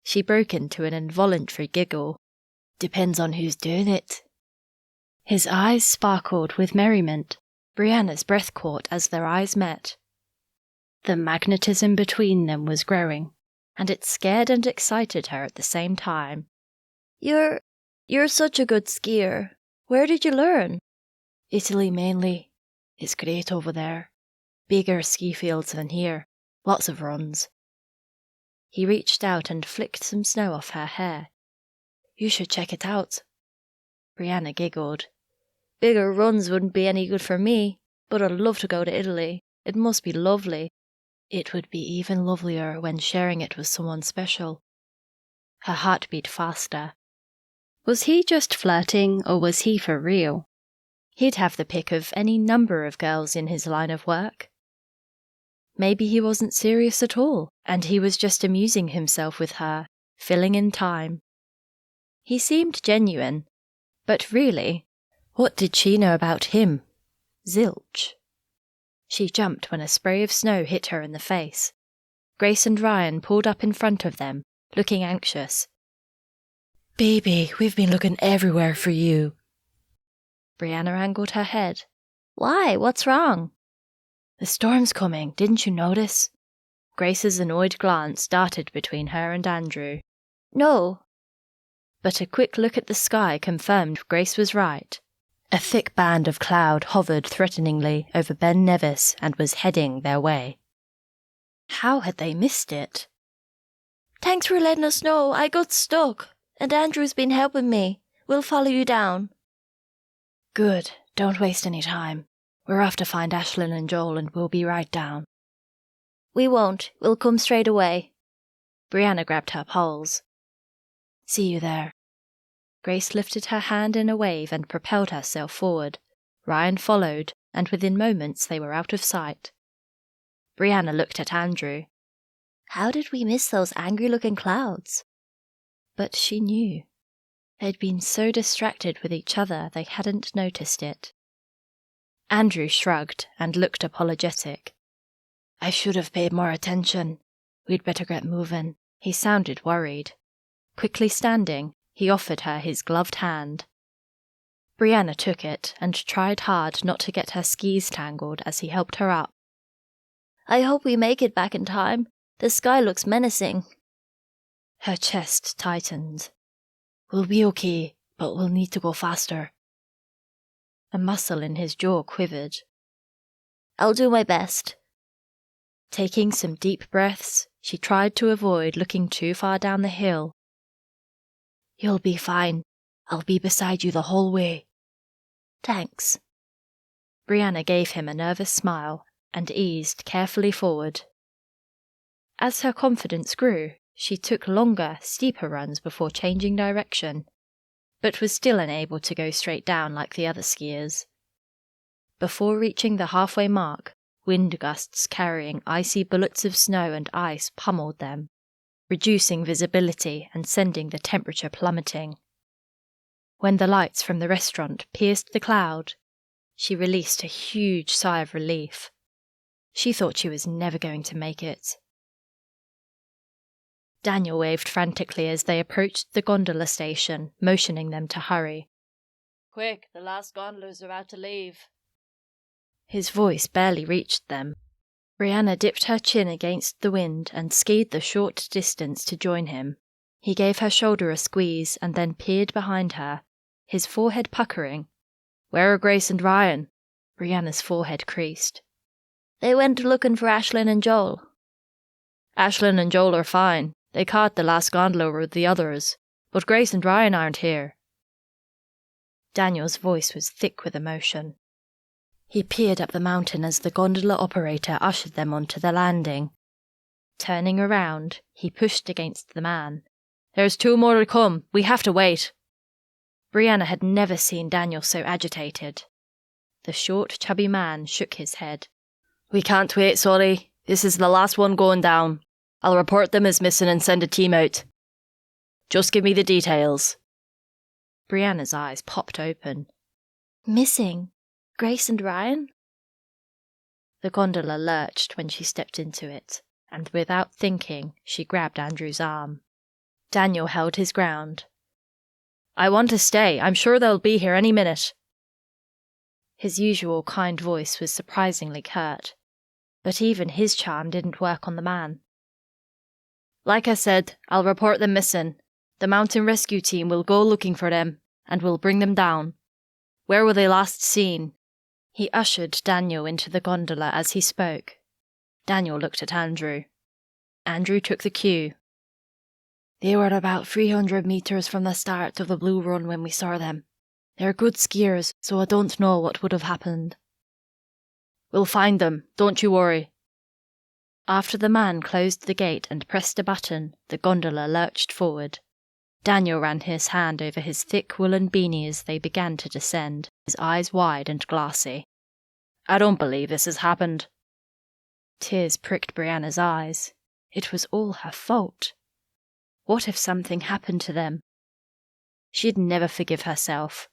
She broke into an involuntary giggle. "Depends on who's doing it." His eyes sparkled with merriment. Brianna's breath caught as their eyes met. The magnetism between them was growing, and it scared and excited her at the same time. You're such a good skier. Where did you learn?" "Italy mainly. It's great over there. Bigger ski fields than here. Lots of runs." He reached out and flicked some snow off her hair. "You should check it out." Brianna giggled. "Bigger runs wouldn't be any good for me, but I'd love to go to Italy. It must be lovely." "It would be even lovelier when sharing it with someone special." Her heart beat faster. Was he just flirting, or was he for real? He'd have the pick of any number of girls in his line of work. Maybe he wasn't serious at all, and he was just amusing himself with her, filling in time. He seemed genuine, but really, What did she know about him? Zilch. She jumped when a spray of snow hit her in the face. Grace and Ryan pulled up in front of them, looking anxious. Baby, we've been looking everywhere for you. Brianna angled her head. Why? What's wrong? The storm's coming, didn't you notice? Grace's annoyed glance darted between her and Andrew. No. But a quick look at the sky confirmed Grace was right. A thick band of cloud hovered threateningly over Ben Nevis and was heading their way. How had they missed it? Thanks for letting us know. I got stuck, and Andrew's been helping me. We'll follow you down. Good. Don't waste any time. We're off to find Ashlyn and Joel, and we'll be right down. We won't. We'll come straight away. Brianna grabbed her poles. See you there. Grace lifted her hand in a wave and propelled herself forward. Ryan followed, and within moments they were out of sight. Brianna looked at Andrew. How did we miss those angry-looking clouds? But she knew. They'd been so distracted with each other they hadn't noticed it. Andrew shrugged and looked apologetic. I should have paid more attention. We'd better get moving. He sounded worried. Quickly standing, he offered her his gloved hand. Brianna took it and tried hard not to get her skis tangled as he helped her up. I hope we make it back in time. The sky looks menacing. Her chest tightened. We'll be okay, but we'll need to go faster. A muscle in his jaw quivered. I'll do my best. Taking some deep breaths, she tried to avoid looking too far down the hill. You'll be fine. I'll be beside you the whole way. Thanks. Brianna gave him a nervous smile and eased carefully forward. As her confidence grew, she took longer, steeper runs before changing direction, but was still unable to go straight down like the other skiers. Before reaching the halfway mark, wind gusts carrying icy bullets of snow and ice pummeled them, reducing visibility and sending the temperature plummeting. When the lights from the restaurant pierced the cloud, she released a huge sigh of relief. She thought she was never going to make it. Daniel waved frantically as they approached the gondola station, motioning them to hurry. Quick, the last gondola's about to leave. His voice barely reached them. Brianna dipped her chin against the wind and skied the short distance to join him. He gave her shoulder a squeeze and then peered behind her, his forehead puckering. Where are Grace and Ryan? Brianna's forehead creased. They went looking for Ashlyn and Joel. Ashlyn and Joel are fine. They caught the last gondola with the others, but Grace and Ryan aren't here. Daniel's voice was thick with emotion. He peered up the mountain as the gondola operator ushered them onto the landing. Turning around, he pushed against the man. There's 2 more to come. We have to wait. Brianna had never seen Daniel so agitated. The short, chubby man shook his head. We can't wait, sorry. This is the last one going down. I'll report them as missing and send a team out. Just give me the details. Brianna's eyes popped open. Missing? Grace and Ryan? The gondola lurched when she stepped into it, and without thinking, she grabbed Andrew's arm. Daniel held his ground. I want to stay. I'm sure they'll be here any minute. His usual kind voice was surprisingly curt, but even his charm didn't work on the man. Like I said, I'll report them missing. The mountain rescue team will go looking for them, and will bring them down. Where were they last seen? He ushered Daniel into the gondola as he spoke. Daniel looked at Andrew. Andrew took the cue. They were about 300 meters from the start of the Blue Run when we saw them. They're good skiers, so I don't know what would have happened. We'll find them, don't you worry. After the man closed the gate and pressed a button, the gondola lurched forward. Daniel ran his hand over his thick woolen beanie as they began to descend, his eyes wide and glassy. I don't believe this has happened. Tears pricked Brianna's eyes. It was all her fault. What if something happened to them? She'd never forgive herself.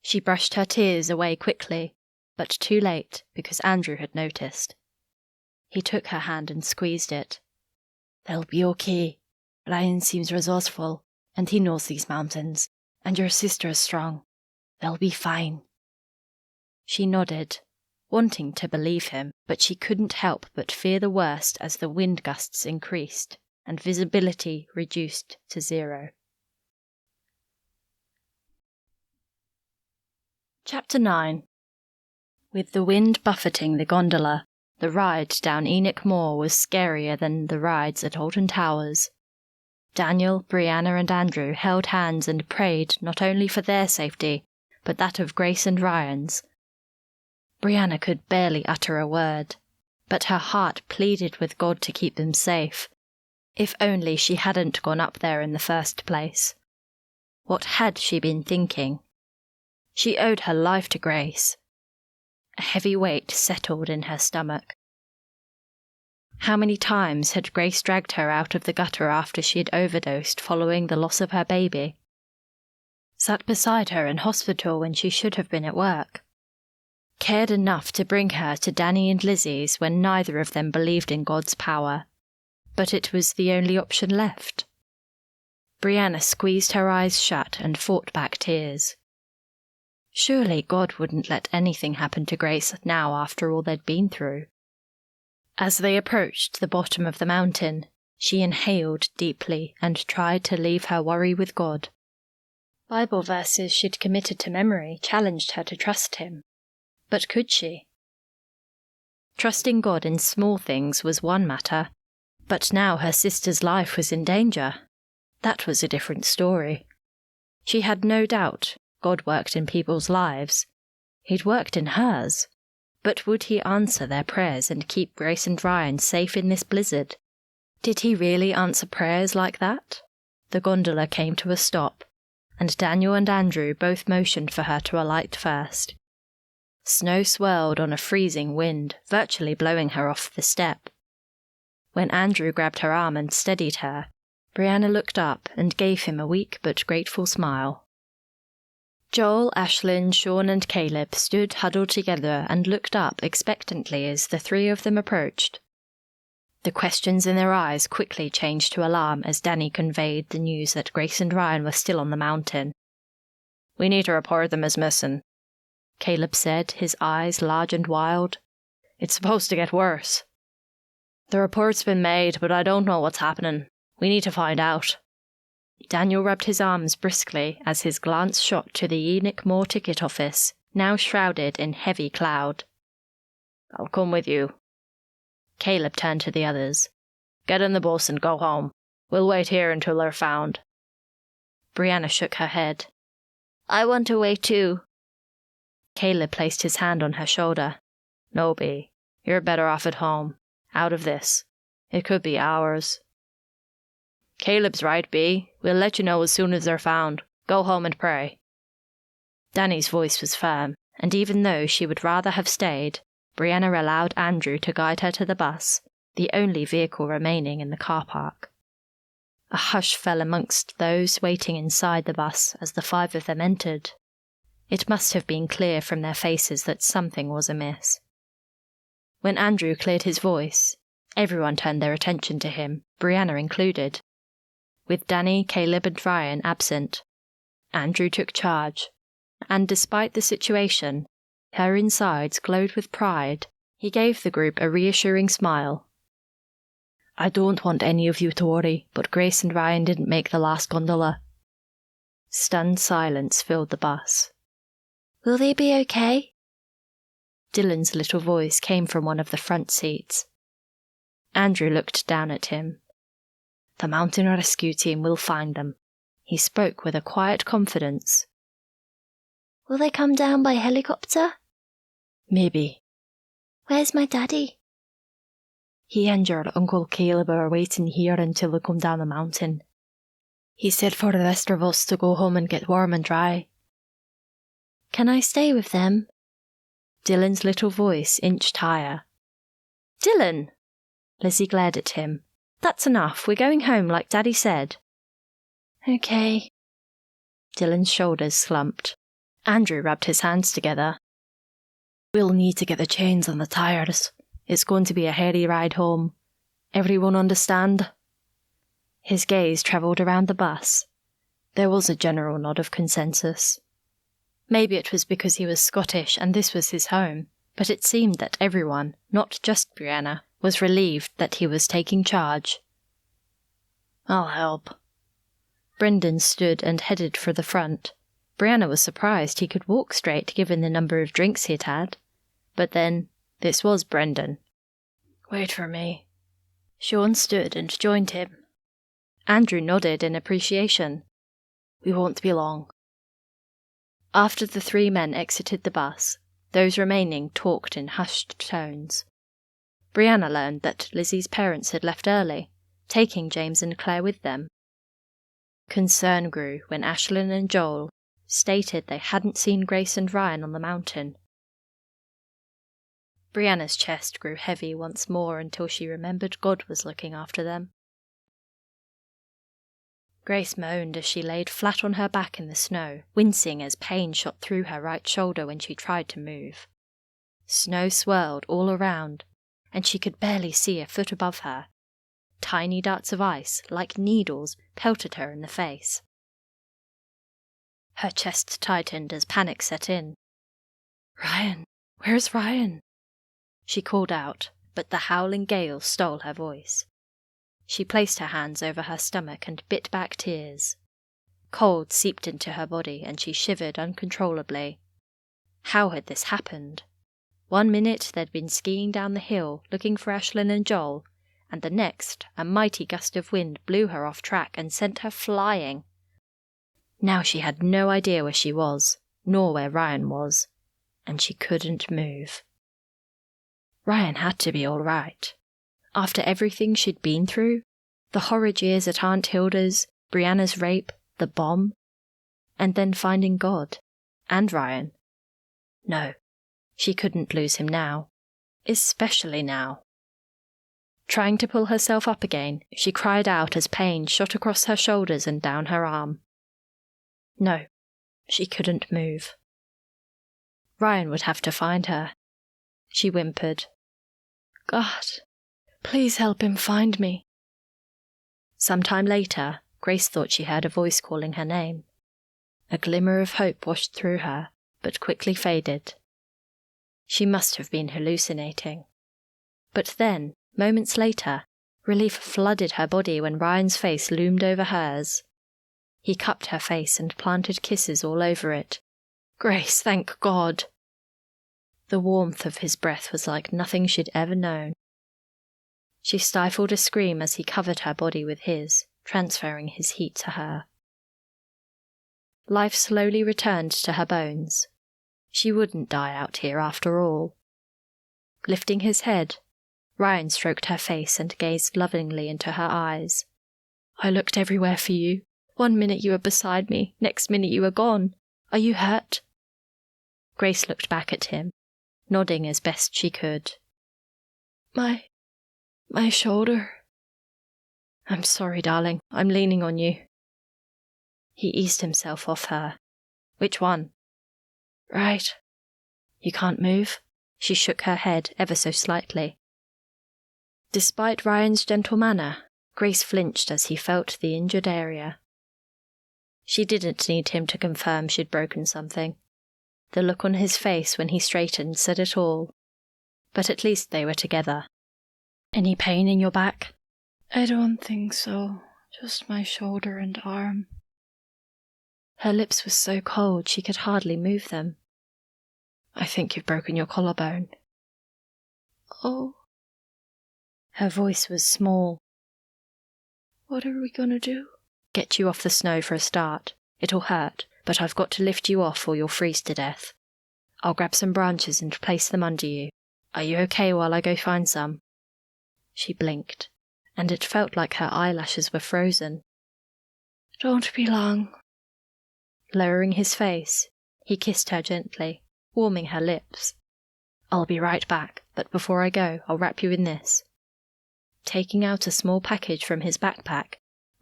She brushed her tears away quickly, but too late because Andrew had noticed. He took her hand and squeezed it. "They'll be okay. Brian seems resourceful, and he knows these mountains, and your sister is strong. They'll be fine." She nodded, wanting to believe him, but she couldn't help but fear the worst as the wind gusts increased and visibility reduced to 0. Chapter 9. With the wind buffeting the gondola, the ride down Enoch Moor was scarier than the rides at Alton Towers. Daniel, Brianna and Andrew held hands and prayed not only for their safety, but that of Grace and Ryan's. Brianna could barely utter a word, but her heart pleaded with God to keep them safe. If only she hadn't gone up there in the first place. What had she been thinking? She owed her life to Grace. A heavy weight settled in her stomach. How many times had Grace dragged her out of the gutter after she had overdosed following the loss of her baby? Sat beside her in hospital when she should have been at work. Cared enough to bring her to Danny and Lizzie's when neither of them believed in God's power. But it was the only option left. Brianna squeezed her eyes shut and fought back tears. Surely God wouldn't let anything happen to Grace now after all they'd been through. As they approached the bottom of the mountain, she inhaled deeply and tried to leave her worry with God. Bible verses she'd committed to memory challenged her to trust him. But could she? Trusting God in small things was one matter, but now her sister's life was in danger. That was a different story. She had no doubt God worked in people's lives. He'd worked in hers. But would he answer their prayers and keep Grace and Ryan safe in this blizzard? Did he really answer prayers like that? The gondola came to a stop, and Daniel and Andrew both motioned for her to alight first. Snow swirled on a freezing wind, virtually blowing her off the step. When Andrew grabbed her arm and steadied her, Brianna looked up and gave him a weak but grateful smile. Joel, Ashlyn, Sean and Caleb stood huddled together and looked up expectantly as the three of them approached. The questions in their eyes quickly changed to alarm as Danny conveyed the news that Grace and Ryan were still on the mountain. "We need to report them as missing," Caleb said, his eyes large and wild. "It's supposed to get worse." "The report's been made, but I don't know what's happening. We need to find out." Daniel rubbed his arms briskly as his glance shot to the Enoch Moor ticket office, now shrouded in heavy cloud. "I'll come with you." Caleb turned to the others. "Get in the bus and go home. We'll wait here until they're found." Brianna shook her head. "I want to wait too." Caleb placed his hand on her shoulder. "No, Bea. You're better off at home. Out of this. It could be hours." "Caleb's right, Bea. We'll let you know as soon as they're found. Go home and pray." Danny's voice was firm, and even though she would rather have stayed, Brianna allowed Andrew to guide her to the bus, the only vehicle remaining in the car park. A hush fell amongst those waiting inside the bus as the five of them entered. It must have been clear from their faces that something was amiss. When Andrew cleared his voice, everyone turned their attention to him, Brianna included. With Danny, Caleb and Ryan absent, Andrew took charge, and despite the situation, her insides glowed with pride. He gave the group a reassuring smile. "I don't want any of you to worry, but Grace and Ryan didn't make the last gondola." Stunned silence filled the bus. "Will they be okay?" Dylan's little voice came from one of the front seats. Andrew looked down at him. "The mountain rescue team will find them." He spoke with a quiet confidence. "Will they come down by helicopter?" "Maybe." "Where's my daddy?" "He and your Uncle Caleb are waiting here until we come down the mountain. He said for the rest of us to go home and get warm and dry." "Can I stay with them?" Dylan's little voice inched higher. "Dylan!" Lizzie glared at him. "That's enough. We're going home like Daddy said." "Okay." Dylan's shoulders slumped. Andrew rubbed his hands together. We'll need to get the chains on the tires. It's going to be a hairy ride home. Everyone understand? His gaze travelled around the bus. There was a general nod of consensus. Maybe it was because he was Scottish and this was his home, but it seemed that everyone, not just Brianna, was relieved that he was taking charge. I'll help. Brendan stood and headed for the front. Brianna was surprised he could walk straight given the number of drinks he'd had. But then, this was Brendan. Wait for me. Sean stood and joined him. Andrew nodded in appreciation. We won't be long. After the three men exited the bus, those remaining talked in hushed tones. Brianna learned that Lizzie's parents had left early, taking James and Claire with them. Concern grew when Ashlyn and Joel stated they hadn't seen Grace and Ryan on the mountain. Brianna's chest grew heavy once more until she remembered God was looking after them. Grace moaned as she laid flat on her back in the snow, wincing as pain shot through her right shoulder when she tried to move. Snow swirled all around, and she could barely see a foot above her. Tiny darts of ice, like needles, pelted her in the face. Her chest tightened as panic set in. Ryan! Where's Ryan? She called out, but the howling gale stole her voice. She placed her hands over her stomach and bit back tears. Cold seeped into her body and she shivered uncontrollably. How had this happened? 1 minute they'd been skiing down the hill looking for Ashlyn and Joel, and the next a mighty gust of wind blew her off track and sent her flying. Now she had no idea where she was, nor where Ryan was, and she couldn't move. Ryan had to be all right. After everything she'd been through, the horrid years at Aunt Hilda's, Brianna's rape, the bomb, and then finding God, and Ryan. No, she couldn't lose him now, especially now. Trying to pull herself up again, she cried out as pain shot across her shoulders and down her arm. No, she couldn't move. Ryan would have to find her. She whimpered. God, please help him find me. Sometime later, Grace thought she heard a voice calling her name. A glimmer of hope washed through her, but quickly faded. She must have been hallucinating. But then, moments later, relief flooded her body when Ryan's face loomed over hers. He cupped her face and planted kisses all over it. Grace, thank God! The warmth of his breath was like nothing she'd ever known. She stifled a scream as he covered her body with his, transferring his heat to her. Life slowly returned to her bones. She wouldn't die out here after all. Lifting his head, Ryan stroked her face and gazed lovingly into her eyes. I looked everywhere for you. 1 minute you were beside me, next minute you were gone. Are you hurt? Grace looked back at him, nodding as best she could. My shoulder. I'm sorry, darling. I'm leaning on you. He eased himself off her. Which one? Right. You can't move? She shook her head ever so slightly. Despite Ryan's gentle manner, Grace flinched as he felt the injured area. She didn't need him to confirm she'd broken something. The look on his face when he straightened said it all. But at least they were together. Any pain in your back? I don't think so. Just my shoulder and arm. Her lips were so cold she could hardly move them. I think you've broken your collarbone. Oh. Her voice was small. What are we going to do? Get you off the snow for a start. It'll hurt, but I've got to lift you off or you'll freeze to death. I'll grab some branches and place them under you. Are you okay while I go find some? She blinked, and it felt like her eyelashes were frozen. Don't be long. Lowering his face, he kissed her gently, warming her lips. I'll be right back, but before I go, I'll wrap you in this. Taking out a small package from his backpack,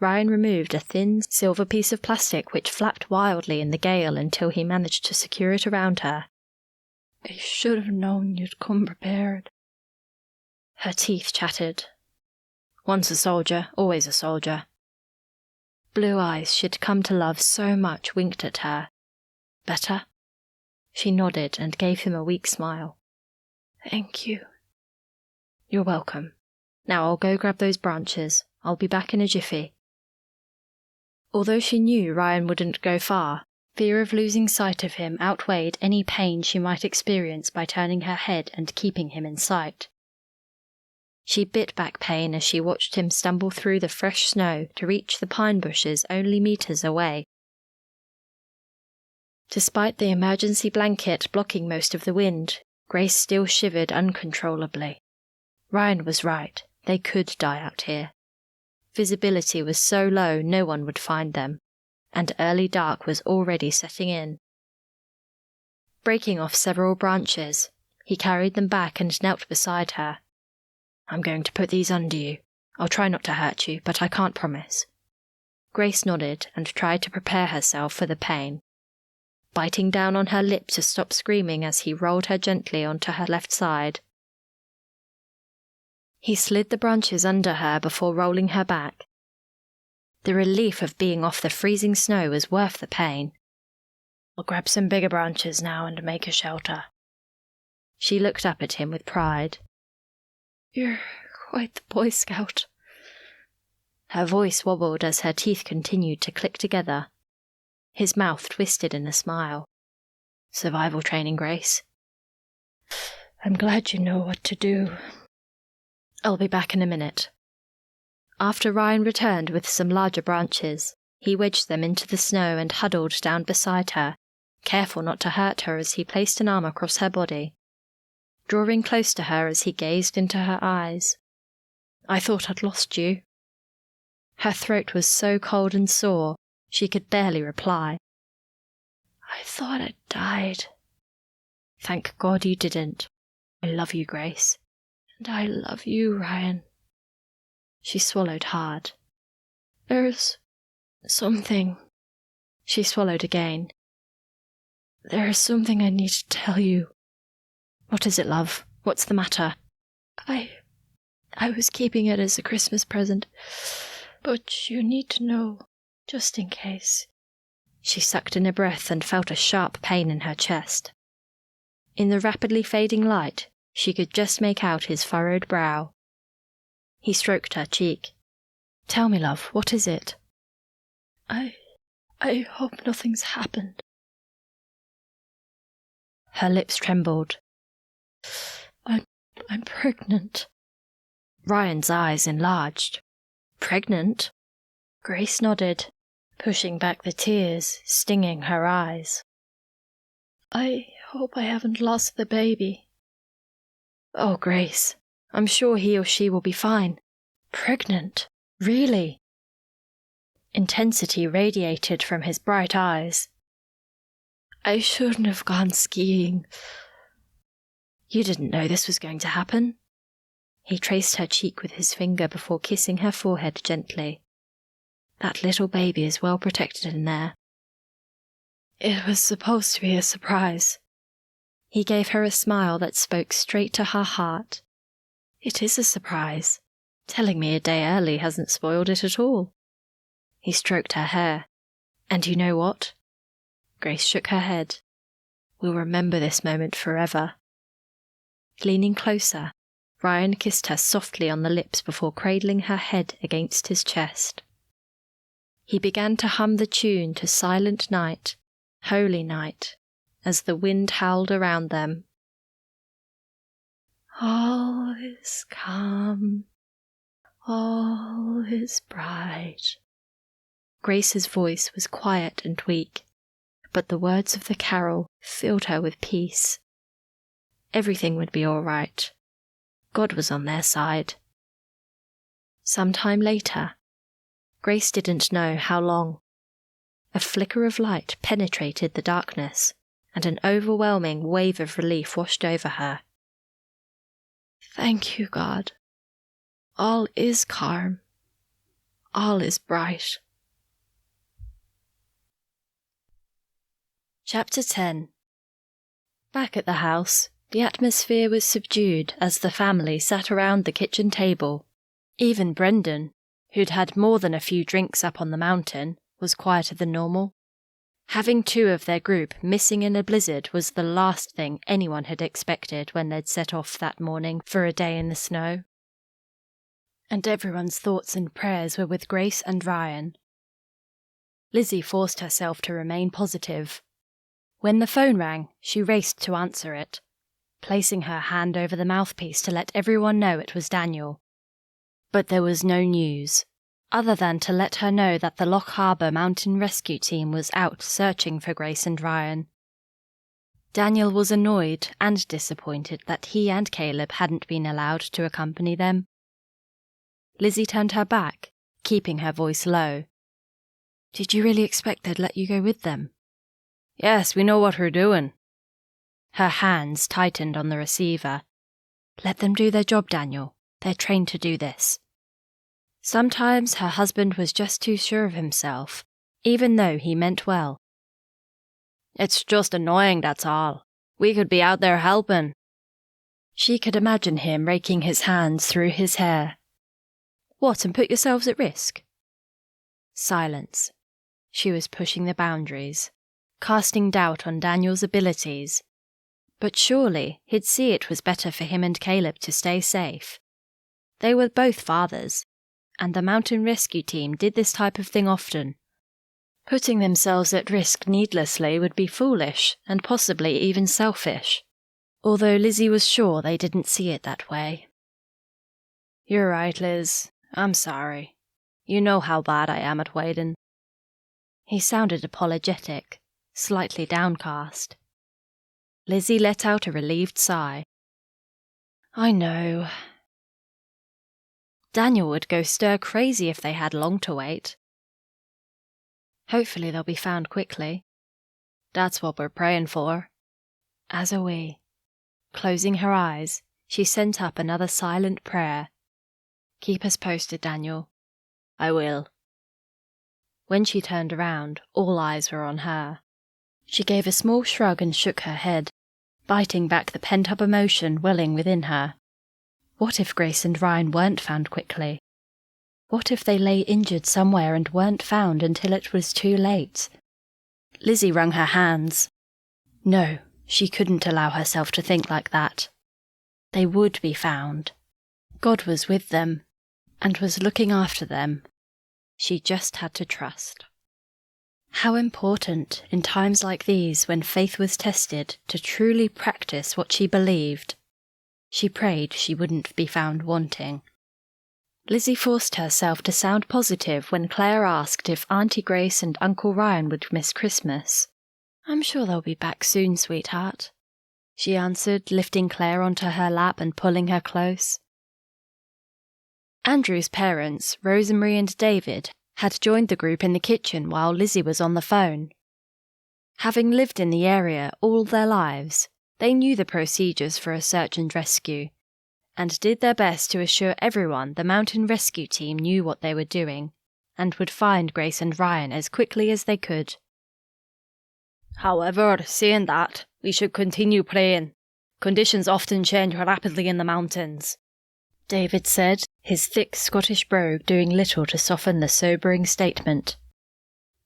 Ryan removed a thin, silver piece of plastic which flapped wildly in the gale until he managed to secure it around her. I should have known you'd come prepared. Her teeth chattered. Once a soldier, always a soldier. Blue eyes she'd come to love so much winked at her. Better? She nodded and gave him a weak smile. Thank you. You're welcome. Now I'll go grab those branches. I'll be back in a jiffy. Although she knew Ryan wouldn't go far, fear of losing sight of him outweighed any pain she might experience by turning her head and keeping him in sight. She bit back pain as she watched him stumble through the fresh snow to reach the pine bushes only meters away. Despite the emergency blanket blocking most of the wind, Grace still shivered uncontrollably. Ryan was right. They could die out here. Visibility was so low no one would find them, and early dark was already setting in. Breaking off several branches, he carried them back and knelt beside her. I'm going to put these under you. I'll try not to hurt you, but I can't promise. Grace nodded and tried to prepare herself for the pain, biting down on her lip to stop screaming as he rolled her gently onto her left side. He slid the branches under her before rolling her back. The relief of being off the freezing snow was worth the pain. I'll grab some bigger branches now and make a shelter. She looked up at him with pride. You're quite the Boy Scout. Her voice wobbled as her teeth continued to click together. His mouth twisted in a smile. Survival training, Grace. I'm glad you know what to do. I'll be back in a minute. After Ryan returned with some larger branches, he wedged them into the snow and huddled down beside her, careful not to hurt her as he placed an arm across her body, drawing close to her as he gazed into her eyes. I thought I'd lost you. Her throat was so cold and sore, she could barely reply. I thought I'd died. Thank God you didn't. I love you, Grace. And I love you, Ryan. She swallowed hard. There's something. She swallowed again. There's something I need to tell you. What is it, love? What's the matter? I was keeping it as a Christmas present, but you need to know, just in case. She sucked in a breath and felt a sharp pain in her chest. In the rapidly fading light, she could just make out his furrowed brow. He stroked her cheek. Tell me, love, what is it? I hope nothing's happened. Her lips trembled. I'm pregnant. Ryan's eyes enlarged. Pregnant? Grace nodded, pushing back the tears, stinging her eyes. I hope I haven't lost the baby. Oh, Grace, I'm sure he or she will be fine. Pregnant? Really? Intensity radiated from his bright eyes. I shouldn't have gone skiing. You didn't know this was going to happen? He traced her cheek with his finger before kissing her forehead gently. That little baby is well protected in there. It was supposed to be a surprise. He gave her a smile that spoke straight to her heart. It is a surprise. Telling me a day early hasn't spoiled it at all. He stroked her hair. And you know what? Grace shook her head. We'll remember this moment forever. Leaning closer, Ryan kissed her softly on the lips before cradling her head against his chest. He began to hum the tune to Silent Night, Holy Night, as the wind howled around them. All is calm, all is bright. Grace's voice was quiet and weak, but the words of the carol filled her with peace. Everything would be all right. God was on their side. Sometime later, Grace didn't know how long, a flicker of light penetrated the darkness, and an overwhelming wave of relief washed over her. Thank you, God. All is calm. all is bright. Chapter 10. Back at the house, the atmosphere was subdued as the family sat around the kitchen table. Even Brendan, who'd had more than a few drinks up on the mountain, was quieter than normal. Having 2 of their group missing in a blizzard was the last thing anyone had expected when they'd set off that morning for a day in the snow. And everyone's thoughts and prayers were with Grace and Ryan. Lizzie forced herself to remain positive. When the phone rang, she raced to answer it, placing her hand over the mouthpiece to let everyone know it was Daniel. But there was no news, other than to let her know that the Loch Harbour Mountain Rescue Team was out searching for Grace and Ryan. Daniel was annoyed and disappointed that he and Caleb hadn't been allowed to accompany them. Lizzie turned her back, keeping her voice low. "Did you really expect they'd let you go with them?" "Yes, we know what we're doing." Her hands tightened on the receiver. "Let them do their job, Daniel. They're trained to do this." Sometimes her husband was just too sure of himself, even though he meant well. "It's just annoying, that's all. We could be out there helping." She could imagine him raking his hands through his hair. "What, and put yourselves at risk?" Silence. She was pushing the boundaries, casting doubt on Daniel's abilities. But surely he'd see it was better for him and Caleb to stay safe. They were both fathers, and the mountain rescue team did this type of thing often. Putting themselves at risk needlessly would be foolish and possibly even selfish, although Lizzie was sure they didn't see it that way. "You're right, Liz. I'm sorry. You know how bad I am at wading." He sounded apologetic, slightly downcast. Lizzie let out a relieved sigh. "I know." Daniel would go stir crazy if they had long to wait. "Hopefully they'll be found quickly." "That's what we're praying for." "As are we." Closing her eyes, she sent up another silent prayer. "Keep us posted, Daniel." "I will." When she turned around, all eyes were on her. She gave a small shrug and shook her head, biting back the pent-up emotion welling within her. What if Grace and Ryan weren't found quickly? What if they lay injured somewhere and weren't found until it was too late? Lizzie wrung her hands. No, she couldn't allow herself to think like that. They would be found. God was with them, and was looking after them. She just had to trust. How important, in times like these when faith was tested, to truly practice what she believed. She prayed she wouldn't be found wanting. Lizzie forced herself to sound positive when Claire asked if Auntie Grace and Uncle Ryan would miss Christmas. "I'm sure they'll be back soon, sweetheart," she answered, lifting Claire onto her lap and pulling her close. Andrew's parents, Rosemary and David, had joined the group in the kitchen while Lizzie was on the phone. Having lived in the area all their lives, they knew the procedures for a search and rescue, and did their best to assure everyone the mountain rescue team knew what they were doing, and would find Grace and Ryan as quickly as they could. "However, saying that, we should continue praying. Conditions often change rapidly in the mountains," David said, his thick Scottish brogue doing little to soften the sobering statement.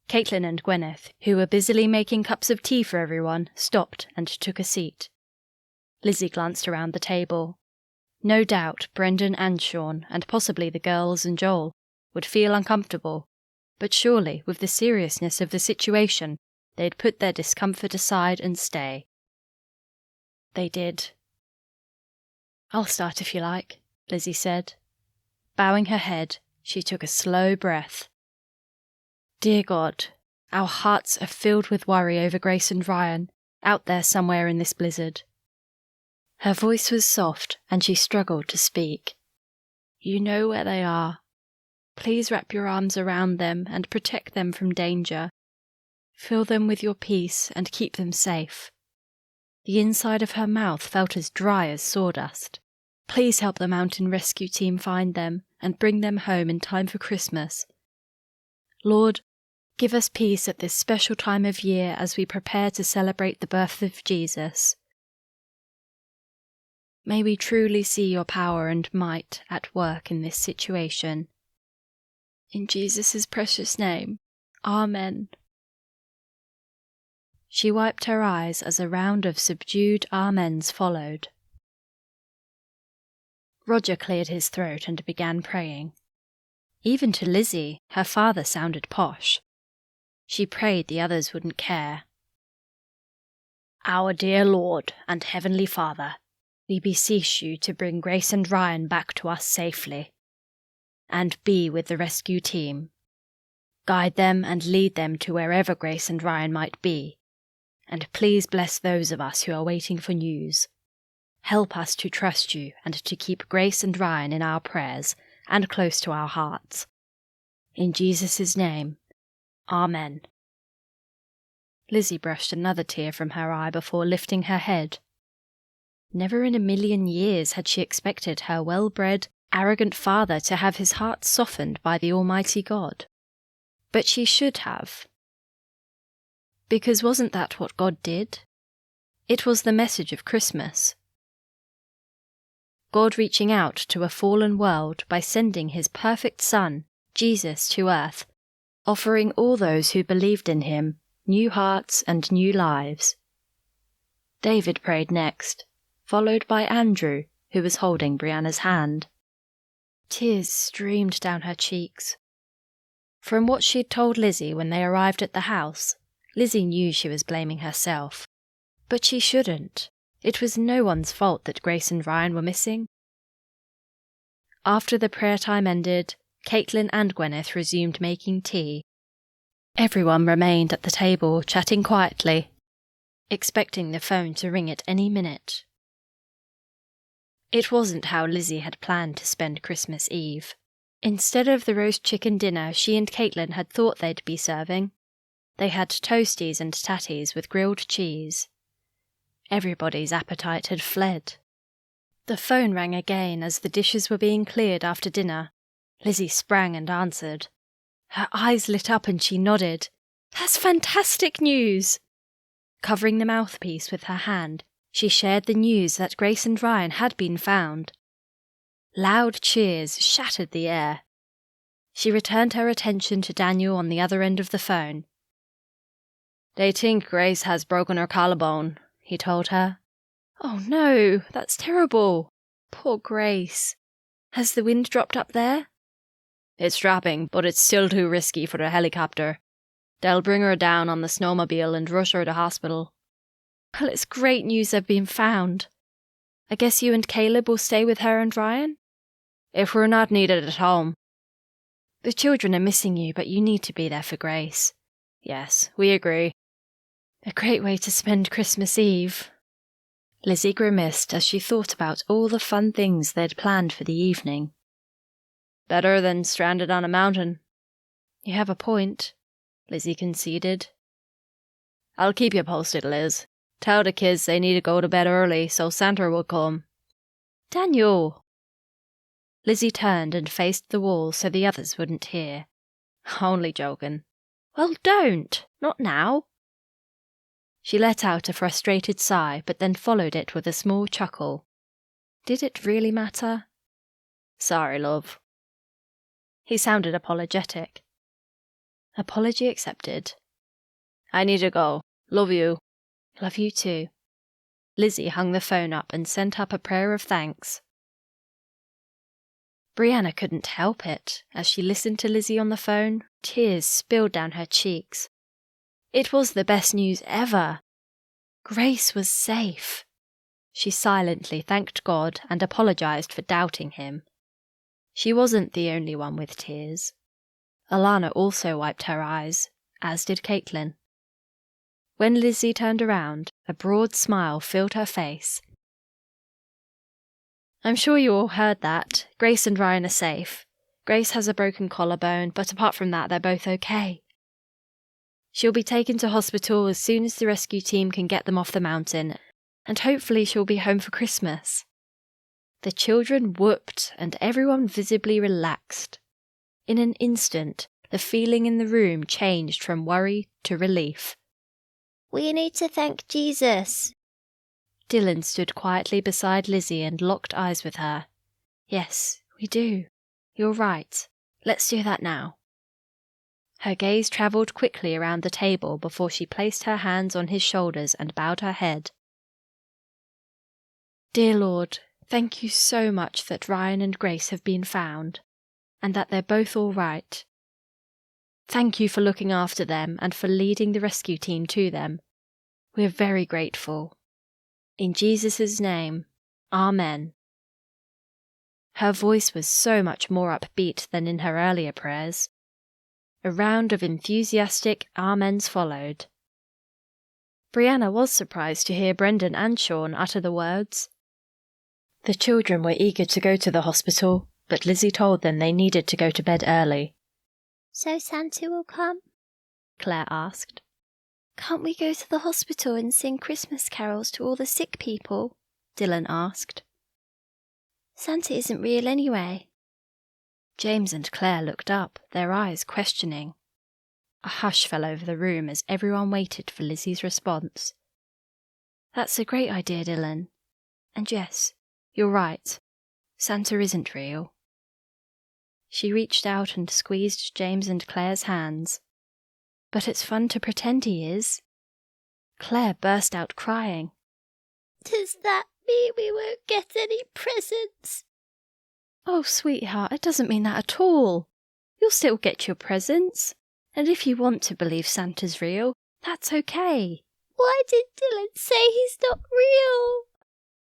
Caitlin and Gwyneth, who were busily making cups of tea for everyone, stopped and took a seat. Lizzie glanced around the table. No doubt Brendan and Sean, and possibly the girls and Joel, would feel uncomfortable, but surely, with the seriousness of the situation, they'd put their discomfort aside and stay. They did. "I'll start if you like," Lizzie said. Bowing her head, she took a slow breath. "Dear God, our hearts are filled with worry over Grace and Ryan, out there somewhere in this blizzard." Her voice was soft, and she struggled to speak. "You know where they are. Please wrap your arms around them and protect them from danger. Fill them with your peace and keep them safe." The inside of her mouth felt as dry as sawdust. "Please help the mountain rescue team find them and bring them home in time for Christmas, Lord, give us peace at this special time of year as we prepare to celebrate the birth of Jesus. May we truly see your power and might at work in this situation. In Jesus' precious name, Amen. She wiped her eyes as a round of subdued amens followed. Roger cleared his throat and began praying. Even to Lizzie, her father sounded posh. She prayed the others wouldn't care. Our dear Lord and Heavenly Father, we beseech you to bring Grace and Ryan back to us safely, and be with the rescue team. Guide them and lead them to wherever Grace and Ryan might be, and please bless those of us who are waiting for news. Help us to trust you and to keep Grace and Ryan in our prayers and close to our hearts. In Jesus' name, Amen. Lizzie brushed another tear from her eye before lifting her head. Never in a million years had she expected her well-bred, arrogant father to have his heart softened by the Almighty God. But she should have. Because wasn't that what God did? It was the message of Christmas. God reaching out to a fallen world by sending his perfect Son, Jesus, to earth, offering all those who believed in him new hearts and new lives. David prayed next, followed by Andrew, who was holding Brianna's hand. Tears streamed down her cheeks. From what she'd told Lizzie when they arrived at the house, Lizzie knew she was blaming herself. But she shouldn't. It was no one's fault that Grace and Ryan were missing. After the prayer time ended, Caitlin and Gwyneth resumed making tea. Everyone remained at the table, chatting quietly, expecting the phone to ring at any minute. It wasn't how Lizzie had planned to spend Christmas Eve. Instead of the roast chicken dinner she and Caitlin had thought they'd be serving, they had toasties and tatties with grilled cheese. Everybody's appetite had fled. The phone rang again as the dishes were being cleared after dinner. Lizzie sprang and answered. Her eyes lit up and she nodded. That's fantastic news! Covering the mouthpiece with her hand, she shared the news that Grace and Ryan had been found. Loud cheers shattered the air. She returned her attention to Daniel on the other end of the phone. They think Grace has broken her collarbone, he told her. Oh no, that's terrible. Poor Grace. Has the wind dropped up there? It's dropping, but it's still too risky for the helicopter. They'll bring her down on the snowmobile and rush her to hospital. Well, it's great news they've been found. I guess you and Caleb will stay with her and Ryan? If we're not needed at home. The children are missing you, but you need to be there for Grace. Yes, we agree. A great way to spend Christmas Eve. Lizzie grimaced as she thought about all the fun things they'd planned for the evening. Better than stranded on a mountain. You have a point, Lizzie conceded. I'll keep you posted, Liz. Tell the kids they need to go to bed early so Santa will come. Daniel! Lizzie turned and faced the wall so the others wouldn't hear. Only joking. Well, don't. Not now. She let out a frustrated sigh, but then followed it with a small chuckle. Did it really matter? Sorry, love. He sounded apologetic. Apology accepted. I need to go. Love you. Love you too. Lizzie hung the phone up and sent up a prayer of thanks. Brianna couldn't help it. As she listened to Lizzie on the phone, tears spilled down her cheeks. It was the best news ever. Grace was safe. She silently thanked God and apologized for doubting him. She wasn't the only one with tears. Alana also wiped her eyes, as did Caitlin. When Lizzie turned around, a broad smile filled her face. I'm sure you all heard that. Grace and Ryan are safe. Grace has a broken collarbone, but apart from that, they're both okay. She'll be taken to hospital as soon as the rescue team can get them off the mountain, and hopefully she'll be home for Christmas. The children whooped, and everyone visibly relaxed. In an instant, the feeling in the room changed from worry to relief. We need to thank Jesus. Dylan stood quietly beside Lizzie and locked eyes with her. Yes, we do. You're right. Let's do that now. Her gaze travelled quickly around the table before she placed her hands on his shoulders and bowed her head. Dear Lord, thank you so much that Ryan and Grace have been found, and that they're both all right. Thank you for looking after them and for leading the rescue team to them. We're very grateful. In Jesus' name, Amen. Her voice was so much more upbeat than in her earlier prayers. A round of enthusiastic amens followed. Brianna was surprised to hear Brendan and Sean utter the words. The children were eager to go to the hospital, but Lizzie told them they needed to go to bed early. So Santa will come? Claire asked. Can't we go to the hospital and sing Christmas carols to all the sick people? Dylan asked. Santa isn't real anyway. James and Claire looked up, their eyes questioning. A hush fell over the room as everyone waited for Lizzie's response. That's a great idea, Dylan. And yes, you're right. Santa isn't real. She reached out and squeezed James and Claire's hands. But it's fun to pretend he is. Claire burst out crying. Does that mean we won't get any presents? Oh, sweetheart, it doesn't mean that at all. You'll still get your presents. And if you want to believe Santa's real, that's okay. Why did Dylan say he's not real?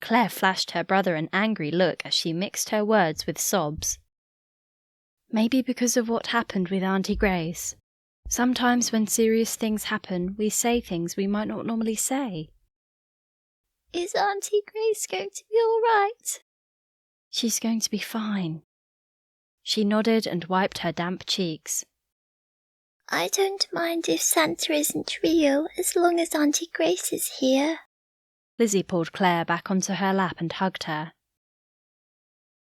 Claire flashed her brother an angry look as she mixed her words with sobs. Maybe because of what happened with Auntie Grace. Sometimes when serious things happen, we say things we might not normally say. Is Auntie Grace going to be all right? She's going to be fine. She nodded and wiped her damp cheeks. I don't mind if Santa isn't real as long as Auntie Grace is here. Lizzie pulled Claire back onto her lap and hugged her.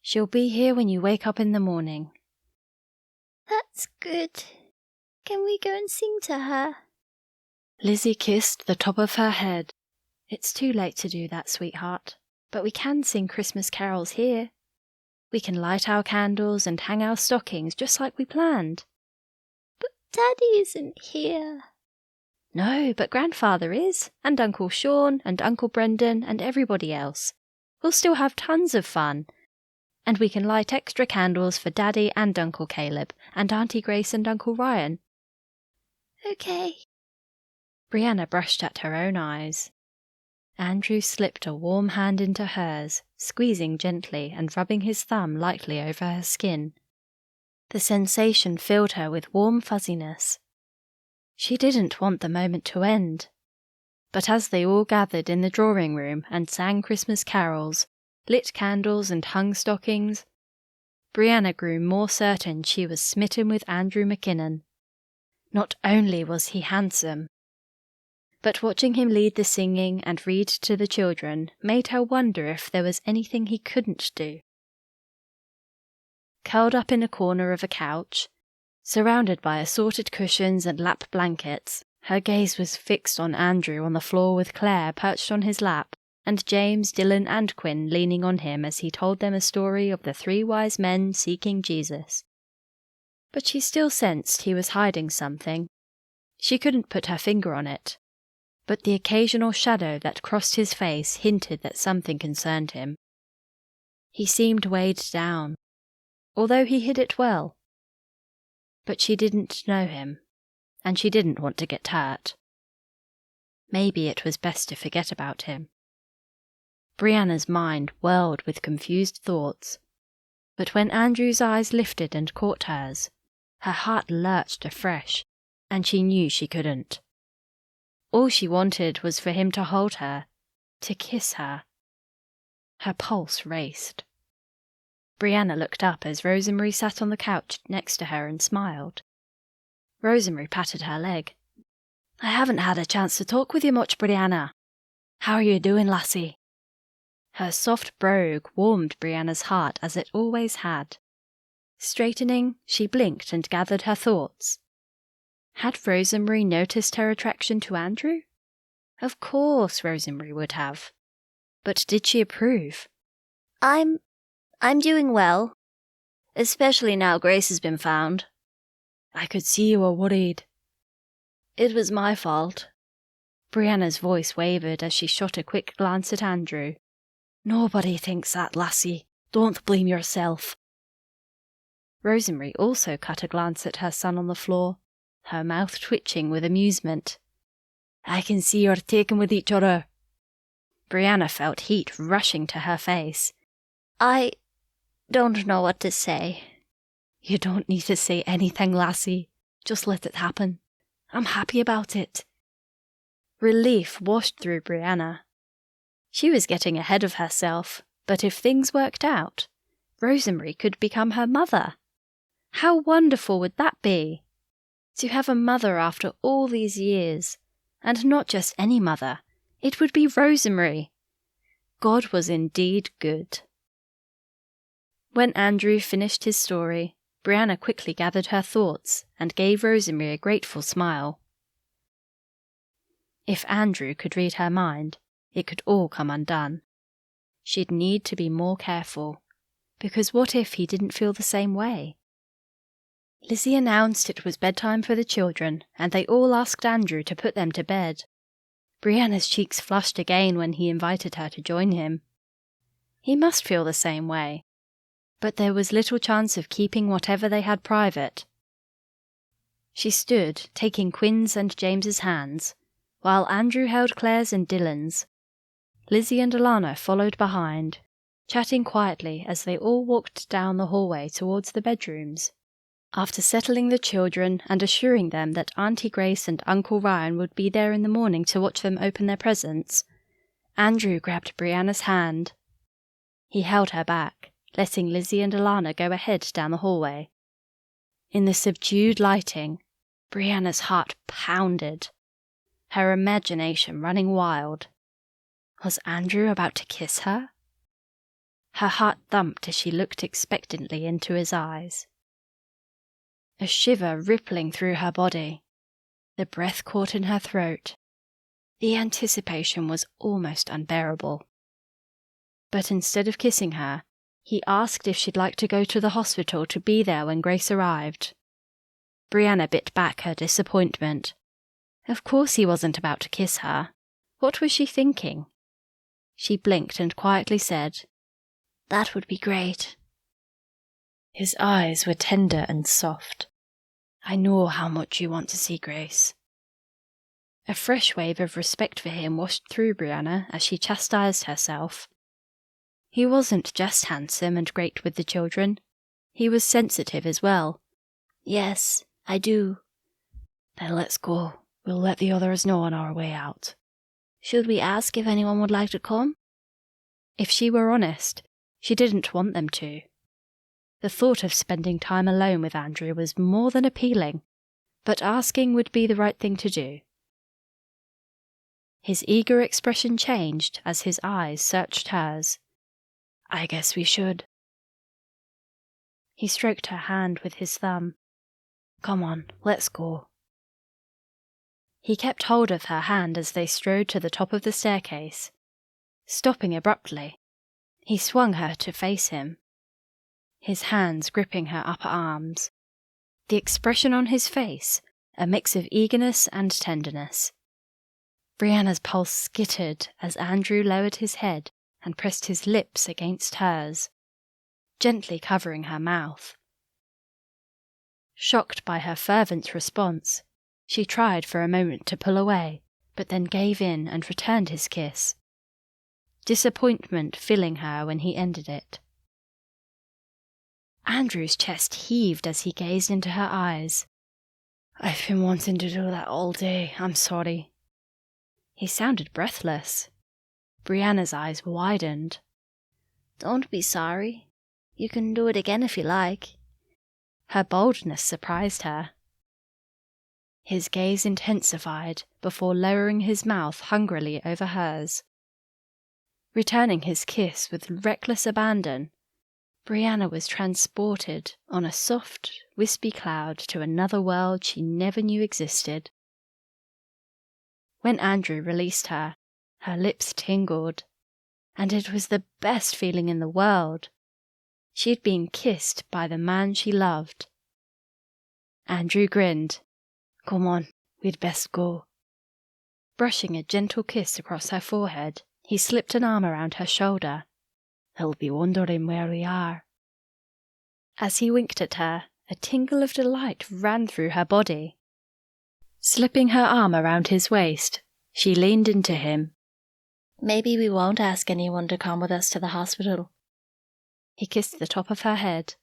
She'll be here when you wake up in the morning. That's good. Can we go and sing to her? Lizzie kissed the top of her head. It's too late to do that, sweetheart, but we can sing Christmas carols here. We can light our candles and hang our stockings just like we planned. But Daddy isn't here. No, but Grandfather is, and Uncle Sean, and Uncle Brendan, and everybody else. We'll still have tons of fun. And we can light extra candles for Daddy and Uncle Caleb, and Auntie Grace and Uncle Ryan. Okay. Brianna brushed at her own eyes. Andrew slipped a warm hand into hers, squeezing gently and rubbing his thumb lightly over her skin. The sensation filled her with warm fuzziness. She didn't want the moment to end. But as they all gathered in the drawing room and sang Christmas carols, lit candles and hung stockings, Brianna grew more certain she was smitten with Andrew McKinnon. Not only was he handsome, but watching him lead the singing and read to the children made her wonder if there was anything he couldn't do. Curled up in a corner of a couch, surrounded by assorted cushions and lap blankets, her gaze was fixed on Andrew on the floor with Claire perched on his lap, and James, Dylan and Quinn leaning on him as he told them a story of the 3 wise men seeking Jesus. But she still sensed he was hiding something. She couldn't put her finger on it, but the occasional shadow that crossed his face hinted that something concerned him. He seemed weighed down, although he hid it well. But she didn't know him, and she didn't want to get hurt. Maybe it was best to forget about him. Brianna's mind whirled with confused thoughts, but when Andrew's eyes lifted and caught hers, her heart lurched afresh, and she knew she couldn't. All she wanted was for him to hold her, to kiss her. Her pulse raced. Brianna looked up as Rosemary sat on the couch next to her and smiled. Rosemary patted her leg. I haven't had a chance to talk with you much, Brianna. How are you doing, lassie? Her soft brogue warmed Brianna's heart as it always had. Straightening, she blinked and gathered her thoughts. Had Rosemary noticed her attraction to Andrew? Of course Rosemary would have. But did she approve? I'm doing well. Especially now Grace has been found. I could see you were worried. It was my fault. Brianna's voice wavered as she shot a quick glance at Andrew. Nobody thinks that, lassie. Don't blame yourself. Rosemary also cut a glance at her son on the floor, her mouth twitching with amusement. I can see you're taken with each other. Brianna felt heat rushing to her face. I don't know what to say. You don't need to say anything, lassie. Just let it happen. I'm happy about it. Relief washed through Brianna. She was getting ahead of herself, but if things worked out, Rosemary could become her mother. How wonderful would that be? To have a mother after all these years, and not just any mother. It would be Rosemary. God was indeed good. When Andrew finished his story, Brianna quickly gathered her thoughts and gave Rosemary a grateful smile. If Andrew could read her mind, it could all come undone. She'd need to be more careful, because what if he didn't feel the same way? Lizzie announced it was bedtime for the children, and they all asked Andrew to put them to bed. Brianna's cheeks flushed again when he invited her to join him. He must feel the same way, but there was little chance of keeping whatever they had private. She stood, taking Quinn's and James's hands, while Andrew held Claire's and Dylan's. Lizzie and Alana followed behind, chatting quietly as they all walked down the hallway towards the bedrooms. After settling the children and assuring them that Auntie Grace and Uncle Ryan would be there in the morning to watch them open their presents, Andrew grabbed Brianna's hand. He held her back, letting Lizzie and Alana go ahead down the hallway. In the subdued lighting, Brianna's heart pounded, her imagination running wild. Was Andrew about to kiss her? Her heart thumped as she looked expectantly into his eyes. A shiver rippling through her body. The breath caught in her throat. The anticipation was almost unbearable. But instead of kissing her, he asked if she'd like to go to the hospital to be there when Grace arrived. Brianna bit back her disappointment. Of course he wasn't about to kiss her. What was she thinking? She blinked and quietly said, "That would be great." His eyes were tender and soft. "I know how much you want to see Grace." A fresh wave of respect for him washed through Brianna as she chastised herself. He wasn't just handsome and great with the children. He was sensitive as well. "Yes, I do." "Then let's go. We'll let the others know on our way out." "Should we ask if anyone would like to come?" If she were honest, she didn't want them to. The thought of spending time alone with Andrew was more than appealing, but asking would be the right thing to do. His eager expression changed as his eyes searched hers. "I guess we should." He stroked her hand with his thumb. "Come on, let's go." He kept hold of her hand as they strode to the top of the staircase. Stopping abruptly, he swung her to face him, his hands gripping her upper arms. The expression on his face, a mix of eagerness and tenderness. Brianna's pulse skittered as Andrew lowered his head and pressed his lips against hers, gently covering her mouth. Shocked by her fervent response, she tried for a moment to pull away, but then gave in and returned his kiss, disappointment filling her when he ended it. Andrew's chest heaved as he gazed into her eyes. "I've been wanting to do that all day, I'm sorry." He sounded breathless. Brianna's eyes widened. "Don't be sorry. You can do it again if you like." Her boldness surprised her. His gaze intensified before lowering his mouth hungrily over hers. Returning his kiss with reckless abandon, Brianna was transported on a soft, wispy cloud to another world she never knew existed. When Andrew released her, her lips tingled, and it was the best feeling in the world. She had been kissed by the man she loved. Andrew grinned. "Come on, we'd best go." Brushing a gentle kiss across her forehead, he slipped an arm around her shoulder. "They'll be wondering where we are." As he winked at her, a tingle of delight ran through her body. Slipping her arm around his waist, she leaned into him. "Maybe we won't ask anyone to come with us to the hospital." He kissed the top of her head.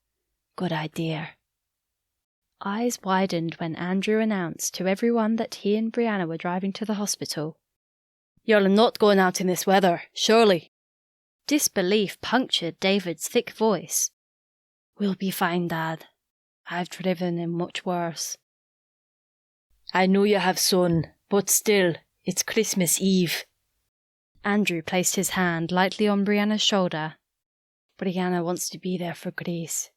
"Good idea." Eyes widened when Andrew announced to everyone that he and Brianna were driving to the hospital. "You're not going out in this weather, surely?" Disbelief punctured David's thick voice. "We'll be fine, Dad. I've driven in much worse." "I know you have, son, but still, it's Christmas Eve." Andrew placed his hand lightly on Brianna's shoulder. "Brianna wants to be there for Grace."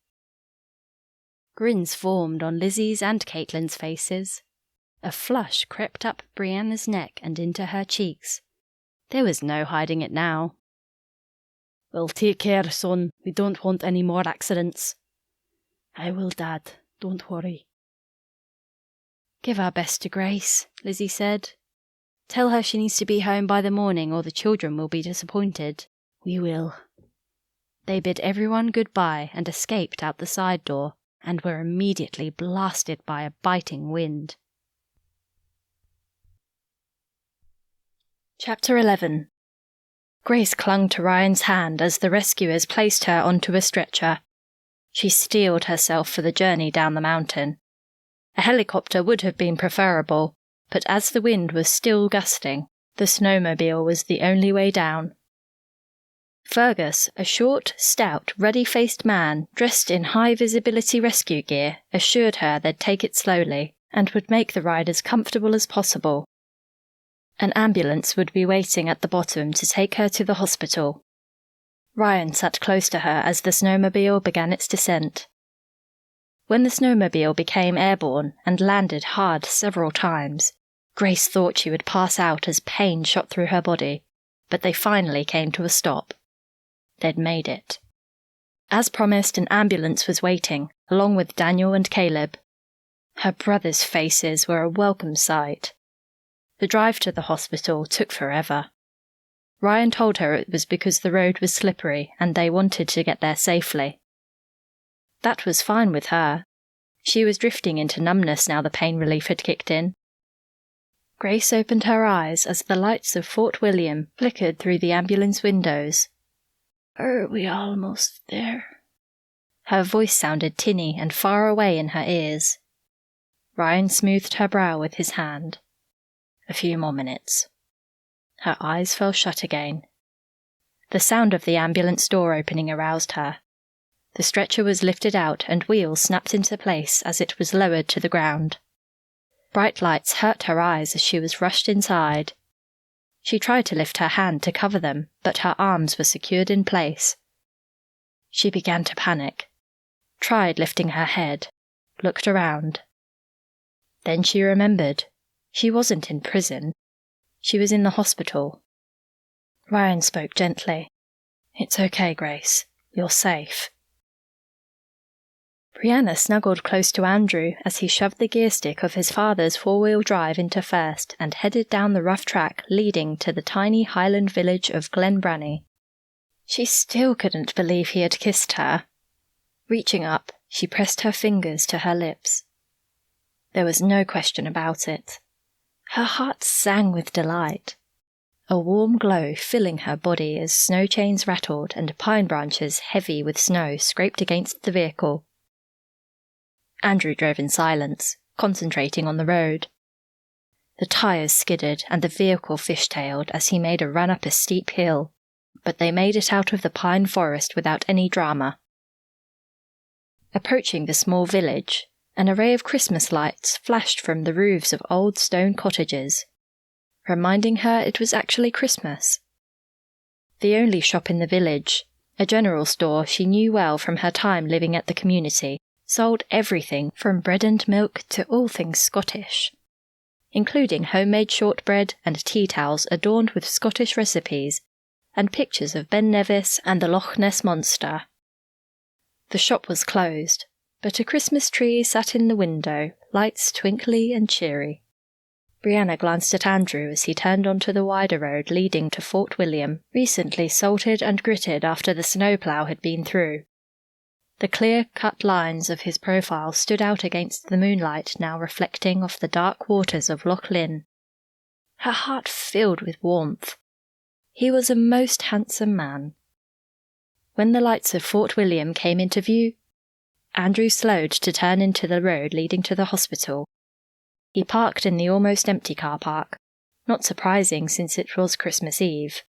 Grins formed on Lizzie's and Caitlin's faces. A flush crept up Brianna's neck and into her cheeks. There was no hiding it now. "Well, take care, son. We don't want any more accidents." "I will, Dad. Don't worry." "Give our best to Grace," Lizzie said. "Tell her she needs to be home by the morning or the children will be disappointed." "We will." They bid everyone goodbye and escaped out the side door, and were immediately blasted by a biting wind. Chapter 11. Grace clung to Ryan's hand as the rescuers placed her onto a stretcher. She steeled herself for the journey down the mountain. A helicopter would have been preferable, but as the wind was still gusting, the snowmobile was the only way down. Fergus, a short, stout, ruddy-faced man dressed in high-visibility rescue gear, assured her they'd take it slowly and would make the ride as comfortable as possible. An ambulance would be waiting at the bottom to take her to the hospital. Ryan sat close to her as the snowmobile began its descent. When the snowmobile became airborne and landed hard several times, Grace thought she would pass out as pain shot through her body, but they finally came to a stop. They'd made it. As promised, an ambulance was waiting, along with Daniel and Caleb. Her brothers' faces were a welcome sight. The drive to the hospital took forever. Ryan told her it was because the road was slippery and they wanted to get there safely. That was fine with her. She was drifting into numbness now the pain relief had kicked in. Grace opened her eyes as the lights of Fort William flickered through the ambulance windows. "Are we almost there?" Her voice sounded tinny and far away in her ears. Ryan smoothed her brow with his hand. "A few more minutes." Her eyes fell shut again. The sound of the ambulance door opening aroused her. The stretcher was lifted out and wheels snapped into place as it was lowered to the ground. Bright lights hurt her eyes as she was rushed inside. She tried to lift her hand to cover them, but her arms were secured in place. She began to panic, tried lifting her head, looked around. Then she remembered. She wasn't in prison. She was in the hospital. Ryan spoke gently. "It's okay, Grace. You're safe." Brianna snuggled close to Andrew as he shoved the gear stick of his father's four-wheel drive into first and headed down the rough track leading to the tiny highland village of Glenbranny. She still couldn't believe he had kissed her. Reaching up, she pressed her fingers to her lips. There was no question about it. Her heart sang with delight. A warm glow filling her body as snow chains rattled and pine branches heavy with snow scraped against the vehicle. Andrew drove in silence, concentrating on the road. The tires skidded and the vehicle fishtailed as he made a run up a steep hill, but they made it out of the pine forest without any drama. Approaching the small village, an array of Christmas lights flashed from the roofs of old stone cottages, reminding her it was actually Christmas. The only shop in the village, A general store she knew well from her time living at the community sold everything from bread and milk to all things Scottish, including homemade shortbread and tea towels adorned with Scottish recipes and pictures of Ben Nevis and the Loch Ness Monster. The shop was closed, but a Christmas tree sat in the window, lights twinkly and cheery. Brianna glanced at Andrew as he turned onto the wider road leading to Fort William, recently salted and gritted after the snowplough had been through. The clear-cut lines of his profile stood out against the moonlight now reflecting off the dark waters of Loch Lynn. Her heart filled with warmth. He was a most handsome man. When the lights of Fort William came into view, Andrew slowed to turn into the road leading to the hospital. He parked in the almost empty car park, not surprising since it was Christmas Eve.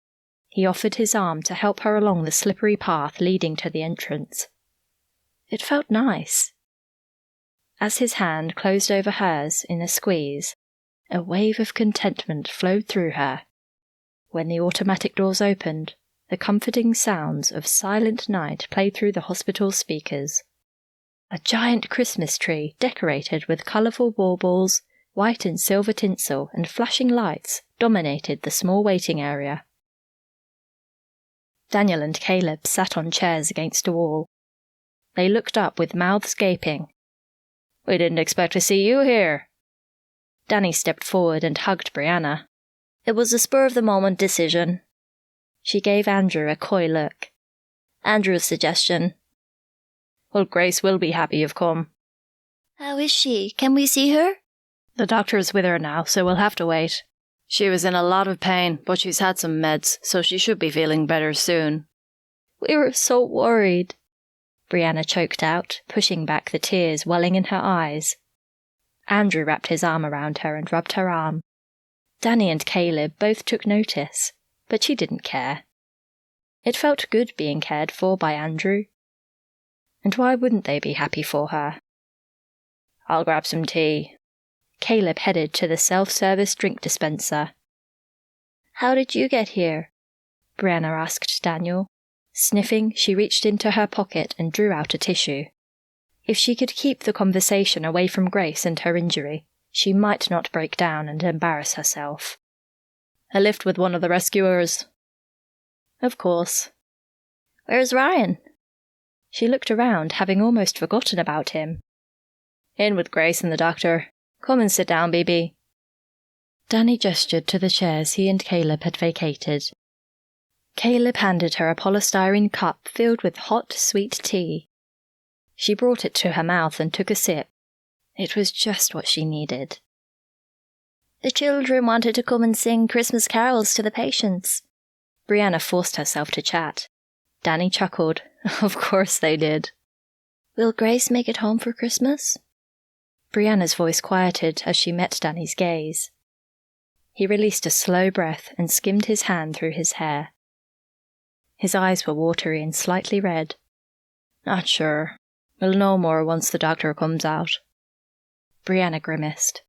He offered his arm to help her along the slippery path leading to the entrance. It felt nice. As his hand closed over hers in a squeeze, a wave of contentment flowed through her. When the automatic doors opened, the comforting sounds of Silent Night played through the hospital speakers. A giant Christmas tree decorated with colourful baubles, white and silver tinsel and flashing lights dominated the small waiting area. Daniel and Caleb sat on chairs against a wall. They looked up with mouths gaping. "We didn't expect to see you here." Danny stepped forward and hugged Brianna. "It was a spur-of-the-moment decision." She gave Andrew a coy look. "Andrew's suggestion." "Well, Grace will be happy you've come." How is she? Can we see her? "The doctor is with her now, so we'll have to wait. She was in a lot of pain, but she's had some meds, so she should be feeling better soon." "We were so worried," Brianna choked out, pushing back the tears welling in her eyes. Andrew wrapped his arm around her and rubbed her arm. Danny and Caleb both took notice, but she didn't care. It felt good being cared for by Andrew. And why wouldn't they be happy for her? "I'll grab some tea." Caleb headed to the self-service drink dispenser. "How did you get here?" Brianna asked Daniel. Sniffing, she reached into her pocket and drew out a tissue. If she could keep the conversation away from Grace and her injury, she might not break down and embarrass herself. "A lift with one of the rescuers." "Of course." "Where's Ryan?" She looked around, having almost forgotten about him. "In with Grace and the doctor. Come and sit down, baby." Danny gestured to the chairs he and Caleb had vacated. Caleb handed her a polystyrene cup filled with hot, sweet tea. She brought it to her mouth and took a sip. It was just what she needed. "The children wanted to come and sing Christmas carols to the patients." Brianna forced herself to chat. Danny chuckled. "Of course they did." "Will Grace make it home for Christmas?" Brianna's voice quieted as she met Danny's gaze. He released a slow breath and skimmed his hand through his hair. His eyes were watery and slightly red. "Not sure. We'll know more once the doctor comes out." Brianna grimaced.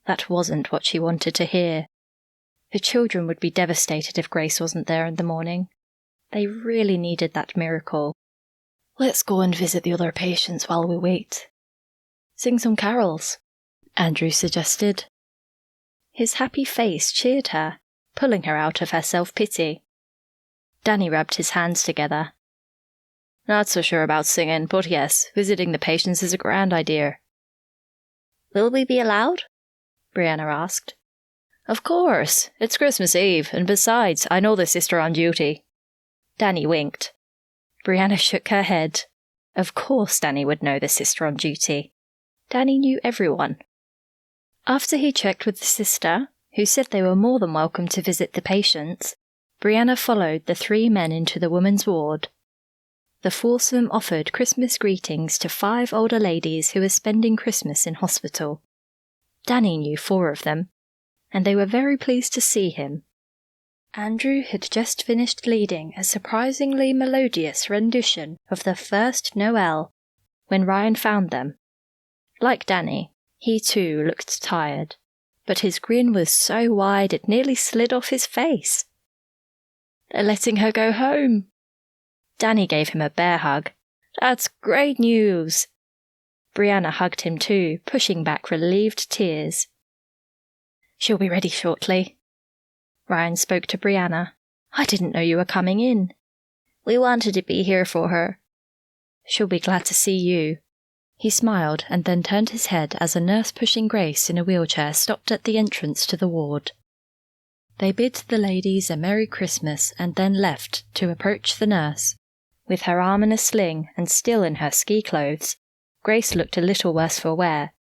That wasn't what she wanted to hear. The children would be devastated if Grace wasn't there in the morning. They really needed that miracle. "Let's go and visit the other patients while we wait. Sing some carols," Andrew suggested. His happy face cheered her, pulling her out of her self-pity. Danny rubbed his hands together. "Not so sure about singing, but yes, visiting the patients is a grand idea." "Will we be allowed?" Brianna asked. "Of course. It's Christmas Eve, and besides, I know the sister on duty." Danny winked. Brianna shook her head. Of course Danny would know the sister on duty. Danny knew everyone. After he checked with the sister, who said they were more than welcome to visit the patients, Brianna followed the 3 men into the women's ward. The foursome offered Christmas greetings to 5 older ladies who were spending Christmas in hospital. Danny knew 4 of them, and they were very pleased to see him. Andrew had just finished leading a surprisingly melodious rendition of the first Noel when Ryan found them. Like Danny, he too looked tired, but his grin was so wide it nearly slid off his face. "They're letting her go home." Danny gave him a bear hug. "That's great news!" Brianna hugged him too, pushing back relieved tears. "She'll be ready shortly." Ryan spoke to Brianna. "I didn't know you were coming in." "We wanted to be here for her." "She'll be glad to see you." He smiled and then turned his head as a nurse pushing Grace in a wheelchair stopped at the entrance to the ward. They bid the ladies a Merry Christmas and then left to approach the nurse. With her arm in a sling and still in her ski clothes, Grace looked a little worse for wear,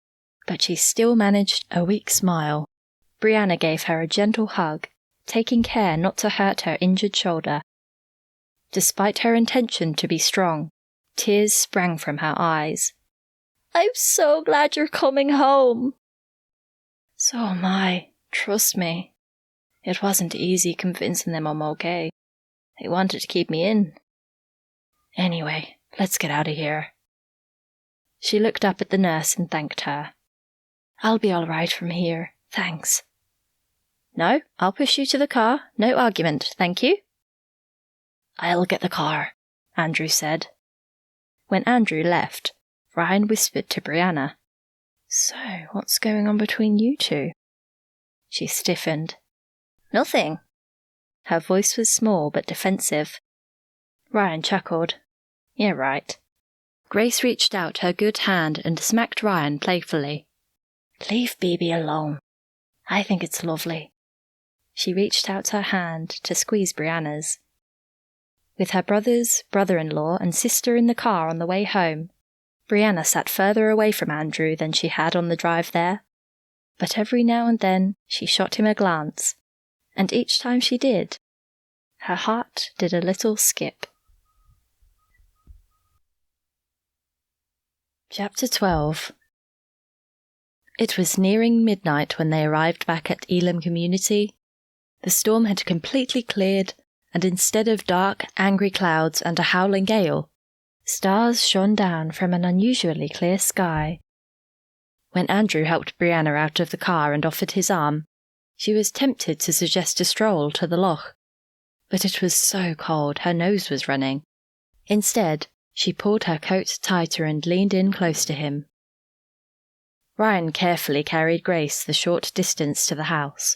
but she still managed a weak smile. Brianna gave her a gentle hug, taking care not to hurt her injured shoulder. Despite her intention to be strong, tears sprang from her eyes. "I'm so glad you're coming home." "So am I, trust me. It wasn't easy convincing them I'm okay. They wanted to keep me in. Anyway, let's get out of here." She looked up at the nurse and thanked her. "I'll be all right from here, thanks." "No, I'll push you to the car. No argument, thank you." "I'll get the car," Andrew said. When Andrew left, Ryan whispered to Brianna, "So, what's going on between you two?" She stiffened. "Nothing." Her voice was small but defensive. Ryan chuckled. "Yeah, right." Grace reached out her good hand and smacked Ryan playfully. "Leave Bibi alone. I think it's lovely." She reached out her hand to squeeze Brianna's. With her brothers, brother-in-law, and sister in the car on the way home, Brianna sat further away from Andrew than she had on the drive there. But every now and then she shot him a glance, and each time she did, her heart did a little skip. Chapter 12. It was nearing midnight when they arrived back at Elam Community. The storm had completely cleared, and instead of dark, angry clouds and a howling gale, stars shone down from an unusually clear sky. When Andrew helped Brianna out of the car and offered his arm, she was tempted to suggest a stroll to the loch, but it was so cold her nose was running. Instead, she pulled her coat tighter and leaned in close to him. Ryan carefully carried Grace the short distance to the house.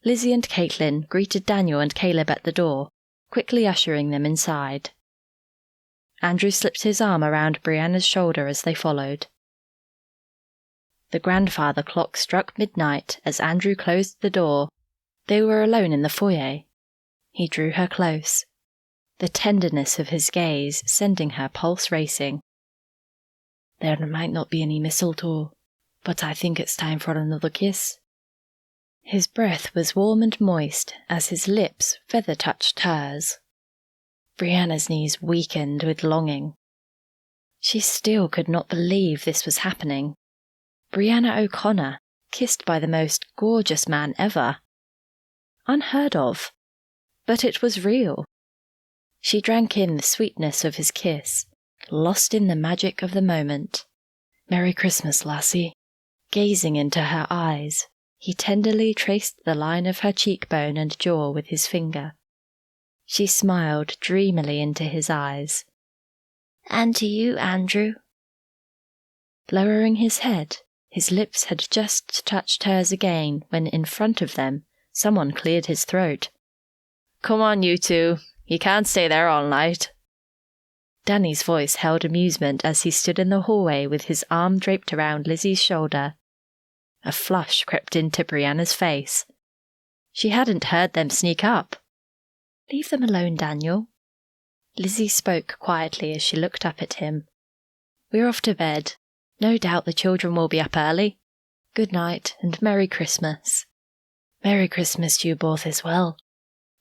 Lizzie and Caitlin greeted Daniel and Caleb at the door, quickly ushering them inside. Andrew slipped his arm around Brianna's shoulder as they followed. The grandfather clock struck midnight as Andrew closed the door. They were alone in the foyer. He drew her close, the tenderness of his gaze sending her pulse racing. "There might not be any mistletoe, but I think it's time for another kiss." His breath was warm and moist as his lips feather-touched hers. Brianna's knees weakened with longing. She still could not believe this was happening. Brianna O'Connor, kissed by the most gorgeous man ever. Unheard of, but it was real. She drank in the sweetness of his kiss, lost in the magic of the moment. "Merry Christmas, lassie." Gazing into her eyes, he tenderly traced the line of her cheekbone and jaw with his finger. She smiled dreamily into his eyes. "And to you, Andrew." Lowering his head, his lips had just touched hers again when in front of them someone cleared his throat. "Come on, you two. You can't stay there all night." Danny's voice held amusement as he stood in the hallway with his arm draped around Lizzie's shoulder. A flush crept into Brianna's face. She hadn't heard them sneak up. "Leave them alone, Daniel." Lizzie spoke quietly as she looked up at him. "We're off to bed. No doubt the children will be up early. Good night, and Merry Christmas." "Merry Christmas to you both as well.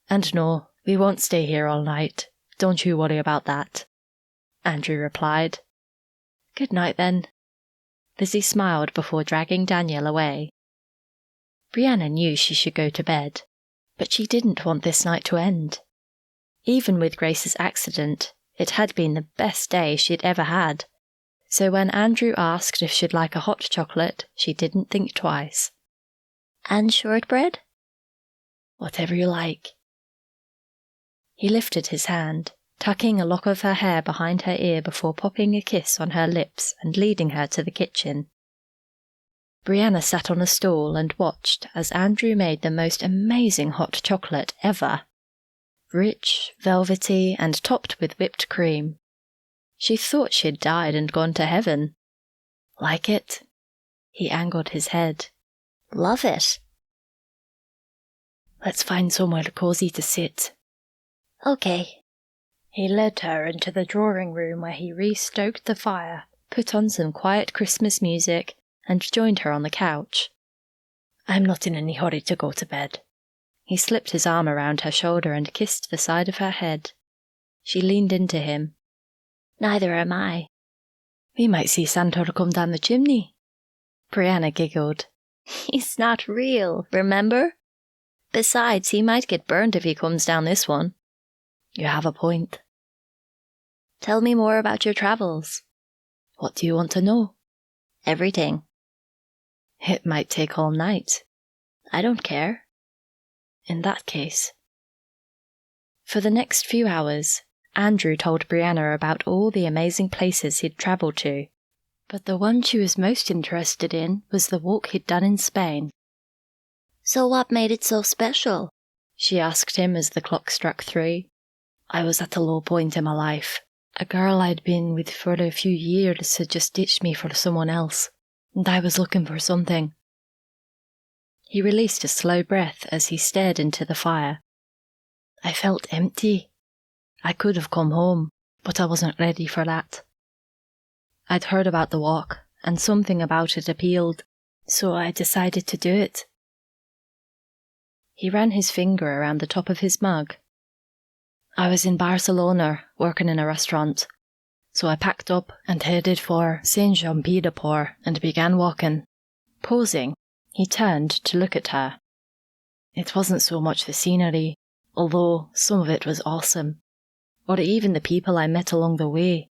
And no, we won't stay here all night. Don't you worry about that," Andrew replied. "Good night, then." Lizzie smiled before dragging Daniel away. Brianna knew she should go to bed, but she didn't want this night to end. Even with Grace's accident, it had been the best day she'd ever had. So when Andrew asked if she'd like a hot chocolate, she didn't think twice. "And shortbread?" "Whatever you like." He lifted his hand, tucking a lock of her hair behind her ear before popping a kiss on her lips and leading her to the kitchen. Brianna sat on a stool and watched as Andrew made the most amazing hot chocolate ever. Rich, velvety, and topped with whipped cream. She thought she'd died and gone to heaven. Like it? He angled his head. Love it. Let's find somewhere cozy to sit. Okay. He led her into the drawing room where he re-stoked the fire, put on some quiet Christmas music, and joined her on the couch. I'm not in any hurry to go to bed. He slipped his arm around her shoulder and kissed the side of her head. She leaned into him. Neither am I. We might see Santa come down the chimney. Brianna giggled. He's not real, remember? Besides, he might get burned if he comes down this one. You have a point. Tell me more about your travels. What do you want to know? Everything. It might take all night. I don't care. In that case. For the next few hours, Andrew told Brianna about all the amazing places he'd travelled to, but the one she was most interested in was the walk he'd done in Spain. So what made it so special? She asked him as the clock struck 3. I was at a low point in my life. A girl I'd been with for a few years had just ditched me for someone else, and I was looking for something. He released a slow breath as he stared into the fire. I felt empty. I could have come home, but I wasn't ready for that. I'd heard about the walk, and something about it appealed, so I decided to do it. He ran his finger around the top of his mug. I was in Barcelona, working in a restaurant, so I packed up and headed for Saint-Jean-Pied-de-Port and began walking. Pausing, he turned to look at her. It wasn't so much the scenery, although some of it was awesome, or even the people I met along the way.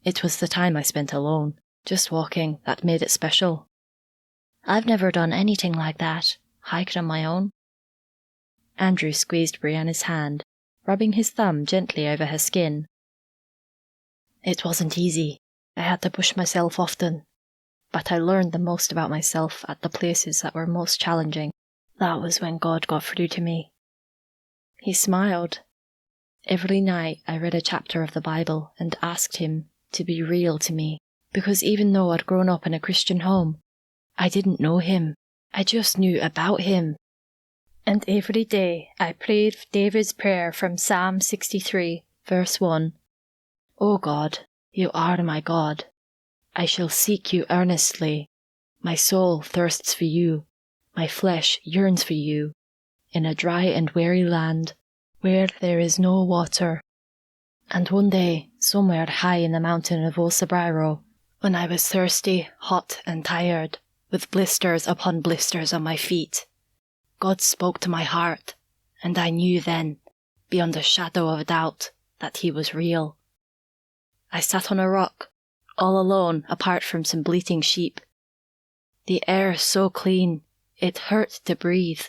It was the time I spent alone, just walking, that made it special. I've never done anything like that, hiked on my own. Andrew squeezed Brianna's hand, rubbing his thumb gently over her skin. It wasn't easy. I had to push myself often, but I learned the most about myself at the places that were most challenging. That was when God got through to me. He smiled. Every night I read a chapter of the Bible and asked him to be real to me, because even though I'd grown up in a Christian home, I didn't know him. I just knew about him. And every day I prayed David's prayer from Psalm 63, verse 1. O God, you are my God. I shall seek you earnestly. My soul thirsts for you. My flesh yearns for you. In a dry and weary land, where there is no water. And one day, somewhere high in the mountain of Osabriro, when I was thirsty, hot and tired, with blisters upon blisters on my feet, God spoke to my heart, and I knew then, beyond a shadow of a doubt, that he was real. I sat on a rock, all alone apart from some bleating sheep. The air so clean, it hurt to breathe,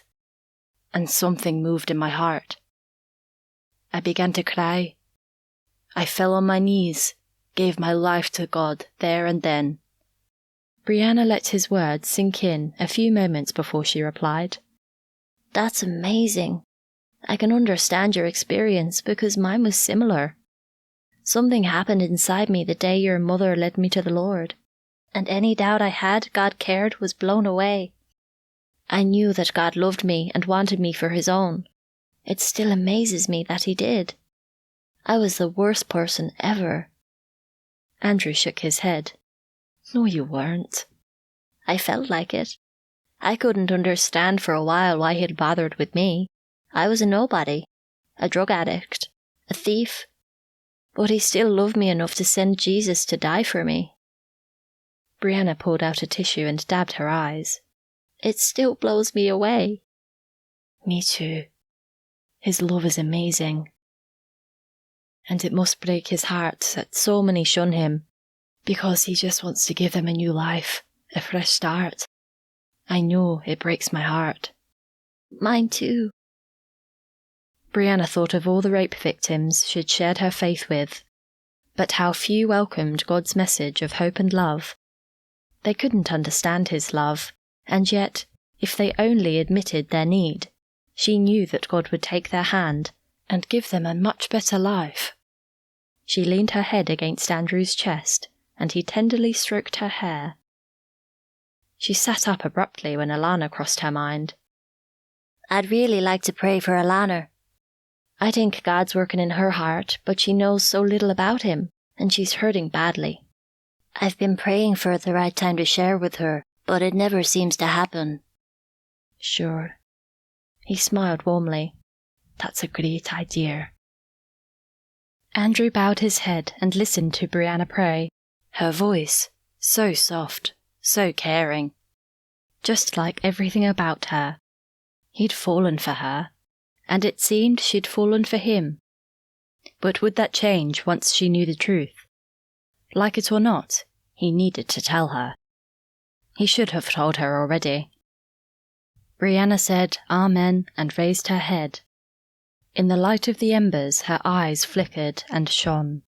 and something moved in my heart. I began to cry. I fell on my knees, gave my life to God there and then. Brianna let his words sink in a few moments before she replied. That's amazing. I can understand your experience because mine was similar. Something happened inside me the day your mother led me to the Lord, and any doubt I had God cared was blown away. I knew that God loved me and wanted me for his own. It still amazes me that he did. I was the worst person ever. Andrew shook his head. No, you weren't. I felt like it. I couldn't understand for a while why he'd bothered with me. I was a nobody, a drug addict, a thief. But he still loved me enough to send Jesus to die for me. Brianna pulled out a tissue and dabbed her eyes. It still blows me away. Me too. His love is amazing. And it must break his heart that so many shun him, because he just wants to give them a new life, a fresh start. I know it breaks my heart. Mine too. Brianna thought of all the rape victims she'd shared her faith with, but how few welcomed God's message of hope and love. They couldn't understand his love, and yet, if they only admitted their need, she knew that God would take their hand and give them a much better life. She leaned her head against Andrew's chest, and he tenderly stroked her hair. She sat up abruptly when Alana crossed her mind. I'd really like to pray for Alana. I think God's working in her heart, but she knows so little about him, and she's hurting badly. I've been praying for the right time to share with her, but it never seems to happen. Sure. He smiled warmly. That's a great idea. Andrew bowed his head and listened to Brianna pray. Her voice, so soft, so caring. Just like everything about her. He'd fallen for her, and it seemed she'd fallen for him. But would that change once she knew the truth? Like it or not, he needed to tell her. He should have told her already. Brianna said Amen and raised her head. In the light of the embers, her eyes flickered and shone.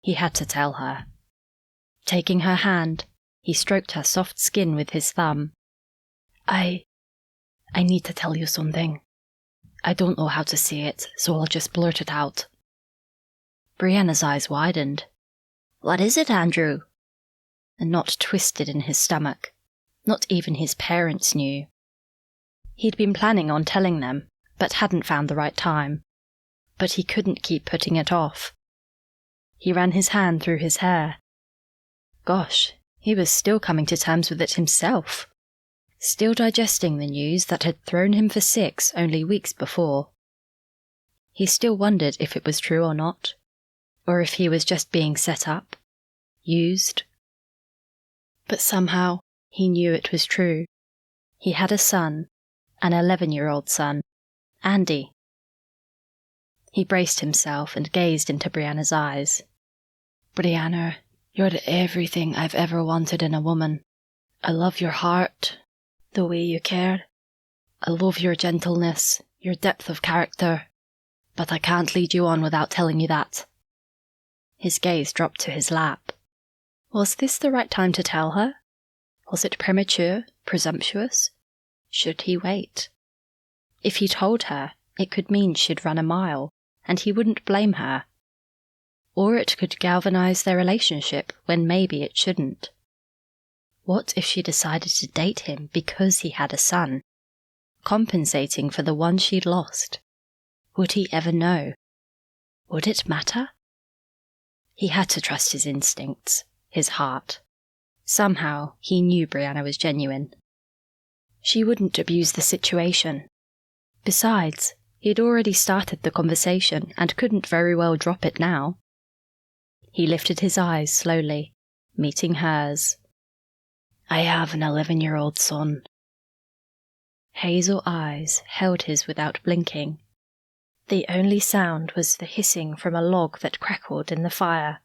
He had to tell her. Taking her hand, he stroked her soft skin with his thumb. I need to tell you something. I don't know how to say it, so I'll just blurt it out. Brianna's eyes widened. What is it, Andrew? A knot twisted in his stomach. Not even his parents knew. He'd been planning on telling them, but hadn't found the right time. But he couldn't keep putting it off. He ran his hand through his hair. Gosh, he was still coming to terms with it himself. Still digesting the news that had thrown him for 6 only weeks before. He still wondered if it was true or not, or if he was just being set up, used. But somehow he knew it was true. He had a son, an 11-year-old son, Andy. He braced himself and gazed into Brianna's eyes. Brianna, you're everything I've ever wanted in a woman. I love your heart, the way you care. I love your gentleness, your depth of character. But I can't lead you on without telling you that. His gaze dropped to his lap. Was this the right time to tell her? Was it premature, presumptuous? Should he wait? If he told her, it could mean she'd run a mile, and he wouldn't blame her. Or it could galvanize their relationship when maybe it shouldn't. What if she decided to date him because he had a son, compensating for the one she'd lost? Would he ever know? Would it matter? He had to trust his instincts, his heart. Somehow he knew Brianna was genuine. She wouldn't abuse the situation. Besides, he'd already started the conversation and couldn't very well drop it now. He lifted his eyes slowly, meeting hers. I have an 11-year-old son. Hazel eyes held his without blinking. The only sound was the hissing from a log that crackled in the fire.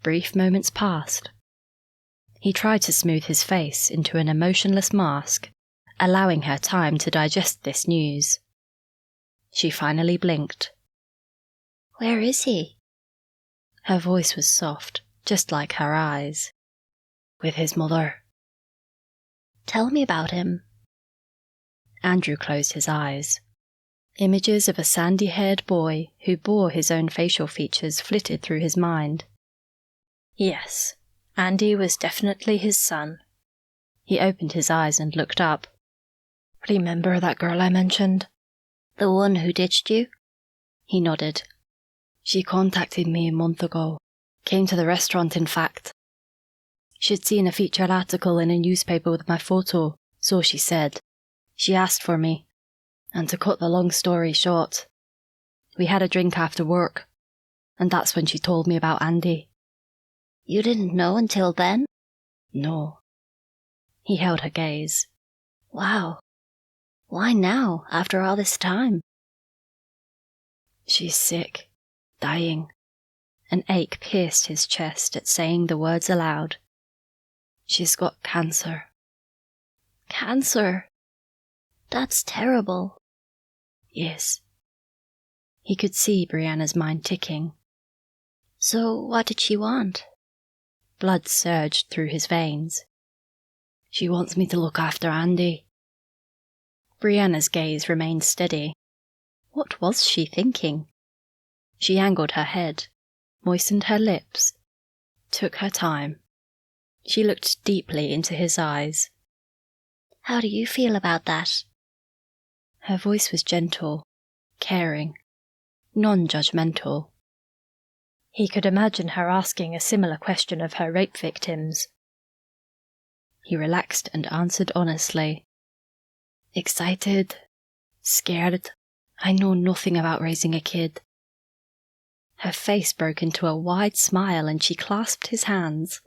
Brief moments passed. He tried to smooth his face into an emotionless mask, allowing her time to digest this news. She finally blinked. Where is he? Her voice was soft, just like her eyes. With his mother. Tell me about him. Andrew closed his eyes. Images of a sandy-haired boy who bore his own facial features flitted through his mind. Yes, Andy was definitely his son. He opened his eyes and looked up. Remember that girl I mentioned? The one who ditched you? He nodded. She contacted me a month ago. Came to the restaurant, in fact. She'd seen a featured article in a newspaper with my photo, so she said. She asked for me. And to cut the long story short, we had a drink after work, and that's when she told me about Andy. You didn't know until then? No. He held her gaze. Wow. Why now, after all this time? She's sick, dying. An ache pierced his chest at saying the words aloud. She's got cancer. Cancer? That's terrible. Yes, He could see Brianna's mind ticking. So what did she want? Blood surged through his veins. She wants me to look after Andy. Brianna's gaze remained steady. What was she thinking? She angled her head, moistened her lips, took her time. She looked deeply into his eyes. How do you feel about that? Her voice was gentle, caring, non-judgmental. He could imagine her asking a similar question of her rape victims. He relaxed and answered honestly. Excited, scared. I know nothing about raising a kid. Her face broke into a wide smile and she clasped his hands.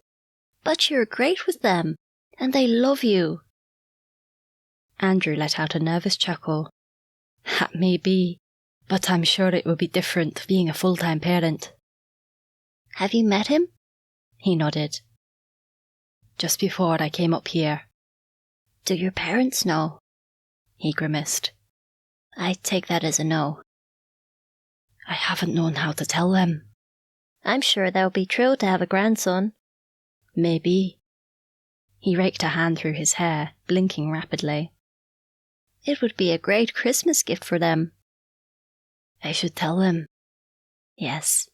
But you're great with them, and they love you. Andrew let out a nervous chuckle. That may be, but I'm sure it will be different being a full-time parent. Have you met him? He nodded. Just before I came up here. Do your parents know? He grimaced. I take that as a no. I haven't known how to tell them. I'm sure they'll be thrilled to have a grandson. Maybe. He raked a hand through his hair, blinking rapidly. It would be a great Christmas gift for them. I should tell them. Yes.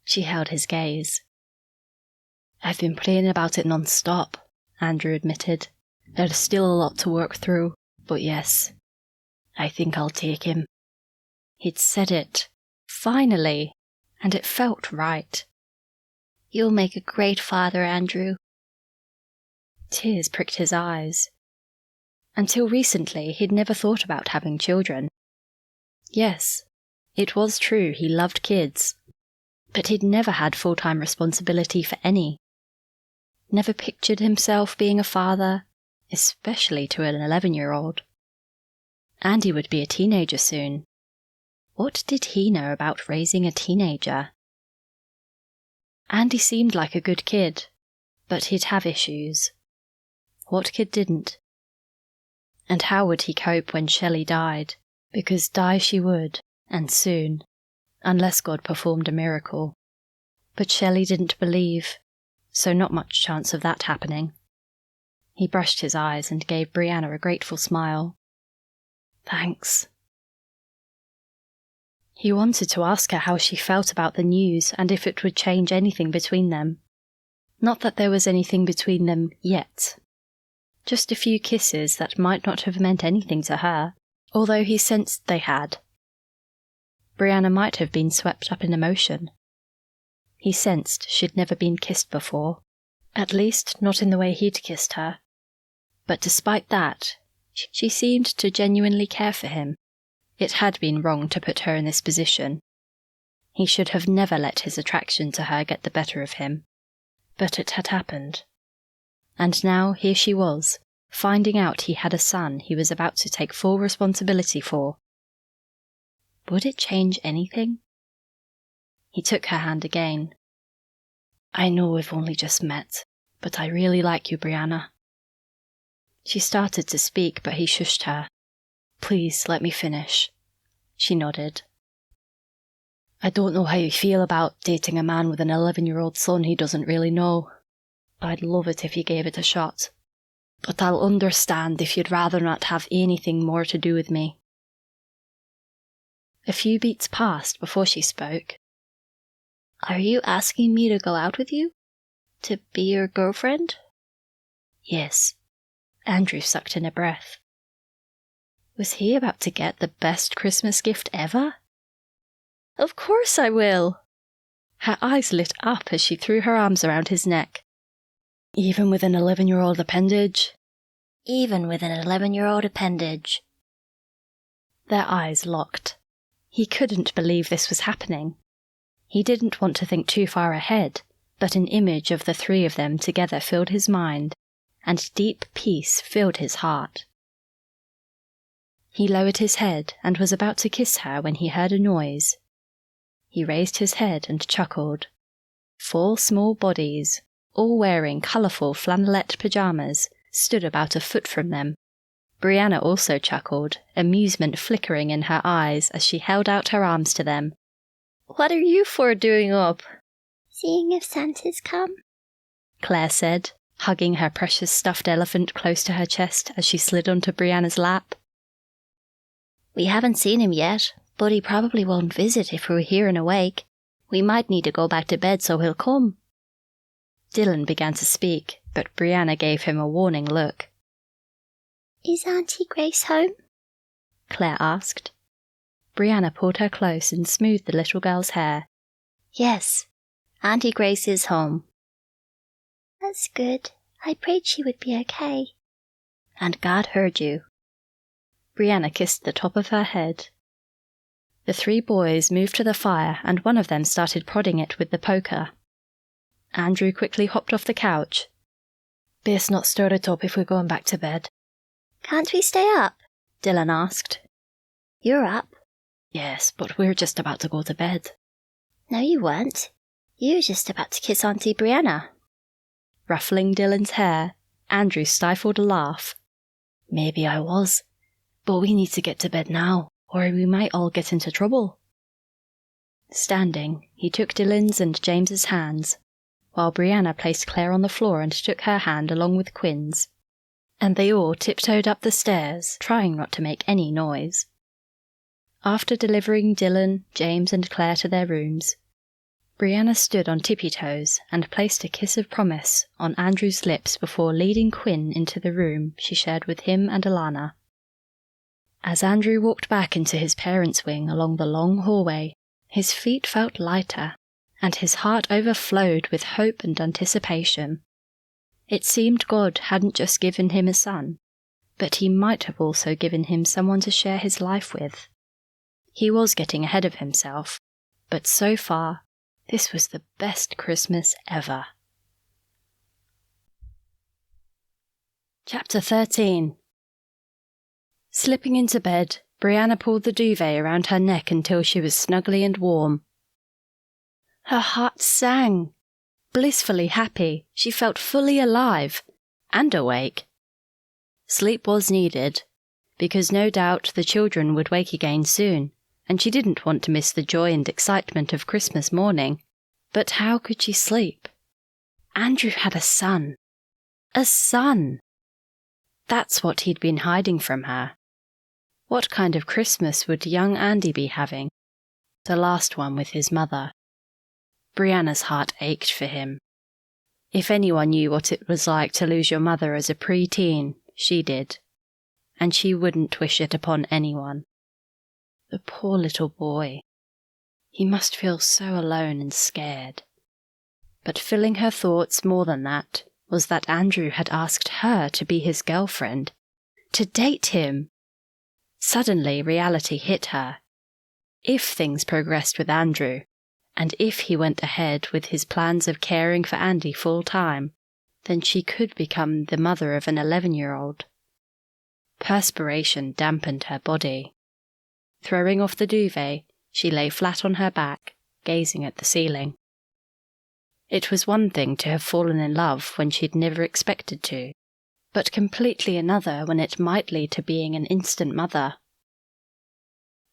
She held his gaze. I've been praying about it non-stop, Andrew admitted. There's still a lot to work through, but yes, I think I'll take him. He'd said it, finally, and it felt right. You'll make a great father, Andrew. Tears pricked his eyes. Until recently, he'd never thought about having children. Yes, it was true he loved kids, but he'd never had full-time responsibility for any. Never pictured himself being a father, especially to an 11-year-old. Andy would be a teenager soon. What did he know about raising a teenager? Andy seemed like a good kid, but he'd have issues. What kid didn't? And how would he cope when Shelley died? Because die she would, and soon, unless God performed a miracle. But Shelley didn't believe, so not much chance of that happening. He brushed his eyes and gave Brianna a grateful smile. Thanks. He wanted to ask her how she felt about the news and if it would change anything between them. Not that there was anything between them yet. Just a few kisses that might not have meant anything to her, although he sensed they had. Brianna might have been swept up in emotion. He sensed she'd never been kissed before, at least not in the way he'd kissed her. But despite that, she seemed to genuinely care for him. It had been wrong to put her in this position. He should have never let his attraction to her get the better of him. But it had happened. And now here she was, finding out he had a son he was about to take full responsibility for. Would it change anything? He took her hand again. I know we've only just met, but I really like you, Brianna. She started to speak, but he shushed her. Please, let me finish. She nodded. I don't know how you feel about dating a man with an 11-year-old son he doesn't really know. I'd love it if you gave it a shot. But I'll understand if you'd rather not have anything more to do with me. A few beats passed before she spoke. Are you asking me to go out with you? To be your girlfriend? Yes. Andrew sucked in a breath. Was he about to get the best Christmas gift ever? Of course I will. Her eyes lit up as she threw her arms around his neck. Even with an 11-year-old appendage? Even with an 11-year-old appendage. Their eyes locked. He couldn't believe this was happening. He didn't want to think too far ahead, but an image of the three of them together filled his mind, and deep peace filled his heart. He lowered his head and was about to kiss her when he heard a noise. He raised his head and chuckled. 4 small bodies, all wearing colourful flannelette pyjamas, stood about a foot from them. Brianna also chuckled, amusement flickering in her eyes as she held out her arms to them. "What are you four doing up?" "Seeing if Santa's come," Claire said, hugging her precious stuffed elephant close to her chest as she slid onto Brianna's lap. "We haven't seen him yet, but he probably won't visit if we're here and awake. We might need to go back to bed so he'll come." Dylan began to speak, but Brianna gave him a warning look. "Is Auntie Grace home?" Claire asked. Brianna pulled her close and smoothed the little girl's hair. "Yes, Auntie Grace is home." "That's good. I prayed she would be okay." "And God heard you." Brianna kissed the top of her head. The three boys moved to the fire and one of them started prodding it with the poker. Andrew quickly hopped off the couch. "Best not stir it up if we're going back to bed." "Can't we stay up?" Dylan asked. "You're up." "Yes, but we're just about to go to bed." "No, you weren't. You were just about to kiss Auntie Brianna." Ruffling Dylan's hair, Andrew stifled a laugh. "Maybe I was, but we need to get to bed now, or we might all get into trouble." Standing, he took Dylan's and James's hands, while Brianna placed Claire on the floor and took her hand along with Quinn's, and they all tiptoed up the stairs, trying not to make any noise. After delivering Dylan, James, and Claire to their rooms, Brianna stood on tippy-toes and placed a kiss of promise on Andrew's lips before leading Quinn into the room she shared with him and Alana. As Andrew walked back into his parents' wing along the long hallway, his feet felt lighter, and his heart overflowed with hope and anticipation. It seemed God hadn't just given him a son, but he might have also given him someone to share his life with. He was getting ahead of himself, but so far, this was the best Christmas ever. Chapter 13. Slipping into bed, Brianna pulled the duvet around her neck until she was snuggly and warm. Her heart sang. Blissfully happy, she felt fully alive and awake. Sleep was needed, because no doubt the children would wake again soon, and she didn't want to miss the joy and excitement of Christmas morning. But how could she sleep? Andrew had a son. A son! That's what he'd been hiding from her. What kind of Christmas would young Andy be having? The last one with his mother. Brianna's heart ached for him. If anyone knew what it was like to lose your mother as a pre-teen, she did. And she wouldn't wish it upon anyone. The poor little boy. He must feel so alone and scared. But filling her thoughts more than that was that Andrew had asked her to be his girlfriend, to date him. Suddenly reality hit her. If things progressed with Andrew, and if he went ahead with his plans of caring for Andy full-time, then she could become the mother of an 11-year-old. Perspiration dampened her body. Throwing off the duvet, she lay flat on her back, gazing at the ceiling. It was one thing to have fallen in love when she'd never expected to, but completely another when it might lead to being an instant mother.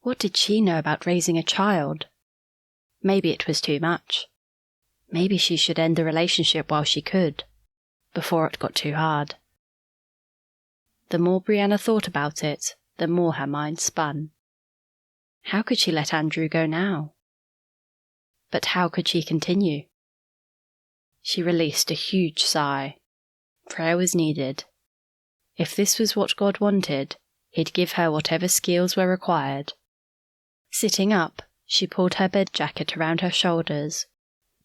What did she know about raising a child? Maybe it was too much. Maybe she should end the relationship while she could, before it got too hard. The more Brianna thought about it, the more her mind spun. How could she let Andrew go now? But how could she continue? She released a huge sigh. Prayer was needed. If this was what God wanted, He'd give her whatever skills were required. Sitting up, she pulled her bed jacket around her shoulders,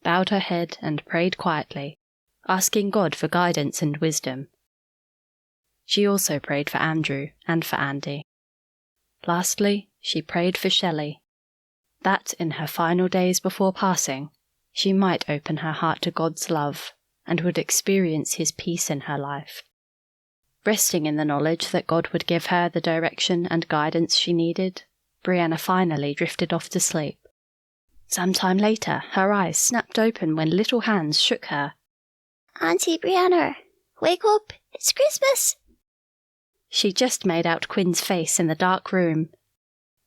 bowed her head and prayed quietly, asking God for guidance and wisdom. She also prayed for Andrew and for Andy. Lastly, she prayed for Shelley, that in her final days before passing, she might open her heart to God's love and would experience His peace in her life. Resting in the knowledge that God would give her the direction and guidance she needed, Brianna finally drifted off to sleep. Sometime later, her eyes snapped open when little hands shook her. "Auntie Brianna, wake up! It's Christmas!" She just made out Quinn's face in the dark room.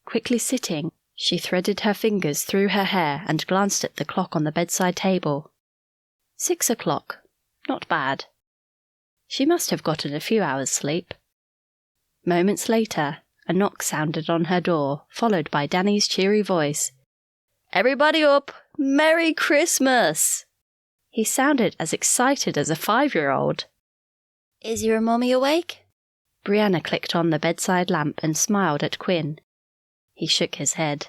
Quickly sitting, she threaded her fingers through her hair and glanced at the clock on the bedside table. 6 o'clock. Not bad. She must have gotten a few hours' sleep. Moments later, a knock sounded on her door, followed by Danny's cheery voice. "Everybody up! Merry Christmas!" He sounded as excited as a 5-year-old. "Is your mummy awake?" Brianna clicked on the bedside lamp and smiled at Quinn. He shook his head.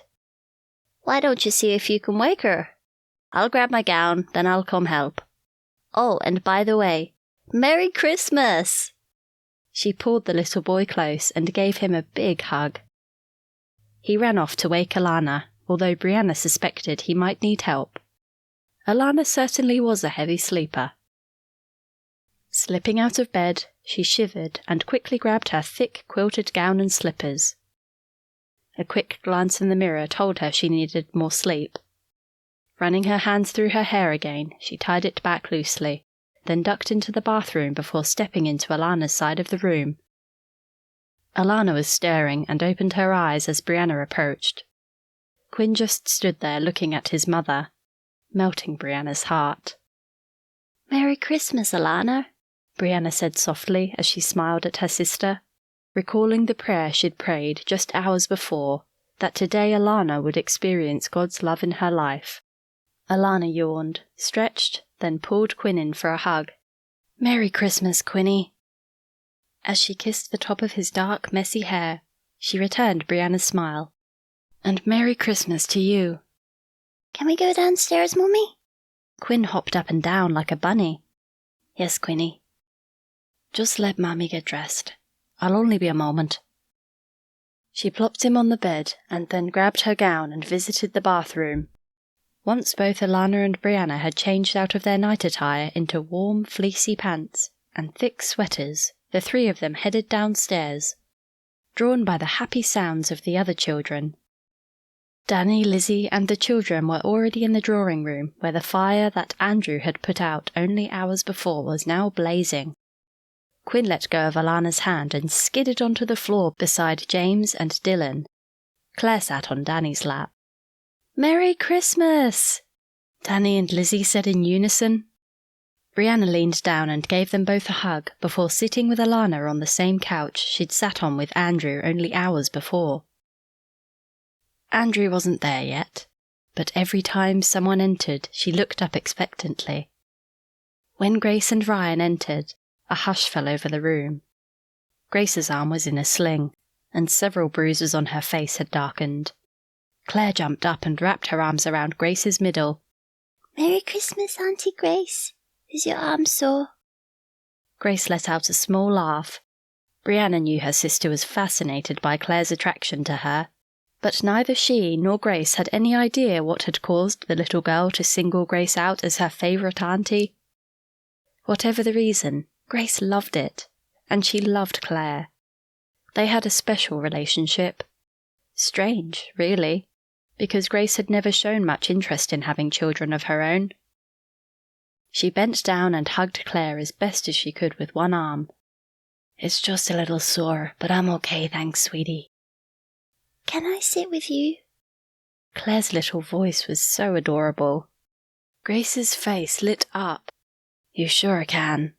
"Why don't you see if you can wake her? I'll grab my gown, then I'll come help. Oh, and by the way, Merry Christmas!" She pulled the little boy close and gave him a big hug. He ran off to wake Alana, although Brianna suspected he might need help. Alana certainly was a heavy sleeper. Slipping out of bed, she shivered and quickly grabbed her thick quilted gown and slippers. A quick glance in the mirror told her she needed more sleep. Running her hands through her hair again, she tied it back loosely, then ducked into the bathroom before stepping into Alana's side of the room. Alana was stirring and opened her eyes as Brianna approached. Quinn just stood there looking at his mother, melting Brianna's heart. "Merry Christmas, Alana," Brianna said softly as she smiled at her sister, recalling the prayer she'd prayed just hours before, that today Alana would experience God's love in her life. Alana yawned, stretched, then pulled Quinn in for a hug. "Merry Christmas, Quinny." As she kissed the top of his dark, messy hair, she returned Brianna's smile. "And Merry Christmas to you." "Can we go downstairs, Mummy?" Quinn hopped up and down like a bunny. "Yes, Quinny." "Just let Mommy get dressed. I'll only be a moment." She plopped him on the bed and then grabbed her gown and visited the bathroom. Once both Alana and Brianna had changed out of their night attire into warm, fleecy pants and thick sweaters, the three of them headed downstairs, drawn by the happy sounds of the other children. Danny, Lizzie, and the children were already in the drawing room, where the fire that Andrew had put out only hours before was now blazing. Quinn let go of Alana's hand and skidded onto the floor beside James and Dylan. Claire sat on Danny's lap. "Merry Christmas!" Danny and Lizzie said in unison. Brianna leaned down and gave them both a hug before sitting with Alana on the same couch she'd sat on with Andrew only hours before. Andrew wasn't there yet, but every time someone entered, she looked up expectantly. When Grace and Ryan entered, a hush fell over the room. Grace's arm was in a sling, and several bruises on her face had darkened. Claire jumped up and wrapped her arms around Grace's middle. "Merry Christmas, Auntie Grace. Is your arm sore?" Grace let out a small laugh. Brianna knew her sister was fascinated by Claire's attraction to her, but neither she nor Grace had any idea what had caused the little girl to single Grace out as her favourite auntie. Whatever the reason, Grace loved it, and she loved Claire. They had a special relationship. Strange, really, because Grace had never shown much interest in having children of her own. She bent down and hugged Claire as best as she could with one arm. "It's just a little sore, but I'm okay, thanks, sweetie." "Can I sit with you?" Claire's little voice was so adorable. Grace's face lit up. "You sure can."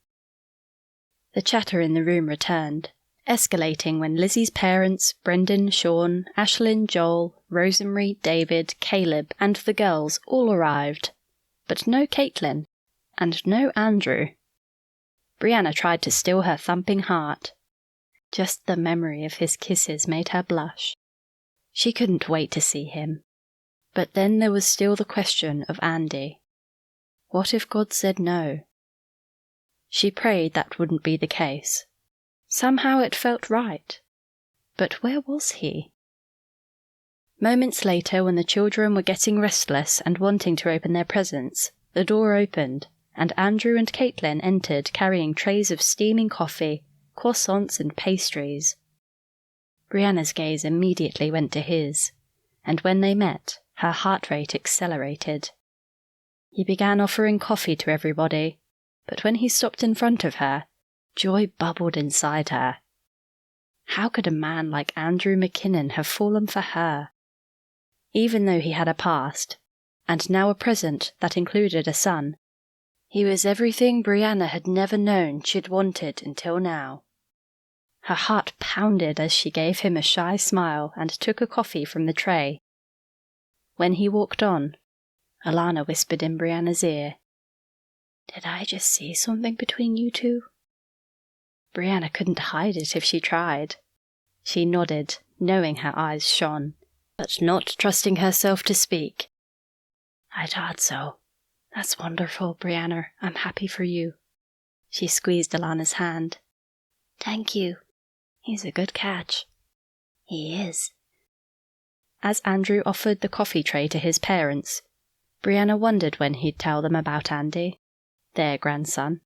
The chatter in the room returned, escalating when Lizzie's parents, Brendan, Sean, Ashlyn, Joel, Rosemary, David, Caleb, and the girls all arrived, but no Caitlin, and no Andrew. Brianna tried to still her thumping heart. Just the memory of his kisses made her blush. She couldn't wait to see him. But then there was still the question of Andy. What if God said no? She prayed that wouldn't be the case. Somehow it felt right. But where was he? Moments later, when the children were getting restless and wanting to open their presents, the door opened, and Andrew and Caitlin entered carrying trays of steaming coffee, croissants, and pastries. Brianna's gaze immediately went to his, and when they met, her heart rate accelerated. He began offering coffee to everybody, but when he stopped in front of her, joy bubbled inside her. How could a man like Andrew McKinnon have fallen for her? Even though he had a past, and now a present that included a son, he was everything Brianna had never known she'd wanted until now. Her heart pounded as she gave him a shy smile and took a coffee from the tray. When he walked on, Alana whispered in Brianna's ear, "Did I just see something between you two?" Brianna couldn't hide it if she tried. She nodded, knowing her eyes shone, but not trusting herself to speak. "I thought so. That's wonderful, Brianna. I'm happy for you." She squeezed Alana's hand. "Thank you." "He's a good catch." "He is." As Andrew offered the coffee tray to his parents, Brianna wondered when he'd tell them about Andy, their grandson.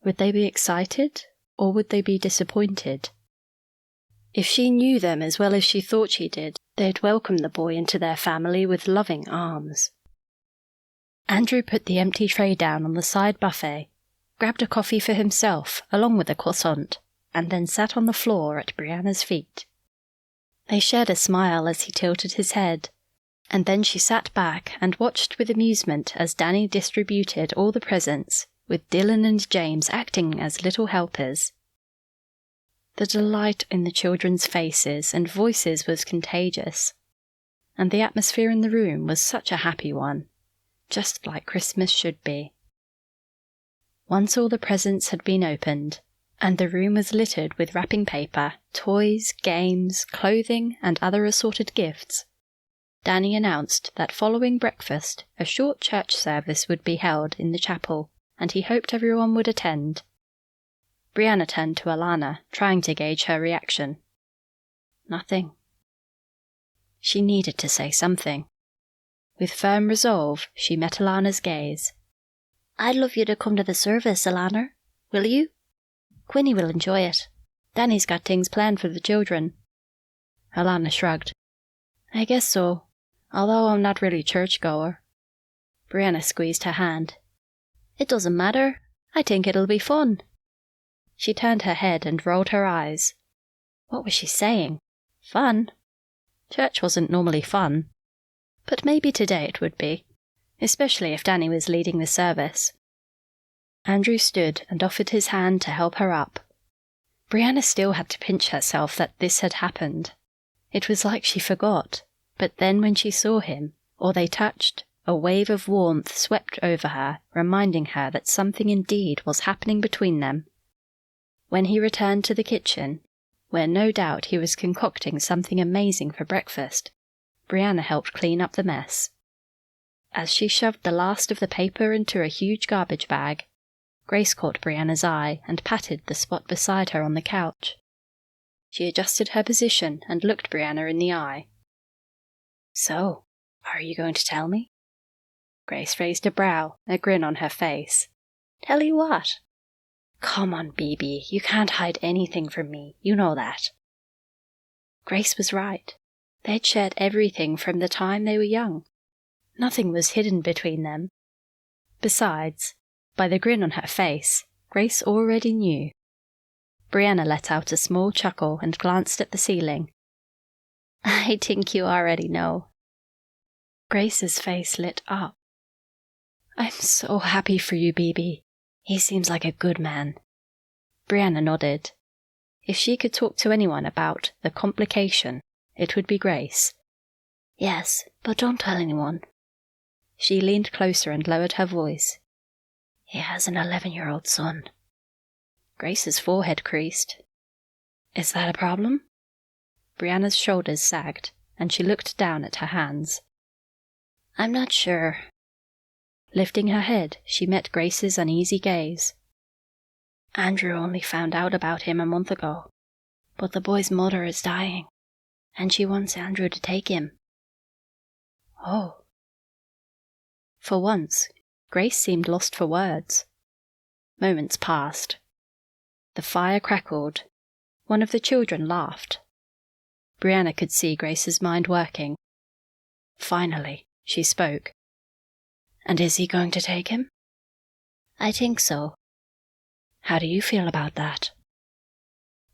Would they be excited, or would they be disappointed? If she knew them as well as she thought she did, they'd welcome the boy into their family with loving arms. Andrew put the empty tray down on the side buffet, grabbed a coffee for himself along with a croissant, and then sat on the floor at Brianna's feet. They shared a smile as he tilted his head, and then she sat back and watched with amusement as Danny distributed all the presents, with Dylan and James acting as little helpers. The delight in the children's faces and voices was contagious, and the atmosphere in the room was such a happy one, just like Christmas should be. Once all the presents had been opened, and the room was littered with wrapping paper, toys, games, clothing, and other assorted gifts, Danny announced that following breakfast, a short church service would be held in the chapel, and he hoped everyone would attend. Brianna turned to Alana, trying to gauge her reaction. Nothing. She needed to say something. With firm resolve, she met Alana's gaze. "I'd love you to come to the service, Alana. Will you? Quinny will enjoy it. Danny's got things planned for the children." Alana shrugged. "I guess so, although I'm not really churchgoer." Brianna squeezed her hand. "It doesn't matter. I think it'll be fun." She turned her head and rolled her eyes. What was she saying? Fun? Church wasn't normally fun. But maybe today it would be, especially if Danny was leading the service. Andrew stood and offered his hand to help her up. Brianna still had to pinch herself that this had happened. It was like she forgot, but then when she saw him, or they touched, a wave of warmth swept over her, reminding her that something indeed was happening between them. When he returned to the kitchen, where no doubt he was concocting something amazing for breakfast, Brianna helped clean up the mess. As she shoved the last of the paper into a huge garbage bag, Grace caught Brianna's eye and patted the spot beside her on the couch. She adjusted her position and looked Brianna in the eye. "So, are you going to tell me?" Grace raised a brow, a grin on her face. "Tell you what?" "Come on, BB, you can't hide anything from me, you know that." Grace was right. They'd shared everything from the time they were young. Nothing was hidden between them. Besides, by the grin on her face, Grace already knew. Brianna let out a small chuckle and glanced at the ceiling. "I think you already know." Grace's face lit up. "I'm so happy for you, BB. He seems like a good man." Brianna nodded. If she could talk to anyone about the complication, it would be Grace. "Yes, but don't tell anyone." She leaned closer and lowered her voice. "He has an 11-year-old son." Grace's forehead creased. "Is that a problem?" Brianna's shoulders sagged, and she looked down at her hands. "I'm not sure." Lifting her head, she met Grace's uneasy gaze. "Andrew only found out about him a month ago, but the boy's mother is dying, and she wants Andrew to take him." "Oh." For once, Grace seemed lost for words. Moments passed. The fire crackled. One of the children laughed. Brianna could see Grace's mind working. Finally, she spoke. "And is he going to take him?" "I think so." "How do you feel about that?"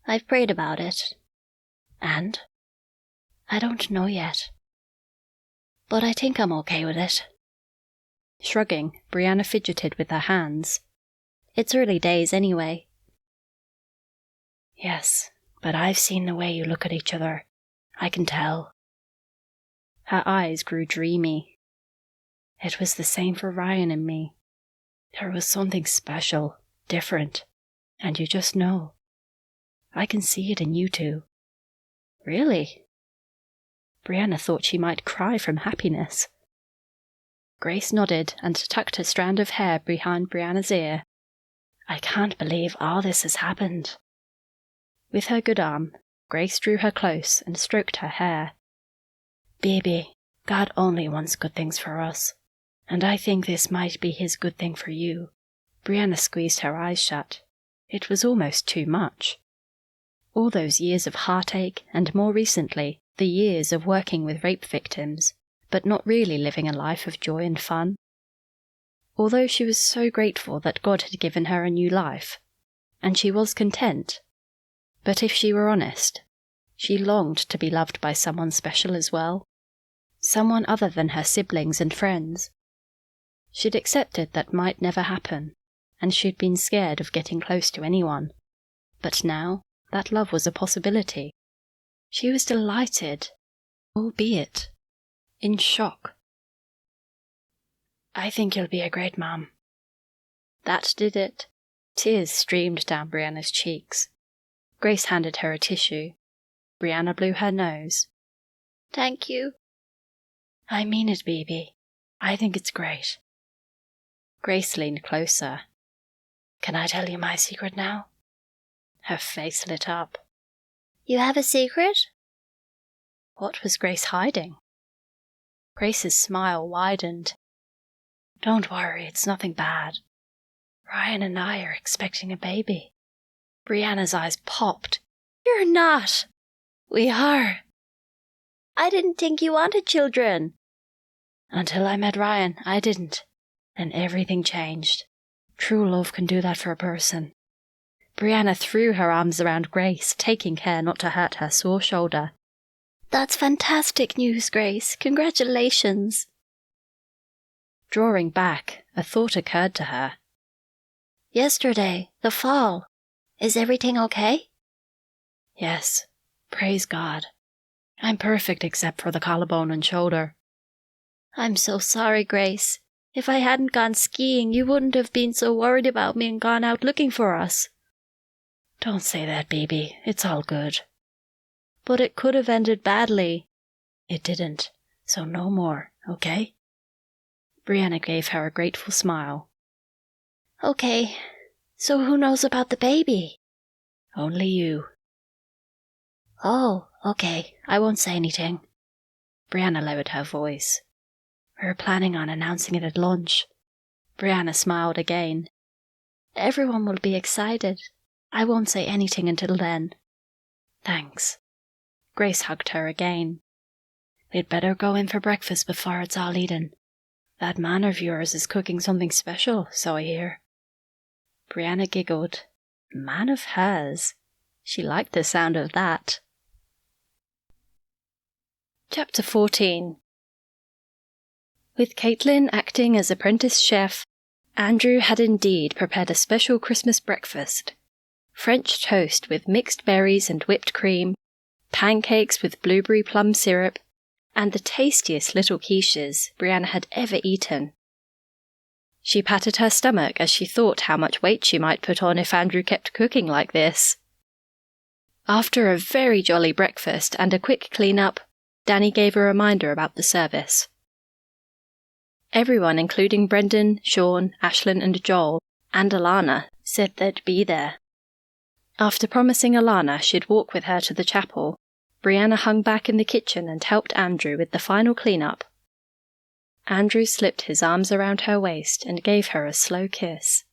I've prayed about it. And? I don't know yet. But I think I'm okay with it. Shrugging, Brianna fidgeted with her hands. It's early days anyway. Yes, but I've seen the way you look at each other. I can tell. Her eyes grew dreamy. It was the same for Ryan and me. There was something special, different, and you just know. I can see it in you two. Really? Brianna thought she might cry from happiness. Grace nodded and tucked a strand of hair behind Brianna's ear. I can't believe all this has happened. With her good arm, Grace drew her close and stroked her hair. Baby, God only wants good things for us, and I think this might be his good thing for you. Brianna squeezed her eyes shut. It was almost too much. All those years of heartache, and more recently, the years of working with rape victims, but not really living a life of joy and fun. Although she was so grateful that God had given her a new life, and she was content, but if she were honest, she longed to be loved by someone special as well, someone other than her siblings and friends. She'd accepted that might never happen, and she'd been scared of getting close to anyone. But now, that love was a possibility. She was delighted, albeit in shock. I think you'll be a great mom. That did it. Tears streamed down Brianna's cheeks. Grace handed her a tissue. Brianna blew her nose. Thank you. I mean it, baby. I think it's great. Grace leaned closer. Can I tell you my secret now? Her face lit up. You have a secret? What was Grace hiding? Grace's smile widened. Don't worry, it's nothing bad. Ryan and I are expecting a baby. Brianna's eyes popped. You're not. We are. I didn't think you wanted children. Until I met Ryan, I didn't. And everything changed. True love can do that for a person. Brianna threw her arms around Grace, taking care not to hurt her sore shoulder. That's fantastic news, Grace. Congratulations. Drawing back, a thought occurred to her. Yesterday, the fall. Is everything okay? Yes. Praise God. I'm perfect except for the collarbone and shoulder. I'm so sorry, Grace. If I hadn't gone skiing, you wouldn't have been so worried about me and gone out looking for us. Don't say that, baby. It's all good. But it could have ended badly. It didn't, so no more, okay? Brianna gave her a grateful smile. Okay, so who knows about the baby? Only you. Oh, okay, I won't say anything. Brianna lowered her voice. We're planning on announcing it at lunch. Brianna smiled again. Everyone will be excited. I won't say anything until then. Thanks. Grace hugged her again. We'd better go in for breakfast before it's all eaten. That man of yours is cooking something special, so I hear. Brianna giggled. Man of hers. She liked the sound of that. Chapter 14. With Caitlin acting as apprentice chef, Andrew had indeed prepared a special Christmas breakfast. French toast with mixed berries and whipped cream, pancakes with blueberry plum syrup, and the tastiest little quiches Brianna had ever eaten. She patted her stomach as she thought how much weight she might put on if Andrew kept cooking like this. After a very jolly breakfast and a quick clean-up, Danny gave a reminder about the service. Everyone, including Brendan, Sean, Ashlyn and Joel, and Alana, said they'd be there. After promising Alana she'd walk with her to the chapel, Brianna hung back in the kitchen and helped Andrew with the final clean-up. Andrew slipped his arms around her waist and gave her a slow kiss.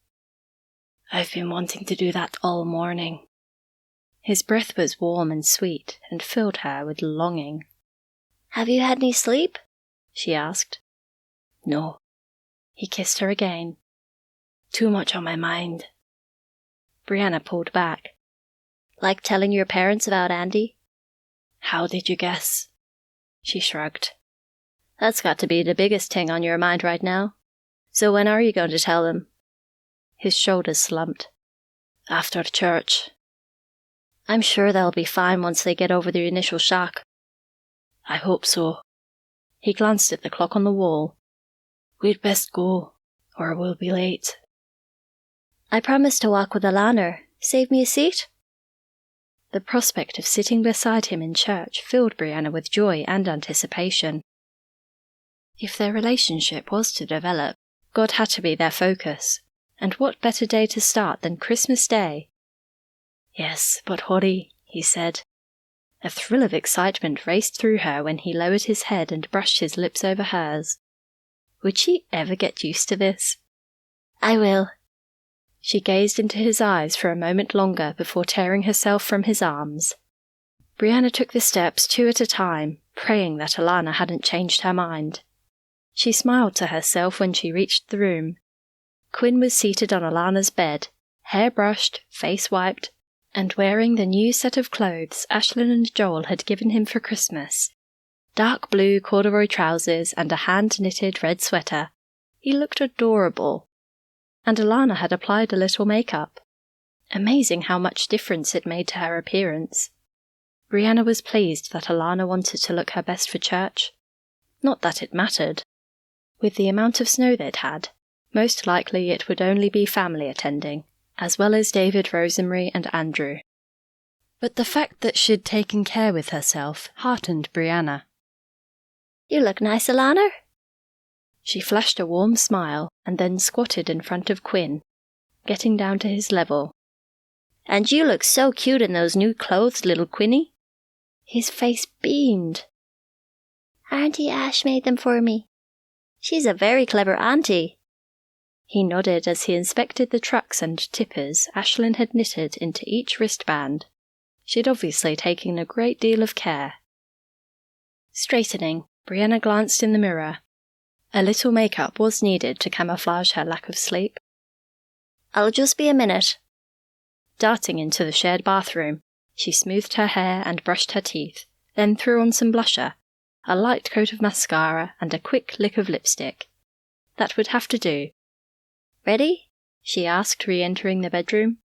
I've been wanting to do that all morning. His breath was warm and sweet and filled her with longing. Have you had any sleep? She asked. No. He kissed her again. Too much on my mind. Brianna pulled back. Like telling your parents about Andy? How did you guess? She shrugged. That's got to be the biggest thing on your mind right now. So when are you going to tell them? His shoulders slumped. After church. I'm sure they'll be fine once they get over the initial shock. I hope so. He glanced at the clock on the wall. We'd best go, or we'll be late. I promised to walk with Alana. Save me a seat? The prospect of sitting beside him in church filled Brianna with joy and anticipation. If their relationship was to develop, God had to be their focus, and what better day to start than Christmas Day? Yes, but hurry, he said. A thrill of excitement raced through her when he lowered his head and brushed his lips over hers. Would she ever get used to this? I will. She gazed into his eyes for a moment longer before tearing herself from his arms. Brianna took the steps 2 at a time, praying that Alana hadn't changed her mind. She smiled to herself when she reached the room. Quinn was seated on Alana's bed, hair brushed, face wiped, and wearing the new set of clothes Ashlyn and Joel had given him for Christmas. Dark blue corduroy trousers and a hand-knitted red sweater. He looked adorable. And Alana had applied a little makeup. Amazing how much difference it made to her appearance. Brianna was pleased that Alana wanted to look her best for church. Not that it mattered. With the amount of snow they'd had, most likely it would only be family attending, as well as David, Rosemary, and Andrew. But the fact that she'd taken care with herself heartened Brianna. You look nice, Alana. She flashed a warm smile and then squatted in front of Quinn, getting down to his level. And you look so cute in those new clothes, little Quinny. His face beamed. Auntie Ash made them for me. She's a very clever auntie. He nodded as he inspected the trucks and tippers Ashlyn had knitted into each wristband. She'd obviously taken a great deal of care. Straightening, Brianna glanced in the mirror. A little makeup was needed to camouflage her lack of sleep. I'll just be a minute. Darting into the shared bathroom, she smoothed her hair and brushed her teeth, then threw on some blusher, a light coat of mascara, and a quick lick of lipstick. That would have to do. Ready? She asked, re-entering the bedroom.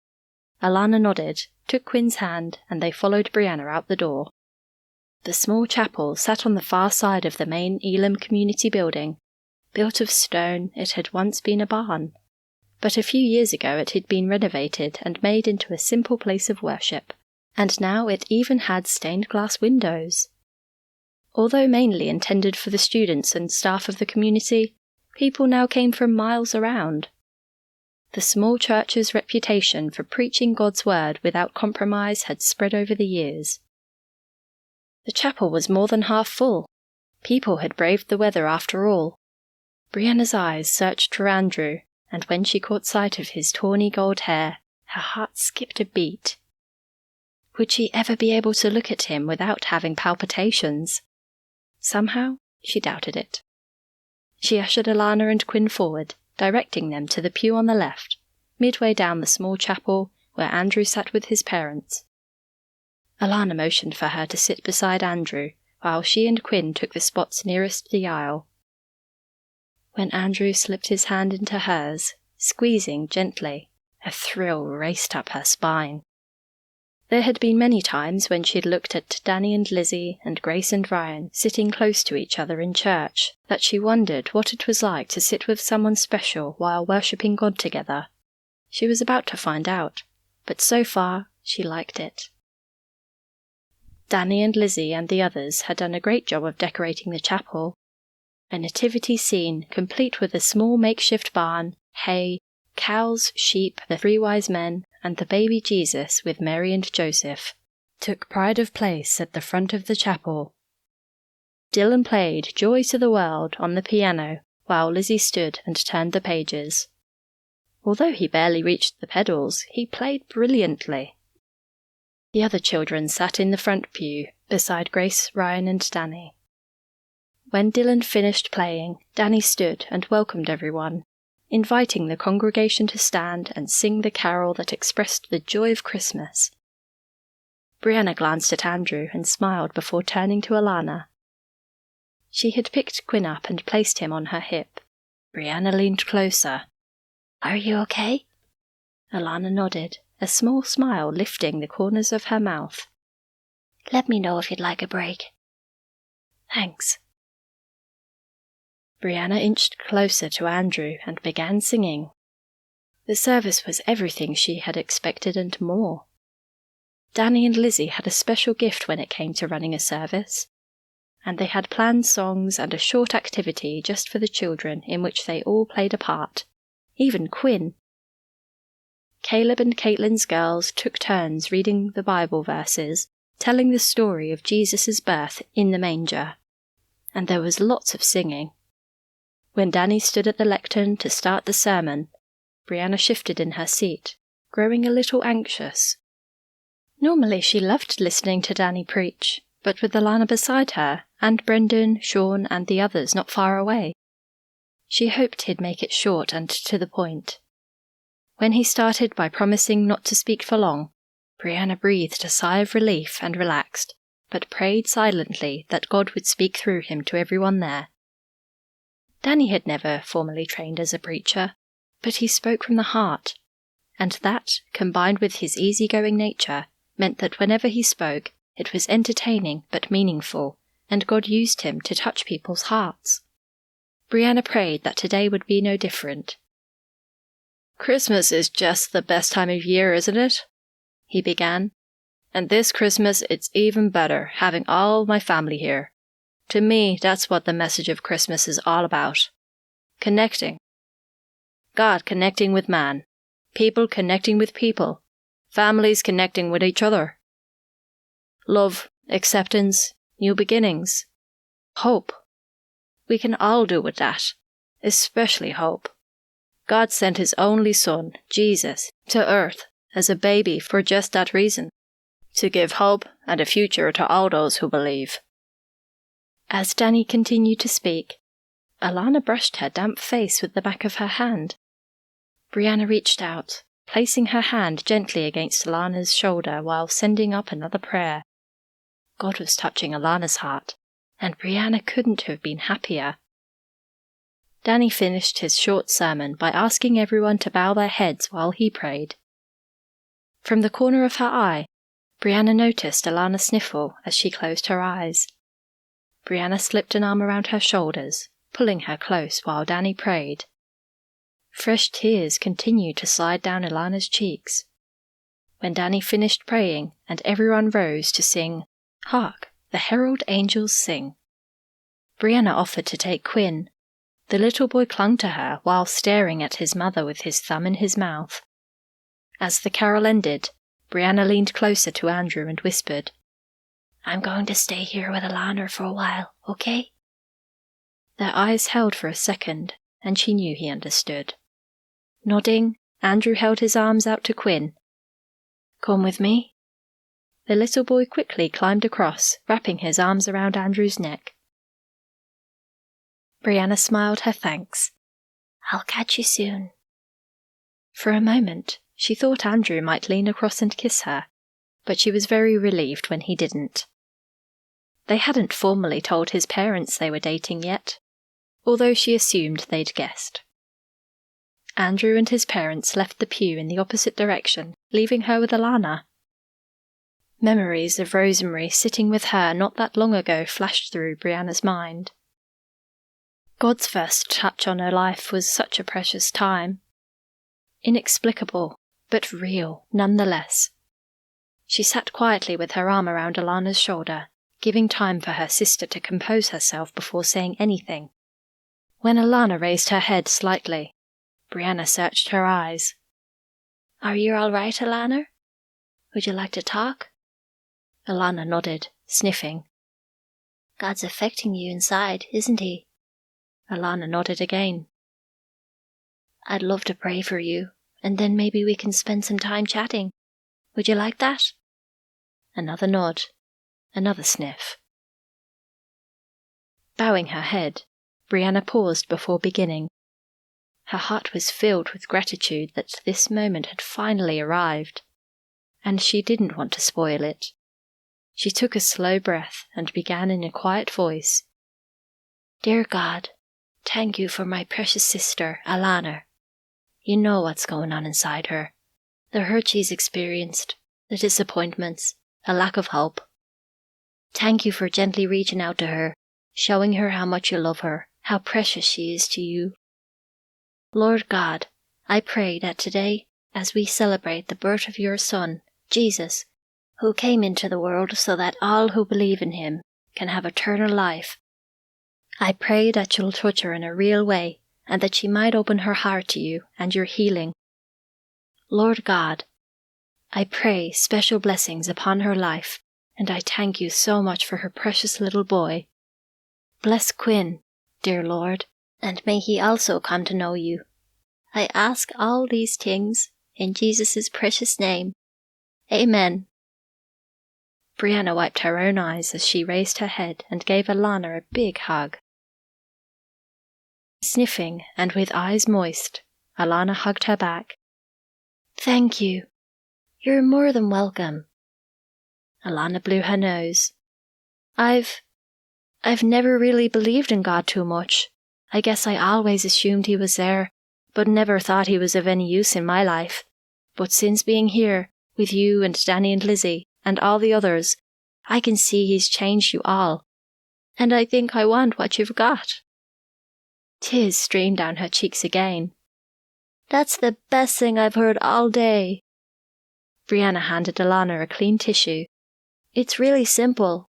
Alana nodded, took Quinn's hand, and they followed Brianna out the door. The small chapel sat on the far side of the main Elam community building. Built of stone, it had once been a barn. But a few years ago it had been renovated and made into a simple place of worship, and now it even had stained glass windows. Although mainly intended for the students and staff of the community, people now came from miles around. The small church's reputation for preaching God's word without compromise had spread over the years. The chapel was more than half full. People had braved the weather after all. Brianna's eyes searched for Andrew, and when she caught sight of his tawny gold hair, her heart skipped a beat. Would she ever be able to look at him without having palpitations? Somehow, she doubted it. She ushered Alana and Quinn forward, directing them to the pew on the left, midway down the small chapel where Andrew sat with his parents. Alana motioned for her to sit beside Andrew, while she and Quinn took the spots nearest the aisle. When Andrew slipped his hand into hers, squeezing gently, a thrill raced up her spine. There had been many times when she'd looked at Danny and Lizzie and Grace and Ryan sitting close to each other in church, that she wondered what it was like to sit with someone special while worshipping God together. She was about to find out, but so far she liked it. Danny and Lizzie and the others had done a great job of decorating the chapel. A nativity scene, complete with a small makeshift barn, hay, cows, sheep, the 3 wise men, and the baby Jesus with Mary and Joseph, took pride of place at the front of the chapel. Dylan played Joy to the World on the piano, while Lizzie stood and turned the pages. Although he barely reached the pedals, he played brilliantly. The other children sat in the front pew, beside Grace, Ryan, and Danny. When Dylan finished playing, Danny stood and welcomed everyone, inviting the congregation to stand and sing the carol that expressed the joy of Christmas. Brianna glanced at Andrew and smiled before turning to Alana. She had picked Quinn up and placed him on her hip. Brianna leaned closer. "Are you okay?" Alana nodded, a small smile lifting the corners of her mouth. "Let me know if you'd like a break." "Thanks." Brianna inched closer to Andrew and began singing. The service was everything she had expected and more. Danny and Lizzie had a special gift when it came to running a service, and they had planned songs and a short activity just for the children in which they all played a part, even Quinn. Caleb and Caitlin's girls took turns reading the Bible verses, telling the story of Jesus' birth in the manger, and there was lots of singing. When Danny stood at the lectern to start the sermon, Brianna shifted in her seat, growing a little anxious. Normally she loved listening to Danny preach, but with Alana beside her, and Brendan, Sean, and the others not far away, she hoped he'd make it short and to the point. When he started by promising not to speak for long, Brianna breathed a sigh of relief and relaxed, but prayed silently that God would speak through him to everyone there. Danny had never formally trained as a preacher, but he spoke from the heart, and that, combined with his easygoing nature, meant that whenever he spoke, it was entertaining but meaningful, and God used him to touch people's hearts. Brianna prayed that today would be no different. "Christmas is just the best time of year, isn't it?" he began. "And this Christmas it's even better, having all my family here. To me, that's what the message of Christmas is all about. Connecting. God connecting with man. People connecting with people. Families connecting with each other. Love, acceptance, new beginnings. Hope. We can all do with that, especially hope. God sent his only Son, Jesus, to earth as a baby for just that reason, to give hope and a future to all those who believe." As Danny continued to speak, Alana brushed her damp face with the back of her hand. Brianna reached out, placing her hand gently against Alana's shoulder while sending up another prayer. God was touching Alana's heart, and Brianna couldn't have been happier. Danny finished his short sermon by asking everyone to bow their heads while he prayed. From the corner of her eye, Brianna noticed Alana sniffle as she closed her eyes. Brianna slipped an arm around her shoulders, pulling her close while Danny prayed. Fresh tears continued to slide down Alana's cheeks. When Danny finished praying and everyone rose to sing, "Hark, the herald angels sing," Brianna offered to take Quinn. The little boy clung to her while staring at his mother with his thumb in his mouth. As the carol ended, Brianna leaned closer to Andrew and whispered, "I'm going to stay here with Alana for a while, okay?" Their eyes held for a second, and she knew he understood. Nodding, Andrew held his arms out to Quinn. "Come with me?" The little boy quickly climbed across, wrapping his arms around Andrew's neck. Brianna smiled her thanks. "I'll catch you soon." For a moment, she thought Andrew might lean across and kiss her, but she was very relieved when he didn't. They hadn't formally told his parents they were dating yet, although she assumed they'd guessed. Andrew and his parents left the pew in the opposite direction, leaving her with Alana. Memories of Rosemary sitting with her not that long ago flashed through Brianna's mind. God's first touch on her life was such a precious time. Inexplicable, but real nonetheless. She sat quietly with her arm around Alana's shoulder, giving time for her sister to compose herself before saying anything. When Alana raised her head slightly, Brianna searched her eyes. "Are you all right, Alana? Would you like to talk?" Alana nodded, sniffing. "God's affecting you inside, isn't he?" Alana nodded again. "I'd love to pray for you, and then maybe we can spend some time chatting. Would you like that?" Another nod, another sniff. Bowing her head, Brianna paused before beginning. Her heart was filled with gratitude that this moment had finally arrived, and she didn't want to spoil it. She took a slow breath and began in a quiet voice. Dear God, thank you for my precious sister, Alana. You know what's going on inside her. The hurt she's experienced, the disappointments, a lack of hope. Thank you for gently reaching out to her, showing her how much you love her, how precious she is to you. Lord God, I pray that today, as we celebrate the birth of your Son, Jesus, who came into the world so that all who believe in him can have eternal life, I pray that you'll touch her in a real way and that she might open her heart to you and your healing. Lord God, I pray special blessings upon her life, and I thank you so much for her precious little boy. Bless Quinn, dear Lord, and may he also come to know you. I ask all these things in Jesus' precious name. Amen. Brianna wiped her own eyes as she raised her head and gave Alana a big hug. Sniffing and with eyes moist, Alana hugged her back. Thank you. You're more than welcome. Alana blew her nose. I've never really believed in God too much. I guess I always assumed he was there, but never thought he was of any use in my life. But since being here, with you and Danny and Lizzie, and all the others, I can see he's changed you all. And I think I want what you've got. Tears streamed down her cheeks again. That's the best thing I've heard all day. Brianna handed Alana a clean tissue. It's really simple.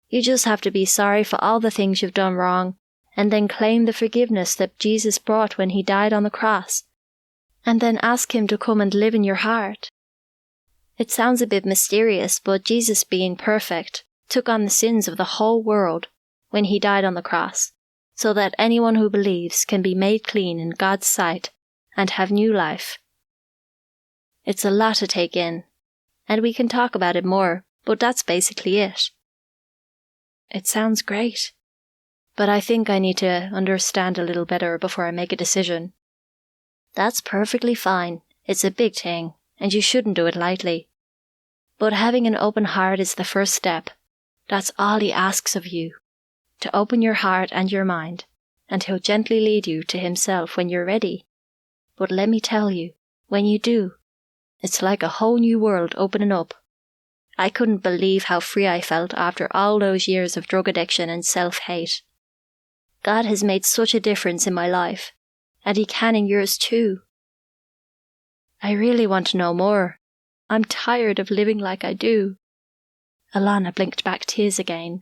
You just have to be sorry for all the things you've done wrong, and then claim the forgiveness that Jesus brought when he died on the cross, and then ask him to come and live in your heart. It sounds a bit mysterious, but Jesus, being perfect, took on the sins of the whole world when he died on the cross, so that anyone who believes can be made clean in God's sight and have new life. It's a lot to take in, and we can talk about it more, but that's basically it. It sounds great, but I think I need to understand a little better before I make a decision. That's perfectly fine. It's a big thing, and you shouldn't do it lightly. But having an open heart is the first step. That's all he asks of you, to open your heart and your mind, and he'll gently lead you to himself when you're ready. But let me tell you, when you do, it's like a whole new world opening up. I couldn't believe how free I felt after all those years of drug addiction and self-hate. God has made such a difference in my life, and he can in yours too. I really want to know more. I'm tired of living like I do. Alana blinked back tears again.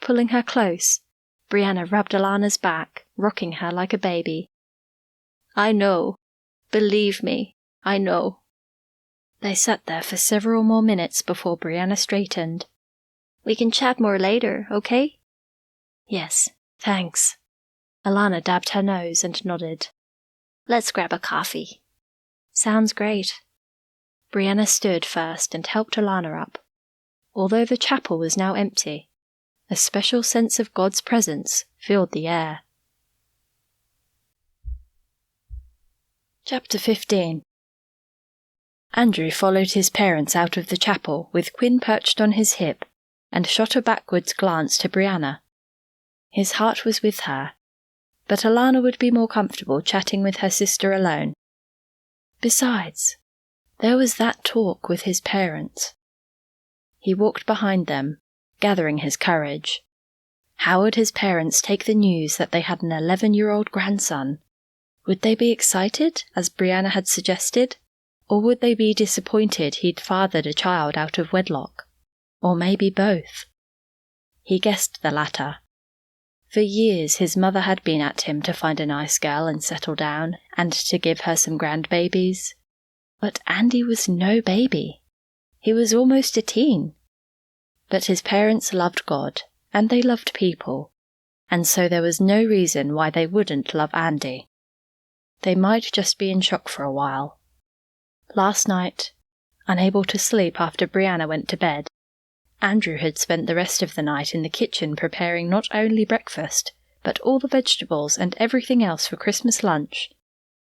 Pulling her close, Brianna rubbed Alana's back, rocking her like a baby. I know. Believe me, I know. They sat there for several more minutes before Brianna straightened. We can chat more later, okay? Yes, thanks. Alana dabbed her nose and nodded. Let's grab a coffee. Sounds great. Brianna stood first and helped Alana up. Although the chapel was now empty, a special sense of God's presence filled the air. Chapter 15. Andrew followed his parents out of the chapel with Quinn perched on his hip and shot a backwards glance to Brianna. His heart was with her, but Alana would be more comfortable chatting with her sister alone. Besides, there was that talk with his parents. He walked behind them, gathering his courage. How would his parents take the news that they had an 11-year-old grandson? Would they be excited, as Brianna had suggested? Or would they be disappointed he'd fathered a child out of wedlock? Or maybe both? He guessed the latter. For years his mother had been at him to find a nice girl and settle down, and to give her some grandbabies. But Andy was no baby. He was almost a teen. But his parents loved God, and they loved people, and so there was no reason why they wouldn't love Andy. They might just be in shock for a while. Last night, unable to sleep after Brianna went to bed, Andrew had spent the rest of the night in the kitchen preparing not only breakfast, but all the vegetables and everything else for Christmas lunch.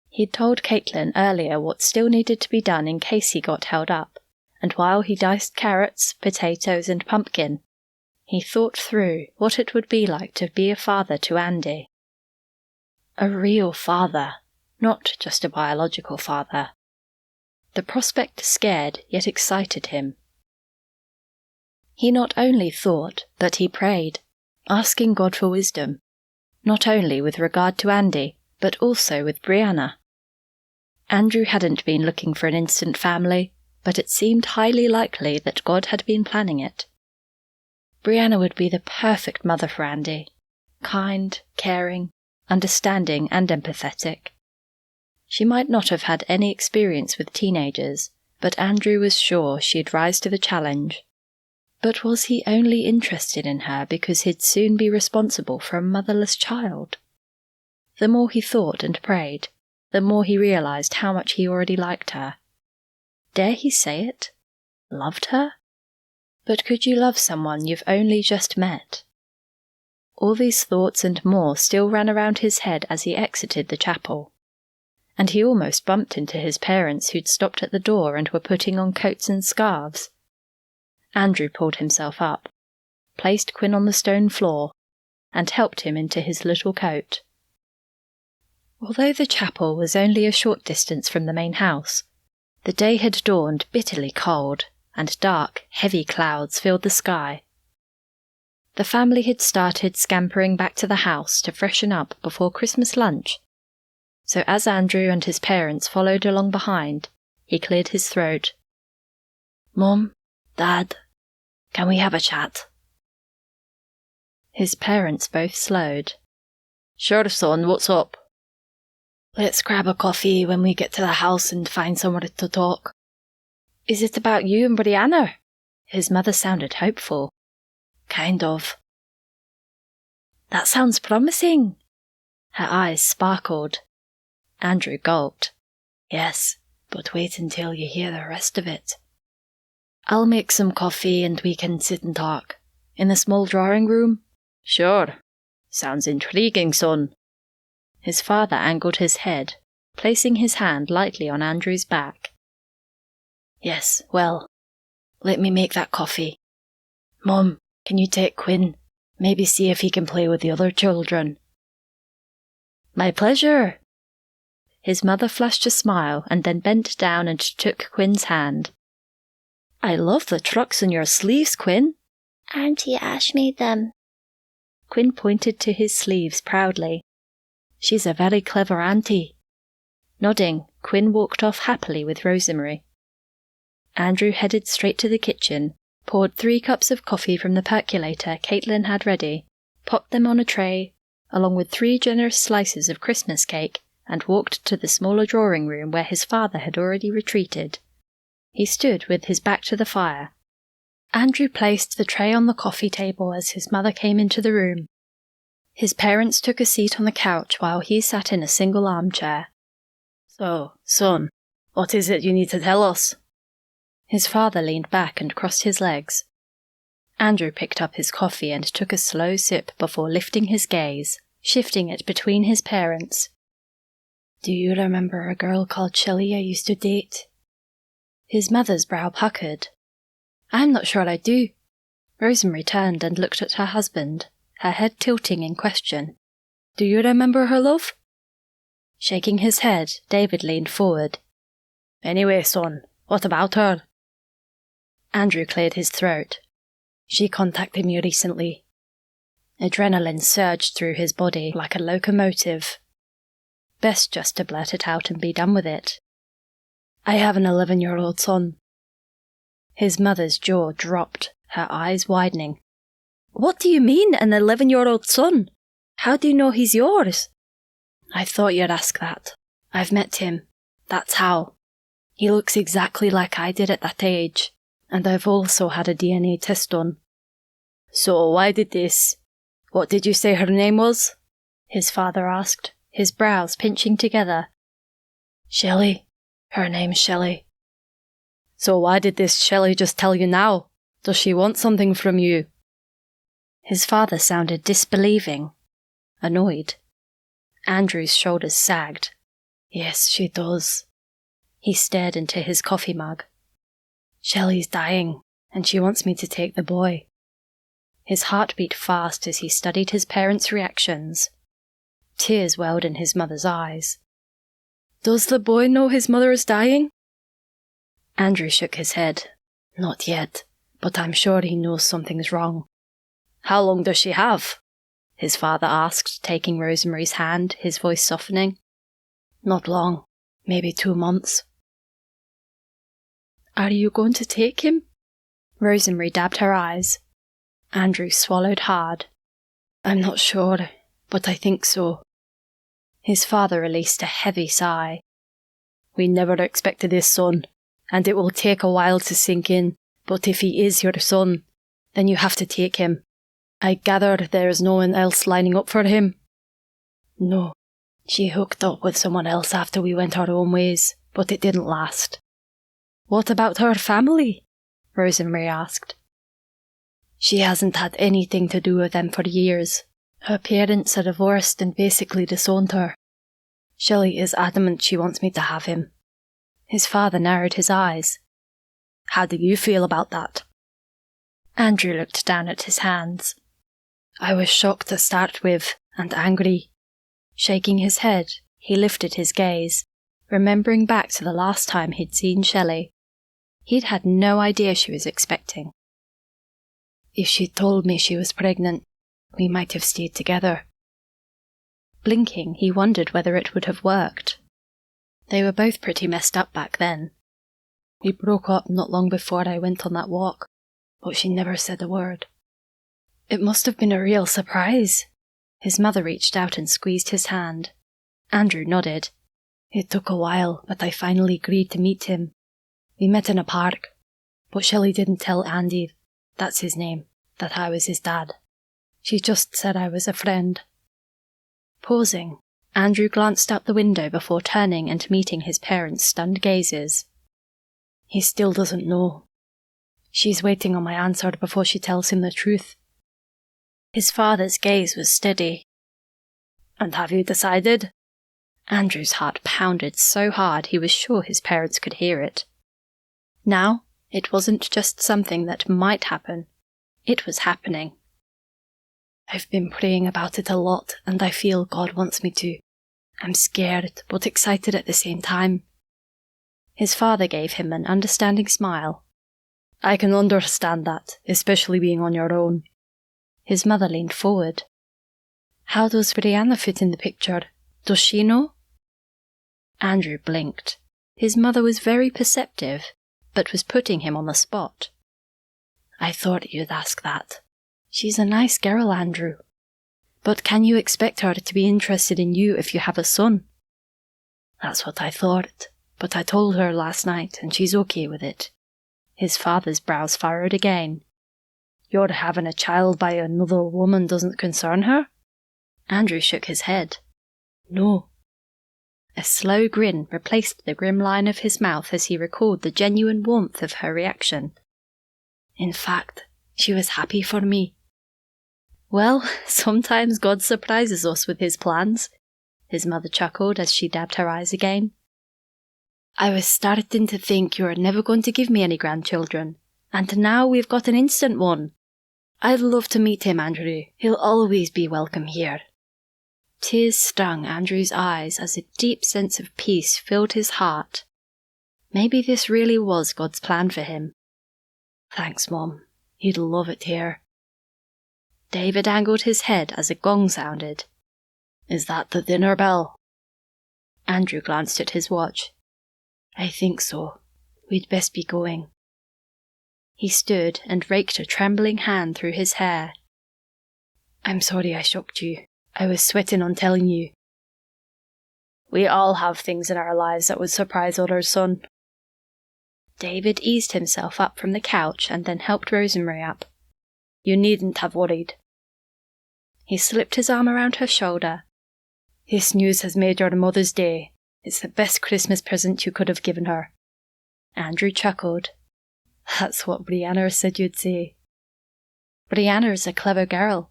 He'd told Caitlin earlier what still needed to be done in case he got held up, and while he diced carrots, potatoes, and pumpkin, he thought through what it would be like to be a father to Andy. A real father, not just a biological father. The prospect scared yet excited him. He not only thought, but he prayed, asking God for wisdom, not only with regard to Andy, but also with Brianna. Andrew hadn't been looking for an instant family, but it seemed highly likely that God had been planning it. Brianna would be the perfect mother for Andy, kind, caring, understanding and empathetic. She might not have had any experience with teenagers, but Andrew was sure she'd rise to the challenge. But was he only interested in her because he'd soon be responsible for a motherless child? The more he thought and prayed, the more he realized how much he already liked her. Dare he say it? Loved her? But could you love someone you've only just met? All these thoughts and more still ran around his head as he exited the chapel. And he almost bumped into his parents who'd stopped at the door and were putting on coats and scarves. Andrew pulled himself up, placed Quinn on the stone floor, and helped him into his little coat. Although the chapel was only a short distance from the main house, the day had dawned bitterly cold, and dark, heavy clouds filled the sky. The family had started scampering back to the house to freshen up before Christmas lunch, so as Andrew and his parents followed along behind, he cleared his throat. "Mum, Dad, can we have a chat?" His parents both slowed. "Sure, son, what's up?" "Let's grab a coffee when we get to the house and find somewhere to talk." "Is it about you and Brianna?" His mother sounded hopeful. "Kind of." "That sounds promising." Her eyes sparkled. Andrew gulped. "Yes, but wait until you hear the rest of it. I'll make some coffee and we can sit and talk. In the small drawing room?" "Sure. Sounds intriguing, son." His father angled his head, placing his hand lightly on Andrew's back. "Yes, well, let me make that coffee. Mum, can you take Quinn? Maybe see if he can play with the other children." "My pleasure." His mother flashed a smile and then bent down and took Quinn's hand. "I love the trucks on your sleeves, Quinn." Auntie Ash made them. Quinn pointed to his sleeves proudly. "She's a very clever auntie." Nodding, Quinn walked off happily with Rosemary. Andrew headed straight to the kitchen, poured 3 cups of coffee from the percolator Caitlin had ready, popped them on a tray, along with 3 generous slices of Christmas cake, and walked to the smaller drawing room where his father had already retreated. He stood with his back to the fire. Andrew placed the tray on the coffee table as his mother came into the room. His parents took a seat on the couch while he sat in a single armchair. "So, son, what is it you need to tell us?" His father leaned back and crossed his legs. Andrew picked up his coffee and took a slow sip before lifting his gaze, shifting it between his parents. "Do you remember a girl called Shelley I used to date?" His mother's brow puckered. "I'm not sure I do." Rosemary turned and looked at her husband, her head tilting in question. "Do you remember her, love?" Shaking his head, David leaned forward. "Anyway, son, what about her?" Andrew cleared his throat. "She contacted me recently." Adrenaline surged through his body like a locomotive. Best just to blurt it out and be done with it. "I have an 11-year-old son." His mother's jaw dropped, her eyes widening. "What do you mean, an 11-year-old son? How do you know he's yours?" "I thought you'd ask that. I've met him. That's how. He looks exactly like I did at that age, and I've also had a DNA test done." "So why did this? What did you say her name was?" his father asked, his brows pinching together. "Shelley. Her name's Shelley." "So why did this Shelley just tell you now? Does she want something from you?" His father sounded disbelieving, annoyed. Andrew's shoulders sagged. "Yes, she does." He stared into his coffee mug. Shelley's dying, and she wants me to take the boy. His heart beat fast as he studied his parents' reactions. Tears welled in his mother's eyes. Does the boy know his mother is dying? Andrew shook his head. Not yet, but I'm sure he knows something's wrong. How long does she have? His father asked, taking Rosemary's hand, his voice softening. Not long, maybe 2 months. Are you going to take him? Rosemary dabbed her eyes. Andrew swallowed hard. I'm not sure, but I think so. His father released a heavy sigh. We never expected his son, and it will take a while to sink in, but if he is your son, then you have to take him. I gather there is no one else lining up for him. No, she hooked up with someone else after we went our own ways, but it didn't last. What about her family? Rosemary asked. She hasn't had anything to do with them for years. Her parents are divorced and basically disowned her. Shelley is adamant she wants me to have him. His father narrowed his eyes. How do you feel about that? Andrew looked down at his hands. I was shocked to start with, and angry. Shaking his head, he lifted his gaze, remembering back to the last time he'd seen Shelley. He'd had no idea she was expecting. If she'd told me she was pregnant, we might have stayed together. Blinking, he wondered whether it would have worked. They were both pretty messed up back then. We broke up not long before I went on that walk, but she never said a word. It must have been a real surprise. His mother reached out and squeezed his hand. Andrew nodded. It took a while, but I finally agreed to meet him. We met in a park, but Shelley didn't tell Andy, that's his name, that I was his dad. She just said I was a friend. Pausing, Andrew glanced out the window before turning and meeting his parents' stunned gazes. He still doesn't know. She's waiting on my answer before she tells him the truth. His father's gaze was steady. And have you decided? Andrew's heart pounded so hard he was sure his parents could hear it. Now, it wasn't just something that might happen. It was happening. I've been praying about it a lot, and I feel God wants me to. I'm scared, but excited at the same time. His father gave him an understanding smile. I can understand that, especially being on your own. His mother leaned forward. How does Brianna fit in the picture? Does she know? Andrew blinked. His mother was very perceptive, but was putting him on the spot. I thought you'd ask that. She's a nice girl, Andrew. But can you expect her to be interested in you if you have a son? That's what I thought, but I told her last night and she's okay with it. His father's brows furrowed again. Your having a child by another woman doesn't concern her? Andrew shook his head. No. A slow grin replaced the grim line of his mouth as he recalled the genuine warmth of her reaction. In fact, she was happy for me. Well, sometimes God surprises us with his plans, his mother chuckled as she dabbed her eyes again. I was starting to think you were never going to give me any grandchildren, and now we've got an instant one. I'd love to meet him, Andrew. He'll always be welcome here. Tears stung Andrew's eyes as a deep sense of peace filled his heart. Maybe this really was God's plan for him. Thanks, Mom. He'd love it here. David angled his head as a gong sounded. Is that the dinner bell? Andrew glanced at his watch. I think so. We'd best be going. He stood and raked a trembling hand through his hair. I'm sorry I shocked you. I was sweating on telling you. We all have things in our lives that would surprise others, son. David eased himself up from the couch and then helped Rosemary up. You needn't have worried. He slipped his arm around her shoulder. This news has made your Mother's Day. It's the best Christmas present you could have given her. Andrew chuckled. That's what Brianna said you'd say. Brianna is a clever girl.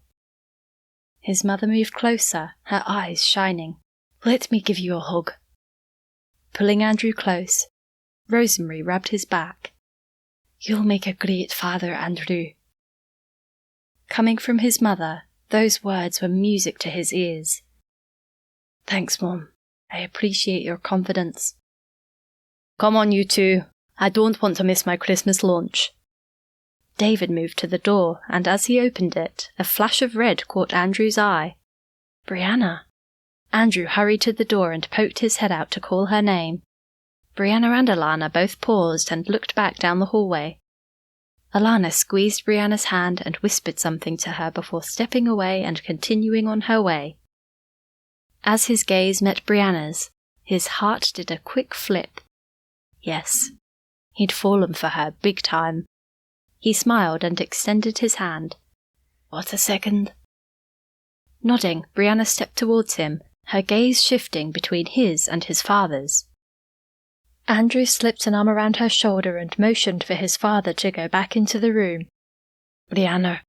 His mother moved closer, her eyes shining. Let me give you a hug. Pulling Andrew close, Rosemary rubbed his back. You'll make a great father, Andrew. Coming from his mother, those words were music to his ears. Thanks, Mom. I appreciate your confidence. Come on, you two. I don't want to miss my Christmas lunch. David moved to the door, and as he opened it, a flash of red caught Andrew's eye. Brianna. Andrew hurried to the door and poked his head out to call her name. Brianna and Alana both paused and looked back down the hallway. Alana squeezed Brianna's hand and whispered something to her before stepping away and continuing on her way. As his gaze met Brianna's, his heart did a quick flip. Yes, he'd fallen for her big time. He smiled and extended his hand. What a second. Nodding, Brianna stepped towards him, her gaze shifting between his and his father's. Andrew slipped an arm around her shoulder and motioned for his father to go back into the room. Brianna,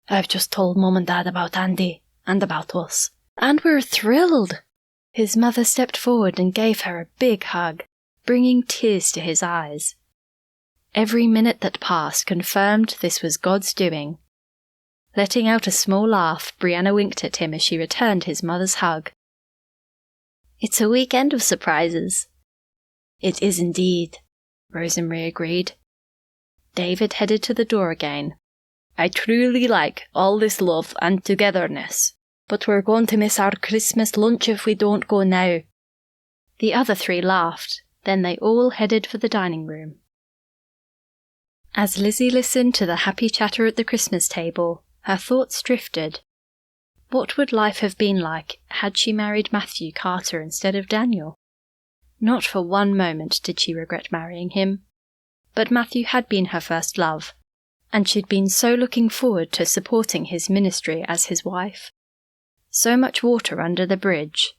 I've just told Mom and Dad about Andy and about us, and we're thrilled. His mother stepped forward and gave her a big hug, bringing tears to his eyes. Every minute that passed confirmed this was God's doing. Letting out a small laugh, Brianna winked at him as she returned his mother's hug. It's a weekend of surprises. It is indeed, Rosemary agreed. David headed to the door again. I truly like all this love and togetherness, but we're going to miss our Christmas lunch if we don't go now. The other three laughed, then they all headed for the dining room. As Lizzie listened to the happy chatter at the Christmas table, her thoughts drifted. What would life have been like had she married Matthew Carter instead of Daniel? Not for one moment did she regret marrying him. But Matthew had been her first love, and she'd been so looking forward to supporting his ministry as his wife. So much water under the bridge.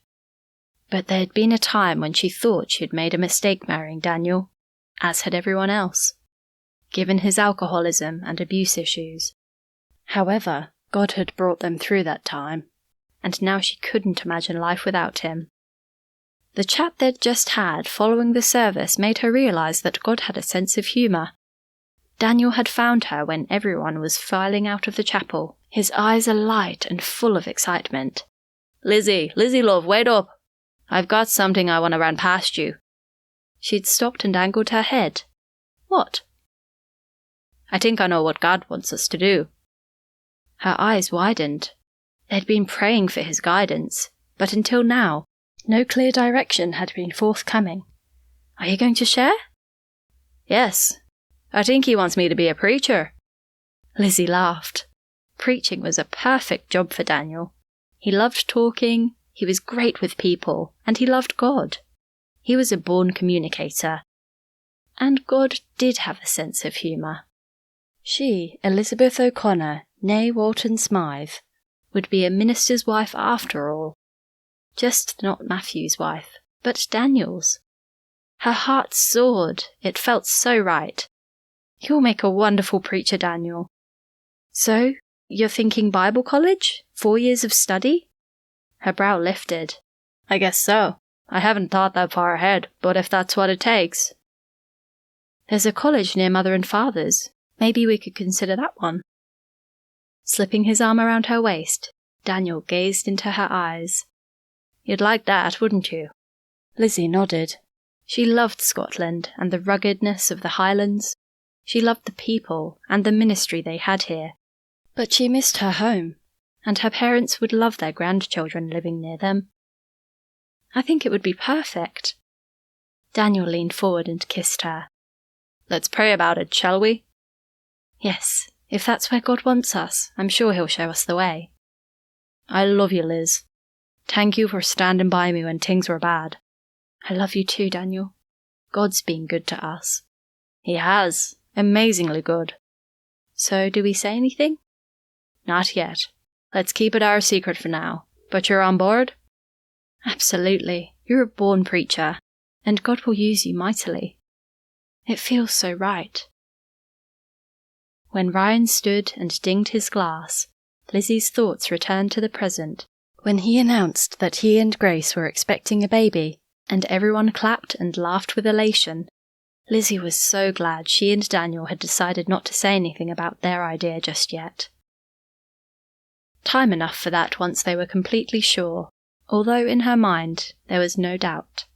But there had been a time when she thought she had made a mistake marrying Daniel, as had everyone else, given his alcoholism and abuse issues. However, God had brought them through that time, and now she couldn't imagine life without him. The chat they'd just had following the service made her realize that God had a sense of humor. Daniel had found her when everyone was filing out of the chapel, his eyes alight and full of excitement. Lizzie, love, wait up. I've got something I want to run past you. She'd stopped and angled her head. What? I think I know what God wants us to do. Her eyes widened. They'd been praying for his guidance, but until now, no clear direction had been forthcoming. Are you going to share? Yes. I think he wants me to be a preacher. Lizzie laughed. Preaching was a perfect job for Daniel. He loved talking, he was great with people, and he loved God. He was a born communicator. And God did have a sense of humour. She, Elizabeth O'Connor, née Walton Smythe, would be a minister's wife after all. Just not Matthew's wife, but Daniel's. Her heart soared. It felt so right. You'll make a wonderful preacher, Daniel. So, you're thinking Bible college? 4 years of study? Her brow lifted. I guess so. I haven't thought that far ahead, but if that's what it takes. There's a college near Mother and Father's. Maybe we could consider that one. Slipping his arm around her waist, Daniel gazed into her eyes. You'd like that, wouldn't you? Lizzie nodded. She loved Scotland and the ruggedness of the Highlands. She loved the people and the ministry they had here. But she missed her home, and her parents would love their grandchildren living near them. I think it would be perfect. Daniel leaned forward and kissed her. Let's pray about it, shall we? Yes, if that's where God wants us, I'm sure he'll show us the way. I love you, Liz. Thank you for standing by me when things were bad. I love you too, Daniel. God's been good to us. He has. Amazingly good. So, do we say anything? Not yet. Let's keep it our secret for now. But you're on board? Absolutely. You're a born preacher, and God will use you mightily. It feels so right. When Ryan stood and dinged his glass, Lizzie's thoughts returned to the present, when he announced that he and Grace were expecting a baby, and everyone clapped and laughed with elation. Lizzie was so glad she and Daniel had decided not to say anything about their idea just yet. Time enough for that once they were completely sure, although in her mind there was no doubt.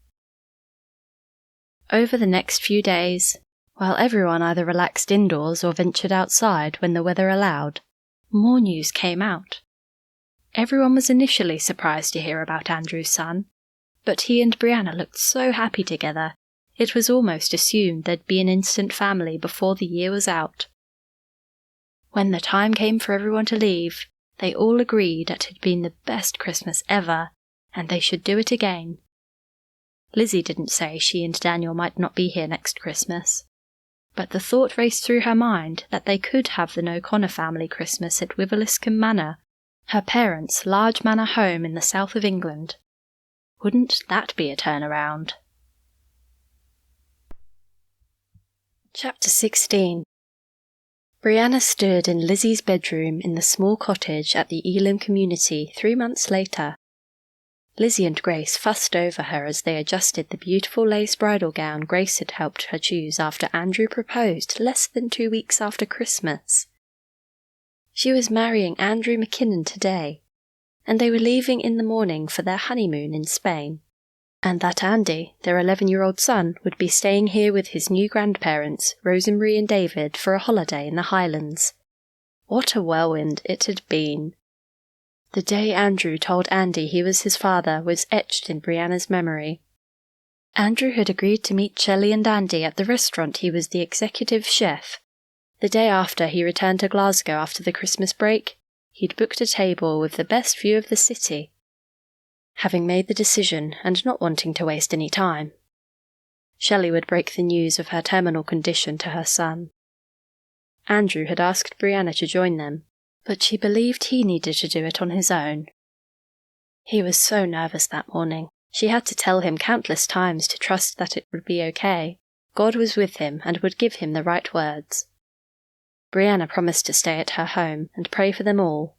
Over the next few days, while everyone either relaxed indoors or ventured outside when the weather allowed, more news came out. Everyone was initially surprised to hear about Andrew's son, but he and Brianna looked so happy together, it was almost assumed they'd be an instant family before the year was out. When the time came for everyone to leave, they all agreed it had been the best Christmas ever, and they should do it again. Lizzie didn't say she and Daniel might not be here next Christmas, but the thought raced through her mind that they could have the O'Connor family Christmas at Wiveliscombe Manor, her parents' large manor home in the south of England. Wouldn't that be a turnaround? Chapter 16. Brianna stood in Lizzie's bedroom in the small cottage at the Elam community 3 months later. Lizzie and Grace fussed over her as they adjusted the beautiful lace bridal gown Grace had helped her choose after Andrew proposed less than 2 weeks after Christmas. She was marrying Andrew McKinnon today, and they were leaving in the morning for their honeymoon in Spain, and that Andy, their 11-year-old son, would be staying here with his new grandparents, Rosemarie and David, for a holiday in the Highlands. What a whirlwind it had been! The day Andrew told Andy he was his father was etched in Brianna's memory. Andrew had agreed to meet Shelley and Andy at the restaurant he was the executive chef. The day after he returned to Glasgow after the Christmas break, he'd booked a table with the best view of the city. Having made the decision and not wanting to waste any time, Shelley would break the news of her terminal condition to her son. Andrew had asked Brianna to join them, but she believed he needed to do it on his own. He was so nervous that morning. She had to tell him countless times to trust that it would be okay. God was with him and would give him the right words. Brianna promised to stay at her home and pray for them all.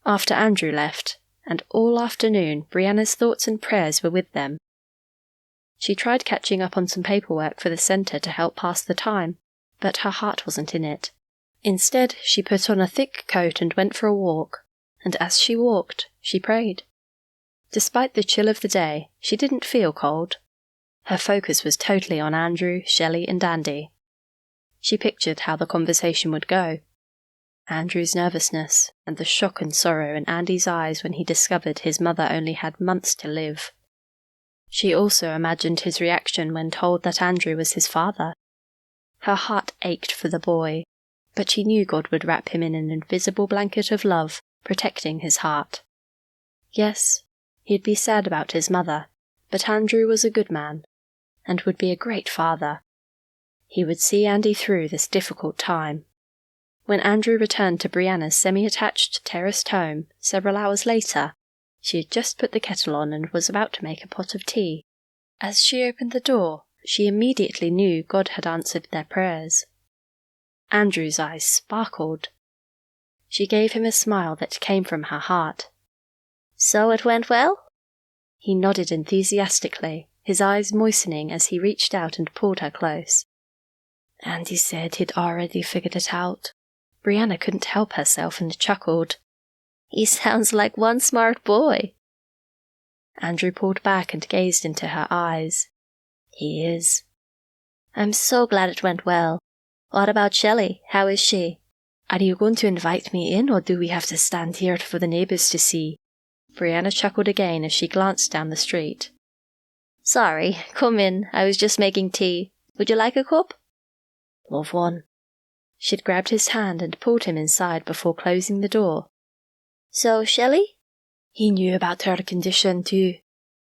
After Andrew left, and all afternoon, Brianna's thoughts and prayers were with them. She tried catching up on some paperwork for the centre to help pass the time, but her heart wasn't in it. Instead, she put on a thick coat and went for a walk, and as she walked, she prayed. Despite the chill of the day, she didn't feel cold. Her focus was totally on Andrew, Shelley, and Andy. She pictured how the conversation would go. Andrew's nervousness, and the shock and sorrow in Andy's eyes when he discovered his mother only had months to live. She also imagined his reaction when told that Andrew was his father. Her heart ached for the boy, but she knew God would wrap him in an invisible blanket of love, protecting his heart. Yes, he'd be sad about his mother, but Andrew was a good man, and would be a great father. He would see Andy through this difficult time. When Andrew returned to Brianna's semi-attached terraced home several hours later, she had just put the kettle on and was about to make a pot of tea. As she opened the door, she immediately knew God had answered their prayers. Andrew's eyes sparkled. She gave him a smile that came from her heart. So it went well? He nodded enthusiastically, his eyes moistening as he reached out and pulled her close. Andy said he'd already figured it out. Brianna couldn't help herself and chuckled. He sounds like one smart boy. Andrew pulled back and gazed into her eyes. He is. I'm so glad it went well. What about Shelley? How is she? Are you going to invite me in, or do we have to stand here for the neighbours to see? Brianna chuckled again as she glanced down the street. Sorry, come in. I was just making tea. Would you like a cup? Love one. She'd grabbed his hand and pulled him inside before closing the door. So, Shelley? He knew about her condition too.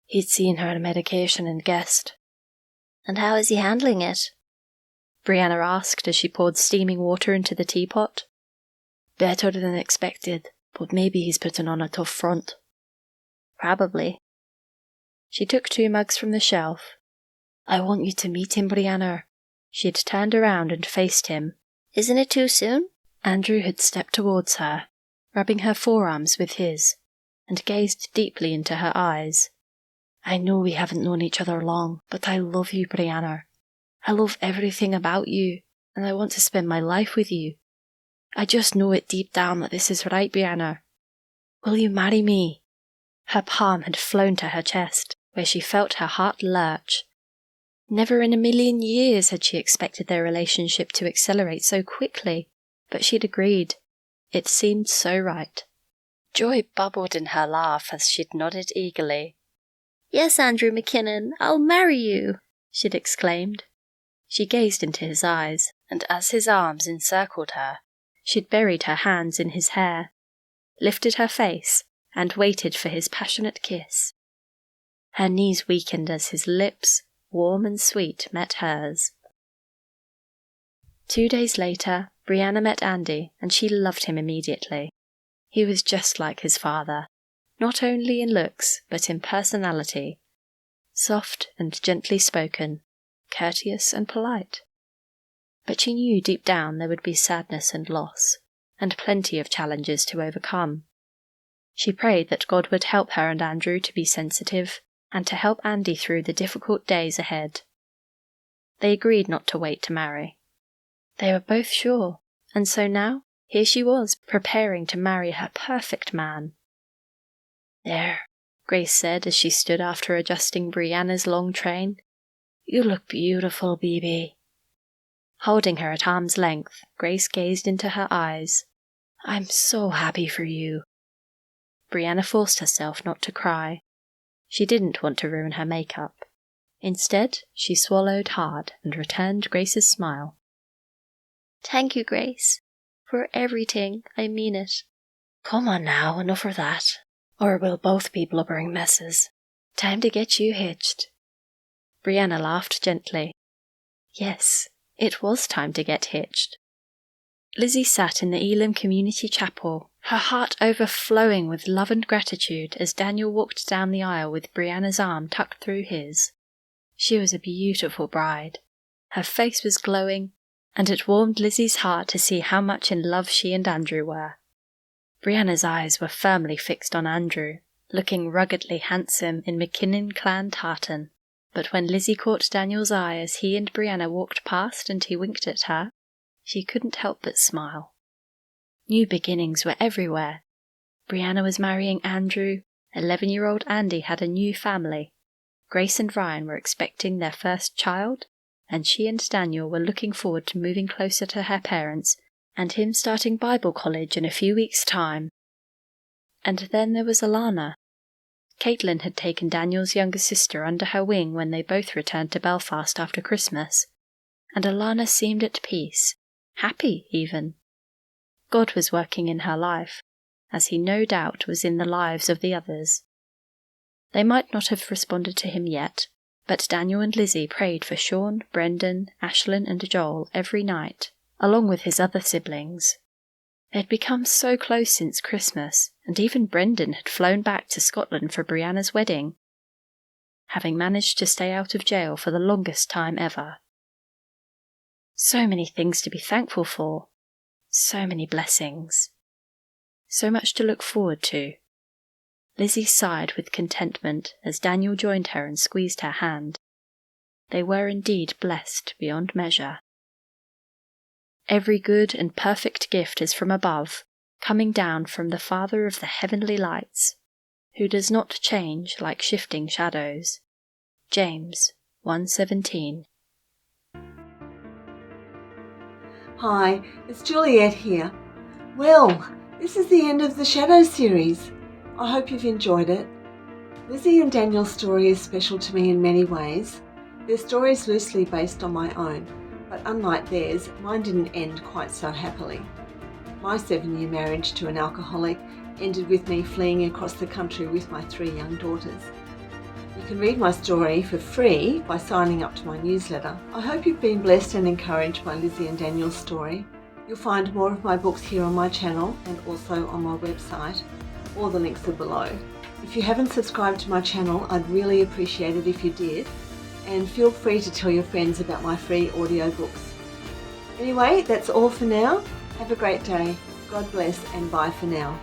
He'd seen her medication and guessed. And how is he handling it? Brianna asked as she poured steaming water into the teapot. Better than expected, but maybe he's putting on a tough front. Probably. She took 2 mugs from the shelf. I want you to meet him, Brianna. She had turned around and faced him. Isn't it too soon? Andrew had stepped towards her, rubbing her forearms with his, and gazed deeply into her eyes. I know we haven't known each other long, but I love you, Brianna. I love everything about you, and I want to spend my life with you. I just know it deep down that this is right, Brianna. Will you marry me?" Her palm had flown to her chest, where she felt her heart lurch. Never in a million years had she expected their relationship to accelerate so quickly, but she'd agreed. It seemed so right. Joy bubbled in her laugh as she'd nodded eagerly. "Yes, Andrew McKinnon, I'll marry you," she'd exclaimed. She gazed into his eyes, and as his arms encircled her, she'd buried her hands in his hair, lifted her face, and waited for his passionate kiss. Her knees weakened as his lips, warm and sweet, met hers. 2 days later, Brianna met Andy, and she loved him immediately. He was just like his father, not only in looks, but in personality. Soft and gently spoken, courteous and polite. But she knew deep down there would be sadness and loss, and plenty of challenges to overcome. She prayed that God would help her and Andrew to be sensitive, and to help Andy through the difficult days ahead. They agreed not to wait to marry. They were both sure, and so now, here she was, preparing to marry her perfect man. "There," Grace said as she stood after adjusting Brianna's long train. "You look beautiful, baby." Holding her at arm's length, Grace gazed into her eyes. "I'm so happy for you." Brianna forced herself not to cry. She didn't want to ruin her makeup. Instead, she swallowed hard and returned Grace's smile. "Thank you, Grace. For everything, I mean it." "Come on now, enough of that, or we'll both be blubbering messes. Time to get you hitched." Brianna laughed gently. Yes, it was time to get hitched. Lizzie sat in the Elam Community Chapel, her heart overflowing with love and gratitude as Daniel walked down the aisle with Brianna's arm tucked through his. She was a beautiful bride. Her face was glowing, and it warmed Lizzie's heart to see how much in love she and Andrew were. Brianna's eyes were firmly fixed on Andrew, looking ruggedly handsome in McKinnon clan tartan. But when Lizzie caught Daniel's eye as he and Brianna walked past and he winked at her, she couldn't help but smile. New beginnings were everywhere. Brianna was marrying Andrew, 11-year-old Andy had a new family, Grace and Ryan were expecting their first child, and she and Daniel were looking forward to moving closer to her parents and him starting Bible college in a few weeks' time. And then there was Alana. Caitlin had taken Daniel's younger sister under her wing when they both returned to Belfast after Christmas, and Alana seemed at peace, happy even. God was working in her life, as he no doubt was in the lives of the others. They might not have responded to him yet, but Daniel and Lizzie prayed for Sean, Brendan, Ashlyn and Joel every night, along with his other siblings. They'd become so close since Christmas, and even Brendan had flown back to Scotland for Brianna's wedding, having managed to stay out of jail for the longest time ever. So many things to be thankful for, so many blessings, so much to look forward to. Lizzie sighed with contentment as Daniel joined her and squeezed her hand. They were indeed blessed beyond measure. Every good and perfect gift is from above, coming down from the Father of the heavenly lights, who does not change like shifting shadows. James 1:17. Hi, it's Juliette here. Well, this is the end of the Shadow series. I hope you've enjoyed it. Lizzie and Daniel's story is special to me in many ways. Their story is loosely based on my own, but unlike theirs, mine didn't end quite so happily. My 7-year marriage to an alcoholic ended with me fleeing across the country with my 3 young daughters. You can read my story for free by signing up to my newsletter. I hope you've been blessed and encouraged by Lizzie and Daniel's story. You'll find more of my books here on my channel and also on my website. All the links are below. If you haven't subscribed to my channel, I'd really appreciate it if you did. And feel free to tell your friends about my free audiobooks. Anyway, that's all for now. Have a great day. God bless and bye for now.